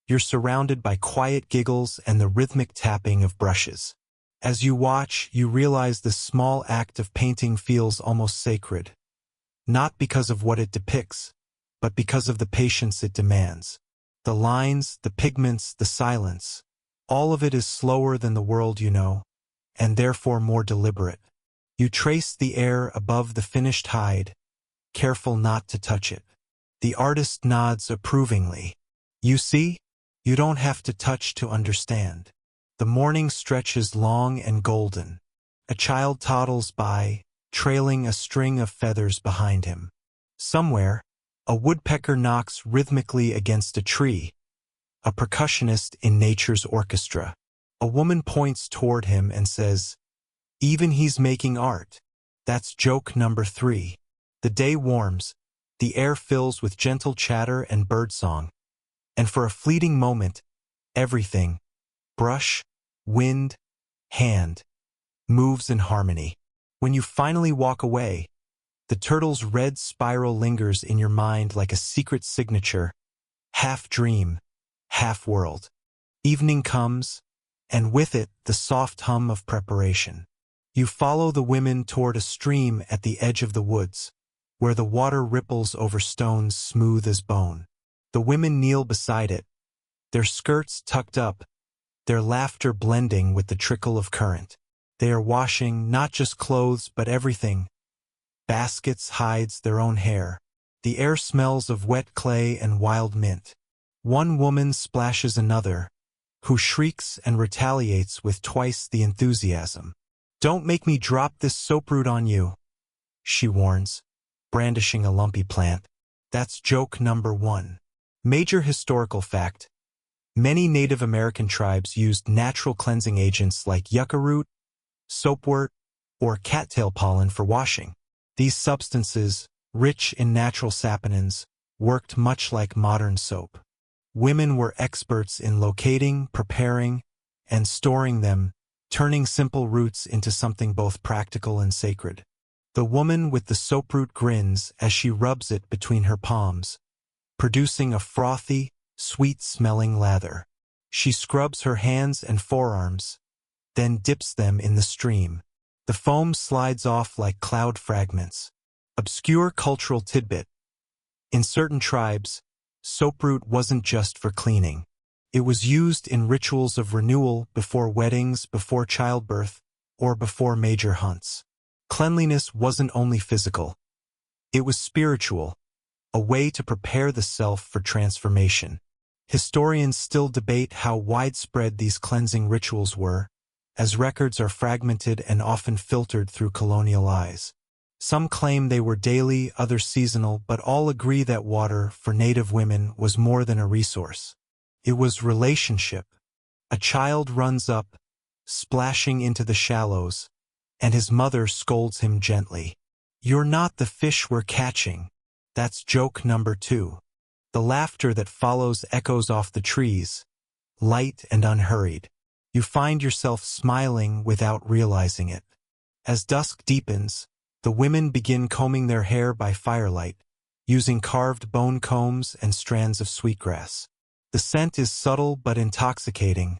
you're surrounded by quiet giggles and the rhythmic tapping of brushes. As you watch, you realize this small act of painting feels almost sacred. Not because of what it depicts, but because of the patience it demands. The lines, the pigments, the silence, all of it is slower than the world you know, and therefore more deliberate. You trace the air above the finished hide, careful not to touch it. The artist nods approvingly. You see? You don't have to touch to understand. The morning stretches long and golden. A child toddles by, trailing a string of feathers behind him. Somewhere, a woodpecker knocks rhythmically against a tree, a percussionist in nature's orchestra. A woman points toward him and says, "Even he's making art." That's joke number 3. The day warms, the air fills with gentle chatter and birdsong, and for a fleeting moment, everything, brush, wind, hand, moves in harmony. When you finally walk away, the turtle's red spiral lingers in your mind like a secret signature, half dream, half world. Evening comes, and with it the soft hum of preparation. You follow the women toward a stream at the edge of the woods, where the water ripples over stones smooth as bone. The women kneel beside it, their skirts tucked up, their laughter blending with the trickle of current. They are washing not just clothes but everything, baskets, hides, their own hair. The air smells of wet clay and wild mint. One woman splashes another, who shrieks and retaliates with twice the enthusiasm. "Don't make me drop this soap root on you," she warns, brandishing a lumpy plant. That's joke number 1. Major historical fact: many Native American tribes used natural cleansing agents like yucca root, soapwort, or cattail pollen for washing. These substances, rich in natural saponins, worked much like modern soap. Women were experts in locating, preparing, and storing them, turning simple roots into something both practical and sacred. The woman with the soaproot grins as she rubs it between her palms, producing a frothy, sweet-smelling lather. She scrubs her hands and forearms, then dips them in the stream. The foam slides off like cloud fragments. Obscure cultural tidbit: in certain tribes, soaproot wasn't just for cleaning. It was used in rituals of renewal before weddings, before childbirth, or before major hunts. Cleanliness wasn't only physical. It was spiritual, a way to prepare the self for transformation. Historians still debate how widespread these cleansing rituals were, as records are fragmented and often filtered through colonial eyes. Some claim they were daily, others seasonal, but all agree that water for Native women was more than a resource. It was relationship. A child runs up, splashing into the shallows, and his mother scolds him gently. "You're not the fish we're catching." That's joke number 2. The laughter that follows echoes off the trees, light and unhurried. You find yourself smiling without realizing it. As dusk deepens, the women begin combing their hair by firelight, using carved bone combs and strands of sweetgrass. The scent is subtle but intoxicating,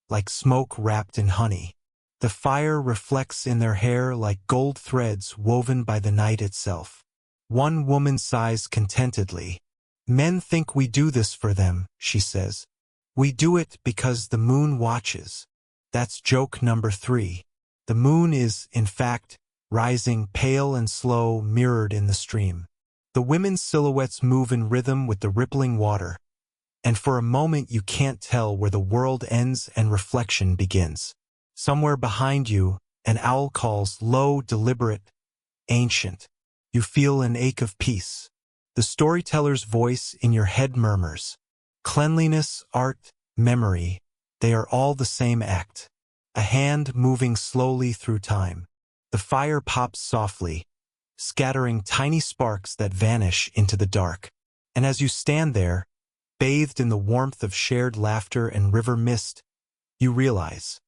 like smoke wrapped in honey. The fire reflects in their hair like gold threads woven by the night itself. One woman sighs contentedly. "Men think we do this for them," she says. "We do it because the moon watches." That's joke number 3. The moon is, in fact, rising pale and slow, mirrored in the stream. The women's silhouettes move in rhythm with the rippling water, and for a moment you can't tell where the world ends and reflection begins. Somewhere behind you, an owl calls, low, deliberate, ancient. You feel an ache of peace. The storyteller's voice in your head murmurs, "Cleanliness, art, memory, they are all the same act." A hand moving slowly through time. The fire pops softly, scattering tiny sparks that vanish into the dark. And as you stand there, bathed in the warmth of shared laughter and river mist, you realize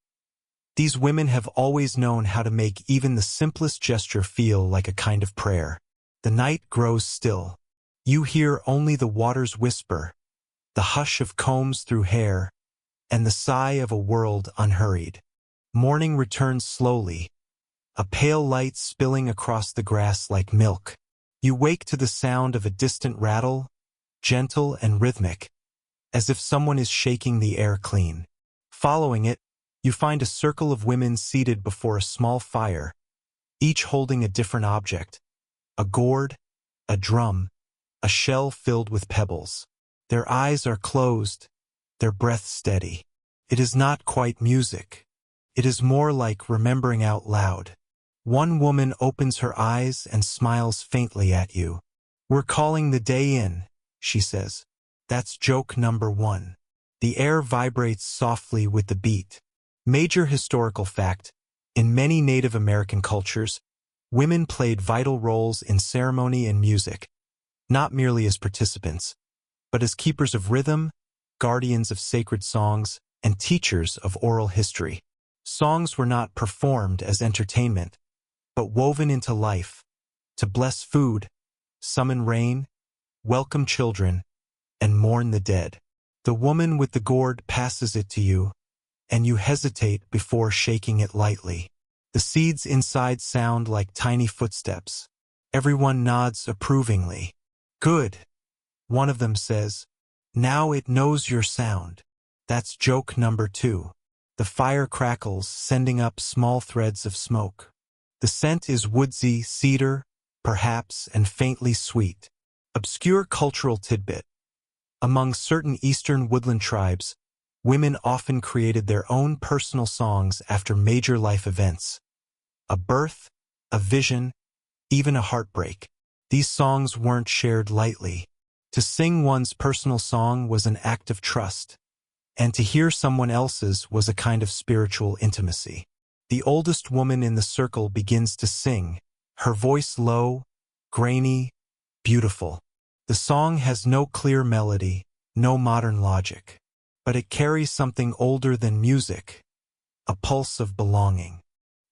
these women have always known how to make even the simplest gesture feel like a kind of prayer. The night grows still. You hear only the water's whisper, the hush of combs through hair, and the sigh of a world unhurried. Morning returns slowly, a pale light spilling across the grass like milk. You wake to the sound of a distant rattle, gentle and rhythmic, as if someone is shaking the air clean. Following it, you find a circle of women seated before a small fire, each holding a different object: a gourd, a drum, a shell filled with pebbles. Their eyes are closed, their breath steady. It is not quite music. It is more like remembering out loud. One woman opens her eyes and smiles faintly at you. "We're calling the day in," she says. That's joke number 1. The air vibrates softly with the beat. Major historical fact: in many Native American cultures, women played vital roles in ceremony and music, not merely as participants, but as keepers of rhythm, guardians of sacred songs, and teachers of oral history. Songs were not performed as entertainment, but woven into life, to bless food, summon rain, welcome children, and mourn the dead. The woman with the gourd passes it to you, and you hesitate before shaking it lightly. The seeds inside sound like tiny footsteps. Everyone nods approvingly. "Good," one of them says. "Now it knows your sound." That's joke number 2. The fire crackles, sending up small threads of smoke. The scent is woodsy, cedar, perhaps, and faintly sweet. Obscure cultural tidbit. Among certain eastern woodland tribes, women often created their own personal songs after major life events. A birth, a vision, even a heartbreak. These songs weren't shared lightly. To sing one's personal song was an act of trust, and to hear someone else's was a kind of spiritual intimacy. The oldest woman in the circle begins to sing, her voice low, grainy, beautiful. The song has no clear melody, no modern logic, but it carries something older than music, a pulse of belonging.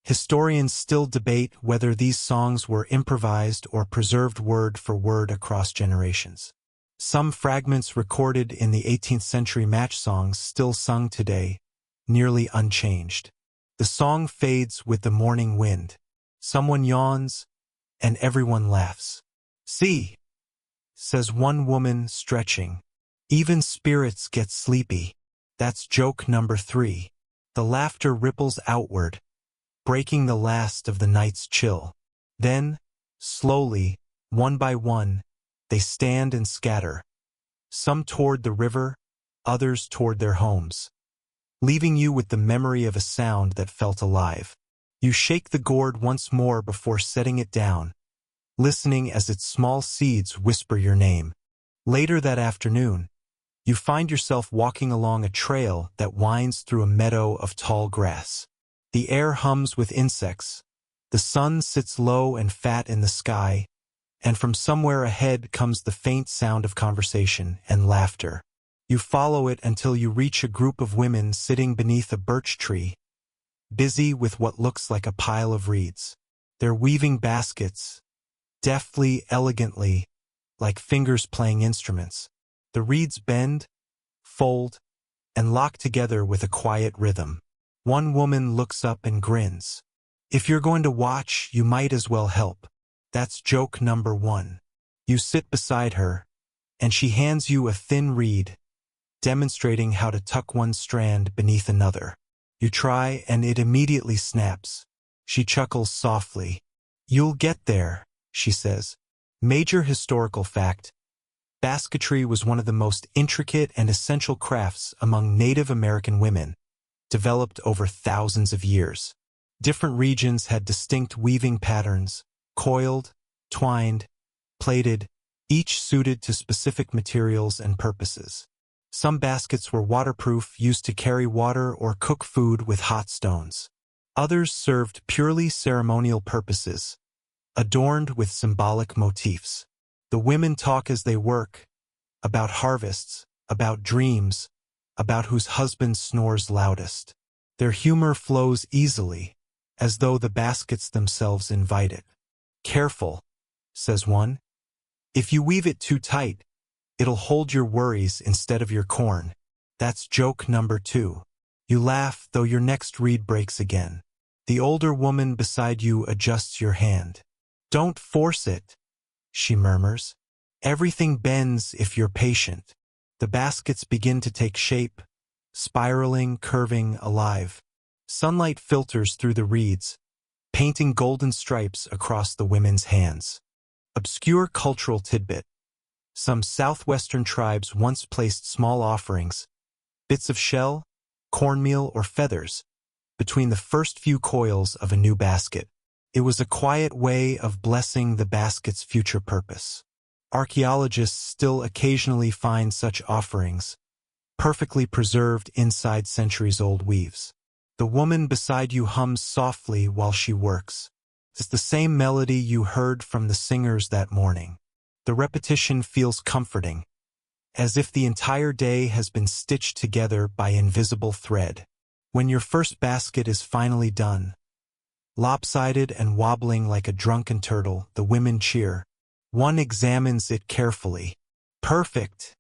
Historians still debate whether these songs were improvised or preserved word for word across generations. Some fragments recorded in the 18th century match songs still sung today, nearly unchanged. The song fades with the morning wind. Someone yawns, and everyone laughs. "See," says one woman, stretching. "Even spirits get sleepy." That's joke number 3. The laughter ripples outward, breaking the last of the night's chill. Then, slowly, one by one, they stand and scatter, some toward the river, others toward their homes, leaving you with the memory of a sound that felt alive. You shake the gourd once more before setting it down, listening as its small seeds whisper your name. Later that afternoon, you find yourself walking along a trail that winds through a meadow of tall grass. The air hums with insects, the sun sits low and fat in the sky, and from somewhere ahead comes the faint sound of conversation and laughter. You follow it until you reach a group of women sitting beneath a birch tree, busy with what looks like a pile of reeds. They're weaving baskets, deftly, elegantly, like fingers playing instruments. The reeds bend, fold, and lock together with a quiet rhythm. One woman looks up and grins. "If you're going to watch, you might as well help." That's joke number 1. You sit beside her, and she hands you a thin reed, demonstrating how to tuck one strand beneath another. You try, and it immediately snaps. She chuckles softly. "You'll get there," she says. Major historical fact: basketry was one of the most intricate and essential crafts among Native American women, developed over thousands of years. Different regions had distinct weaving patterns, coiled, twined, plaited, each suited to specific materials and purposes. Some baskets were waterproof, used to carry water or cook food with hot stones. Others served purely ceremonial purposes, adorned with symbolic motifs. The women talk as they work, about harvests, about dreams, about whose husband snores loudest. Their humor flows easily, as though the baskets themselves invite it. "Careful," says one. "If you weave it too tight, it'll hold your worries instead of your corn." That's joke number 2. You laugh, though your next reed breaks again. The older woman beside you adjusts your hand. "Don't force it," she murmurs. "Everything bends if you're patient." The baskets begin to take shape, spiraling, curving, alive. Sunlight filters through the reeds, painting golden stripes across the women's hands. Obscure cultural tidbit. Some southwestern tribes once placed small offerings, bits of shell, cornmeal, or feathers, between the first few coils of a new basket. It was a quiet way of blessing the basket's future purpose. Archaeologists still occasionally find such offerings, perfectly preserved inside centuries-old weaves. The woman beside you hums softly while she works. It's the same melody you heard from the singers that morning. The repetition feels comforting, as if the entire day has been stitched together by invisible thread. When your first basket is finally done, lopsided and wobbling like a drunken turtle, the women cheer. One examines it carefully. "Perfect,"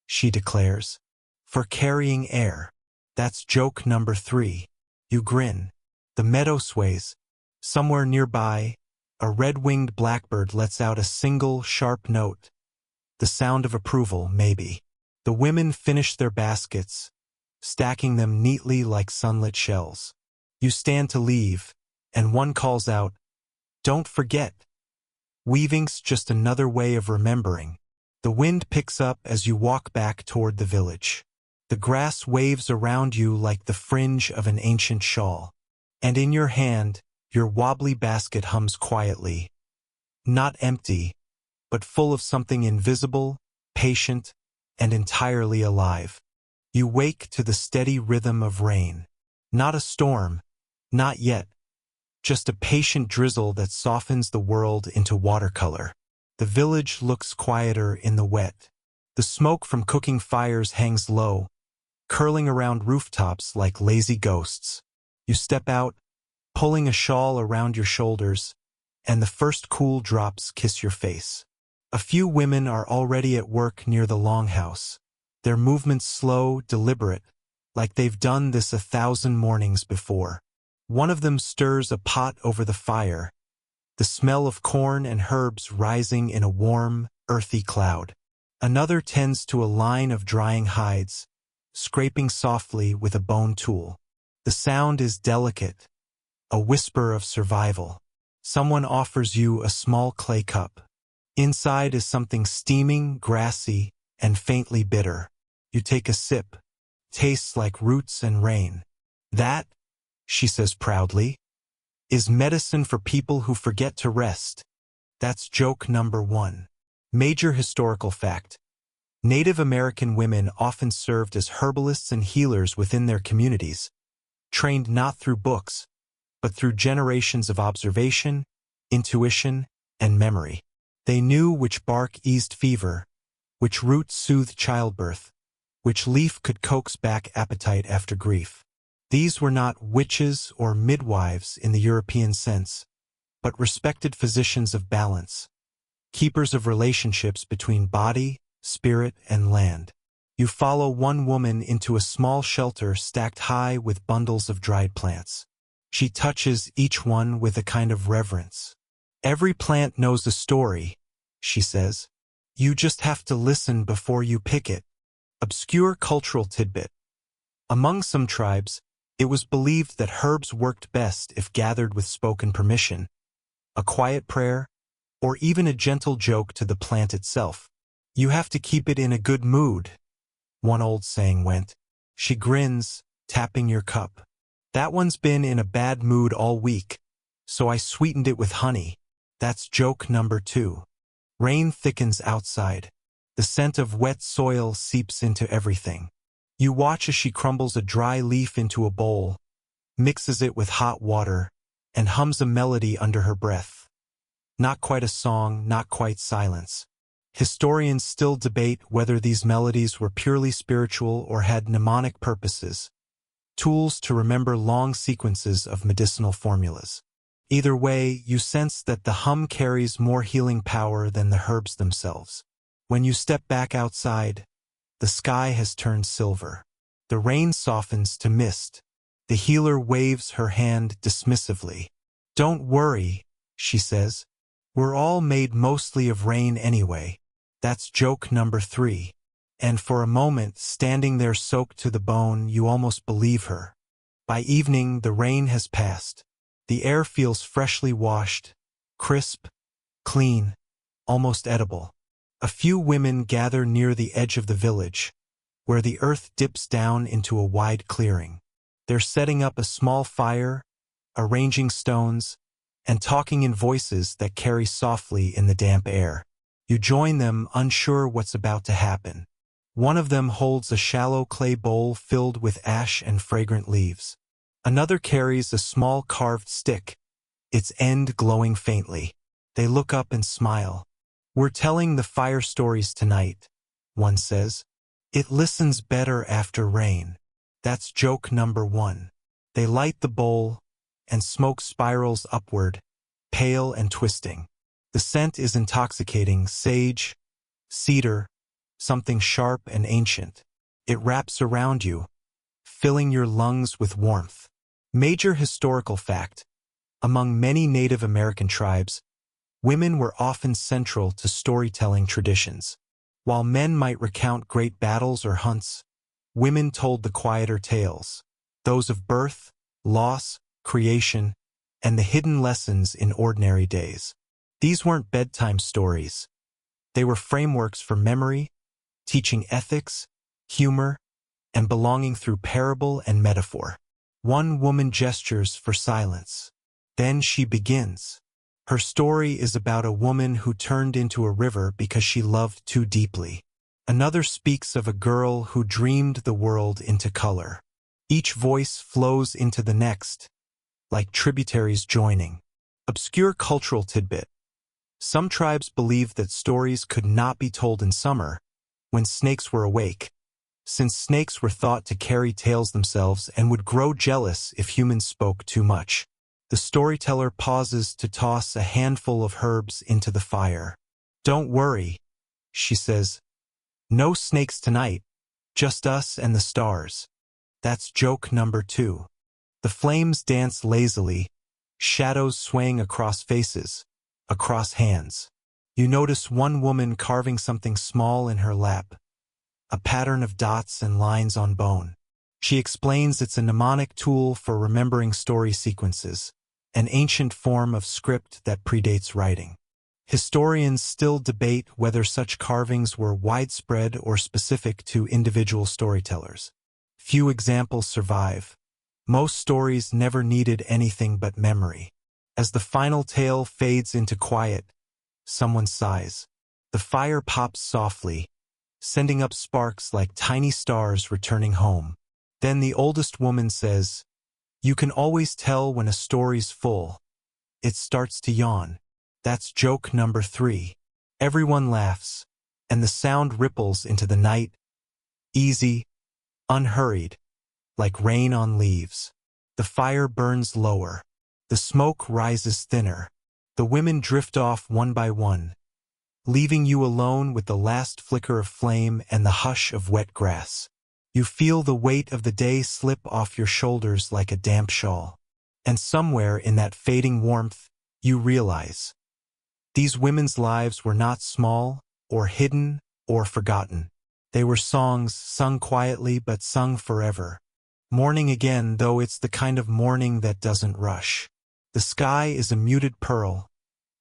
she declares, "for carrying air." That's joke number 3. You grin. The meadow sways. Somewhere nearby, a red-winged blackbird lets out a single, sharp note. The sound of approval, maybe. The women finish their baskets, stacking them neatly like sunlit shells. You stand to leave, and one calls out, "Don't forget." Weaving's just another way of remembering. The wind picks up as you walk back toward the village. The grass waves around you like the fringe of an ancient shawl. And in your hand, your wobbly basket hums quietly. Not empty, but full of something invisible, patient, and entirely alive. You wake to the steady rhythm of rain. Not a storm, not yet. Just a patient drizzle that softens the world into watercolor. The village looks quieter in the wet. The smoke from cooking fires hangs low, curling around rooftops like lazy ghosts. You step out, pulling a shawl around your shoulders, and the first cool drops kiss your face. A few women are already at work near the longhouse, their movements slow, deliberate, like they've done this 1,000 mornings before. One of them stirs a pot over the fire, the smell of corn and herbs rising in a warm, earthy cloud. Another tends to a line of drying hides, scraping softly with a bone tool. The sound is delicate, a whisper of survival. Someone offers you a small clay cup. Inside is something steaming, grassy, and faintly bitter. You take a sip. Tastes like roots and rain. That, she says proudly, is medicine for people who forget to rest. That's joke number 1. Major historical fact. Native American women often served as herbalists and healers within their communities, trained not through books, but through generations of observation, intuition, and memory. They knew which bark eased fever, which root soothed childbirth, which leaf could coax back appetite after grief. These were not witches or midwives in the European sense, but respected physicians of balance, keepers of relationships between body, spirit, and land. You follow one woman into a small shelter stacked high with bundles of dried plants. She touches each one with a kind of reverence. Every plant knows a story, she says. You just have to listen before you pick it. Obscure cultural tidbit. Among some tribes, it was believed that herbs worked best if gathered with spoken permission, a quiet prayer, or even a gentle joke to the plant itself. You have to keep it in a good mood, one old saying went. She grins, tapping your cup. That one's been in a bad mood all week, so I sweetened it with honey. That's joke number 2. Rain thickens outside. The scent of wet soil seeps into everything. You watch as she crumbles a dry leaf into a bowl, mixes it with hot water, and hums a melody under her breath. Not quite a song, not quite silence. Historians still debate whether these melodies were purely spiritual or had mnemonic purposes, tools to remember long sequences of medicinal formulas. Either way, you sense that the hum carries more healing power than the herbs themselves. When you step back outside, the sky has turned silver. The rain softens to mist. The healer waves her hand dismissively. Don't worry, she says. We're all made mostly of rain anyway. That's joke number 3. And for a moment, standing there soaked to the bone, you almost believe her. By evening, the rain has passed. The air feels freshly washed, crisp, clean, almost edible. A few women gather near the edge of the village, where the earth dips down into a wide clearing. They're setting up a small fire, arranging stones, and talking in voices that carry softly in the damp air. You join them, unsure what's about to happen. One of them holds a shallow clay bowl filled with ash and fragrant leaves. Another carries a small carved stick, its end glowing faintly. They look up and smile. We're telling the fire stories tonight, one says. It listens better after rain. That's joke number 1. They light the bowl, and smoke spirals upward, pale and twisting. The scent is intoxicating, sage, cedar, something sharp and ancient. It wraps around you, filling your lungs with warmth. Major historical fact. Among many Native American tribes, women were often central to storytelling traditions. While men might recount great battles or hunts, women told the quieter tales, those of birth, loss, creation, and the hidden lessons in ordinary days. These weren't bedtime stories. They were frameworks for memory, teaching ethics, humor, and belonging through parable and metaphor. One woman gestures for silence. Then she begins. Her story is about a woman who turned into a river because she loved too deeply. Another speaks of a girl who dreamed the world into color. Each voice flows into the next, like tributaries joining. Obscure cultural tidbit. Some tribes believed that stories could not be told in summer, when snakes were awake, since snakes were thought to carry tales themselves and would grow jealous if humans spoke too much. The storyteller pauses to toss a handful of herbs into the fire. "Don't worry," she says. "No snakes tonight, just us and the stars." That's joke number 2. The flames dance lazily, shadows swaying across faces, across hands. You notice one woman carving something small in her lap, a pattern of dots and lines on bone. She explains it's a mnemonic tool for remembering story sequences, an ancient form of script that predates writing. Historians still debate whether such carvings were widespread or specific to individual storytellers. Few examples survive. Most stories never needed anything but memory. As the final tale fades into quiet, someone sighs. The fire pops softly, sending up sparks like tiny stars returning home. Then the oldest woman says, "You can always tell when a story's full. It starts to yawn." That's joke number 3. Everyone laughs, and the sound ripples into the night, easy, unhurried, like rain on leaves. The fire burns lower. The smoke rises thinner. The women drift off one by one, leaving you alone with the last flicker of flame and the hush of wet grass. You feel the weight of the day slip off your shoulders like a damp shawl. And somewhere in that fading warmth, you realize these women's lives were not small, or hidden, or forgotten. They were songs sung quietly but sung forever. Morning again, though it's the kind of morning that doesn't rush. The sky is a muted pearl,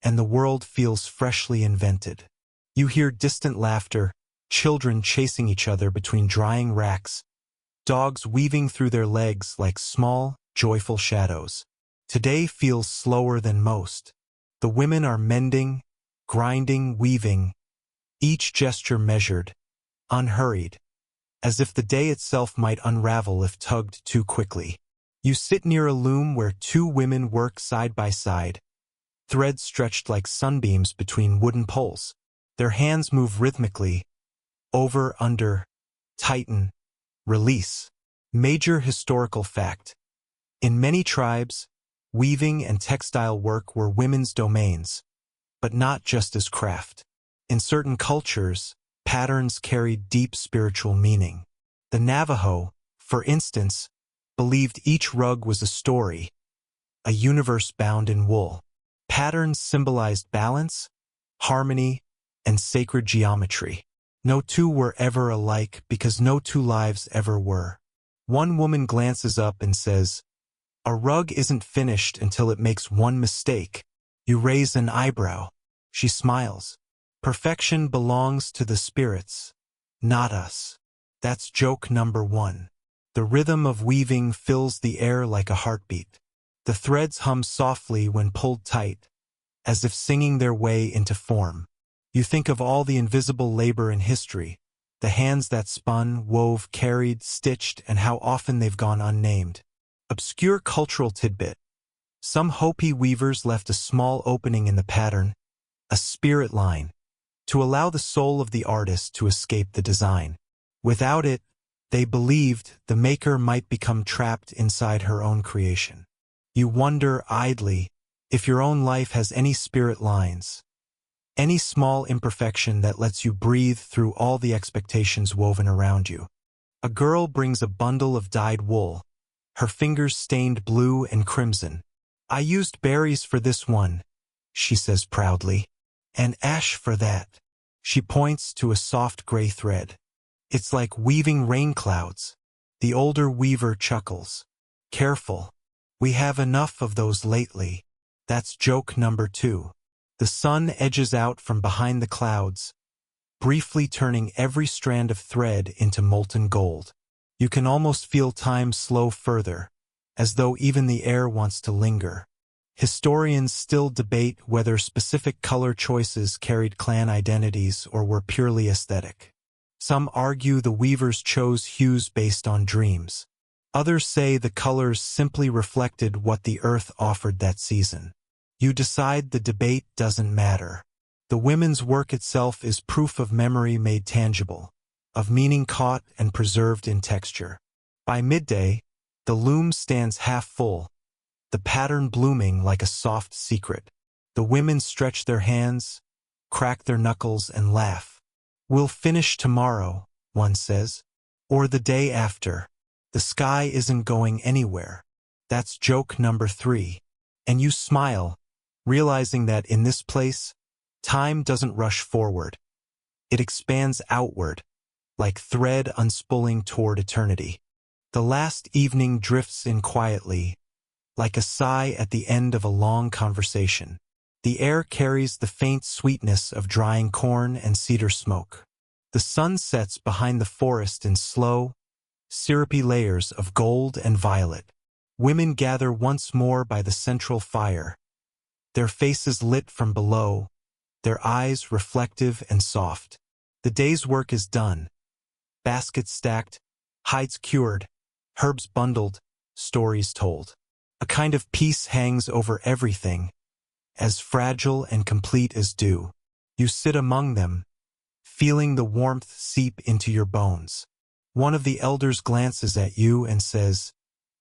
and the world feels freshly invented. You hear distant laughter, children chasing each other between drying racks, dogs weaving through their legs like small, joyful shadows. Today feels slower than most. The women are mending, grinding, weaving, each gesture measured, unhurried, as if the day itself might unravel if tugged too quickly. You sit near a loom where 2 women work side by side, threads stretched like sunbeams between wooden poles. Their hands move rhythmically, over, under, tighten, release. Major historical fact. In many tribes, weaving and textile work were women's domains, but not just as craft. In certain cultures, patterns carried deep spiritual meaning. The Navajo, for instance, believed each rug was a story, a universe bound in wool. Patterns symbolized balance, harmony, and sacred geometry. No 2 were ever alike because no 2 lives ever were. One woman glances up and says, "A rug isn't finished until it makes one mistake." You raise an eyebrow. She smiles. Perfection belongs to the spirits, not us. That's joke number 1. The rhythm of weaving fills the air like a heartbeat. The threads hum softly when pulled tight, as if singing their way into form. You think of all the invisible labor in history, the hands that spun, wove, carried, stitched, and how often they've gone unnamed. Obscure cultural tidbit. Some Hopi weavers left a small opening in the pattern, a spirit line, to allow the soul of the artist to escape the design. Without it, they believed the maker might become trapped inside her own creation. You wonder idly if your own life has any spirit lines, any small imperfection that lets you breathe through all the expectations woven around you. A girl brings a bundle of dyed wool, her fingers stained blue and crimson. "I used berries for this one," she says proudly, "and ash for that." She points to a soft gray thread. "It's like weaving rain clouds." The older weaver chuckles. "Careful. We have enough of those lately." That's joke number 2. The The sun edges out from behind the clouds, briefly turning every strand of thread into molten gold. You can almost feel time slow further, as though even the air wants to linger. Historians still debate whether specific color choices carried clan identities or were purely aesthetic. Some argue the weavers chose hues based on dreams. Others say the colors simply reflected what the earth offered that season. You decide the debate doesn't matter. The women's work itself is proof of memory made tangible, of meaning caught and preserved in texture. By midday, the loom stands half full, the pattern blooming like a soft secret. The women stretch their hands, crack their knuckles, and laugh. "We'll finish tomorrow," one says. "Or the day after. The sky isn't going anywhere." That's joke number 3. And you smile, realizing that in this place, time doesn't rush forward. It expands outward, like thread unspooling toward eternity. The last evening drifts in quietly, like a sigh at the end of a long conversation. The air carries the faint sweetness of drying corn and cedar smoke. The sun sets behind the forest in slow, syrupy layers of gold and violet. Women gather once more by the central fire, their faces lit from below, their eyes reflective and soft. The day's work is done. Baskets stacked, hides cured, herbs bundled, stories told. A kind of peace hangs over everything, as fragile and complete as dew. You sit among them, feeling the warmth seep into your bones. One of the elders glances at you and says,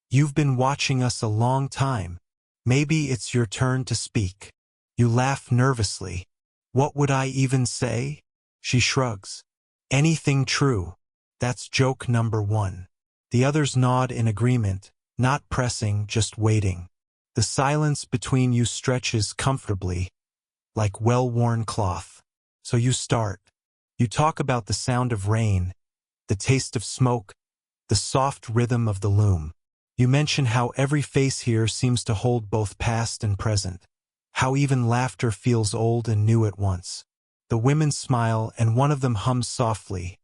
"You've been watching us a long time. Maybe it's your turn to speak." You laugh nervously. "What would I even say?" She shrugs. "Anything true." That's joke number 1. The others nod in agreement, not pressing, just waiting. The silence between you stretches comfortably, like well-worn cloth. So you start. You talk about the sound of rain, the taste of smoke, the soft rhythm of the loom. You mention how every face here seems to hold both past and present, how even laughter feels old and new at once. The women smile and one of them hums softly.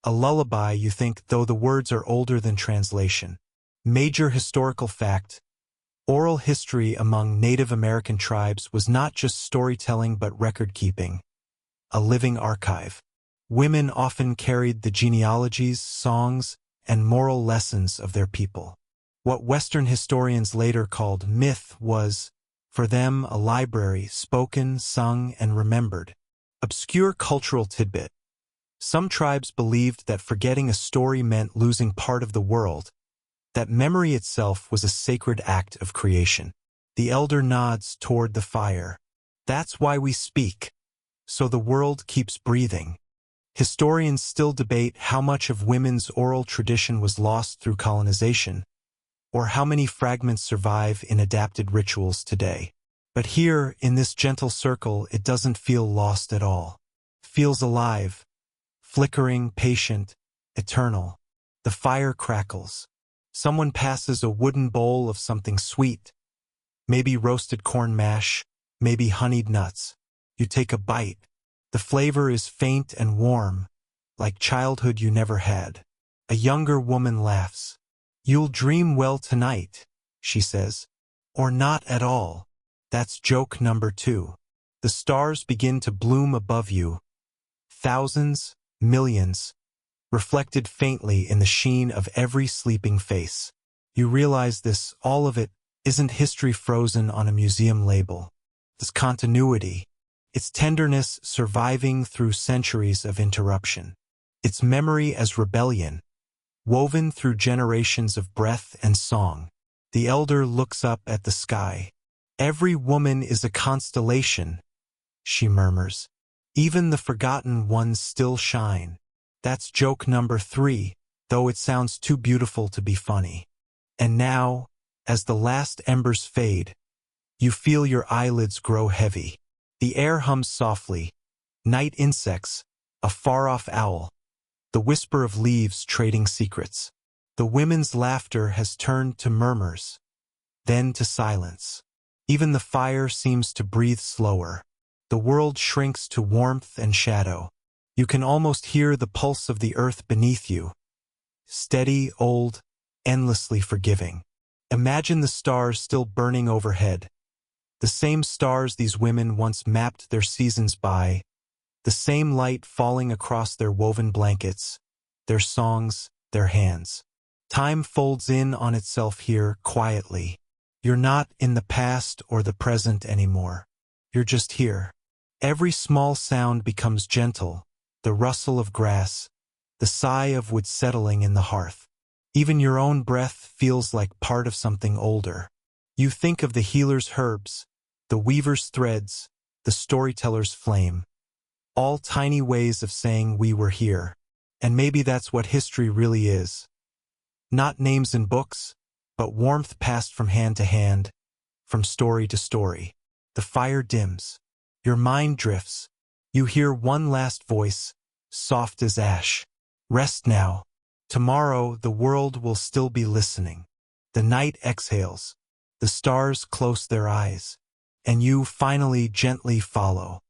A lullaby, you think, though the words are older than translation. Major historical fact: oral history among Native American tribes was not just storytelling but record-keeping, a living archive. Women often carried the genealogies, songs, and moral lessons of their people. What Western historians later called myth was, for them, a library, spoken, sung, and remembered. Obscure cultural tidbit. Some tribes believed that forgetting a story meant losing part of the world, that memory itself was a sacred act of creation. The elder nods toward the fire. "That's why we speak, so the world keeps breathing." Historians still debate how much of women's oral tradition was lost through colonization, or how many fragments survive in adapted rituals today. But here, in this gentle circle, it doesn't feel lost at all. It feels alive, flickering, patient, eternal. The fire crackles. Someone passes a wooden bowl of something sweet, maybe roasted corn mash, maybe honeyed nuts. You take a bite. The flavor is faint and warm, like childhood you never had. A younger woman laughs. "You'll dream well tonight," she says. "Or not at all." That's joke number 2. The stars begin to bloom above you. Thousands, millions, reflected faintly in the sheen of every sleeping face. You realize this, all of it, isn't history frozen on a museum label. It's continuity. It's tenderness surviving through centuries of interruption. It's memory as rebellion, woven through generations of breath and song. The elder looks up at the sky. "Every woman is a constellation," she murmurs. "Even the forgotten ones still shine." That's joke number 3, though it sounds too beautiful to be funny. And now, as the last embers fade, you feel your eyelids grow heavy. The air hums softly. Night insects, a far-off owl, the whisper of leaves trading secrets. The women's laughter has turned to murmurs, then to silence. Even the fire seems to breathe slower. The world shrinks to warmth and shadow. You can almost hear the pulse of the earth beneath you. Steady, old, endlessly forgiving. Imagine the stars still burning overhead. The same stars these women once mapped their seasons by. The same light falling across their woven blankets, their songs, their hands. Time folds in on itself here, quietly. You're not in the past or the present anymore. You're just here. Every small sound becomes gentle, the rustle of grass, the sigh of wood settling in the hearth. Even your own breath feels like part of something older. You think of the healer's herbs, the weaver's threads, the storyteller's flame. All tiny ways of saying we were here. And maybe that's what history really is. Not names in books, but warmth passed from hand to hand, from story to story. The fire dims. Your mind drifts. You hear one last voice, soft as ash. Rest now. Tomorrow the world will still be listening. The night exhales. The stars close their eyes. And you finally gently follow.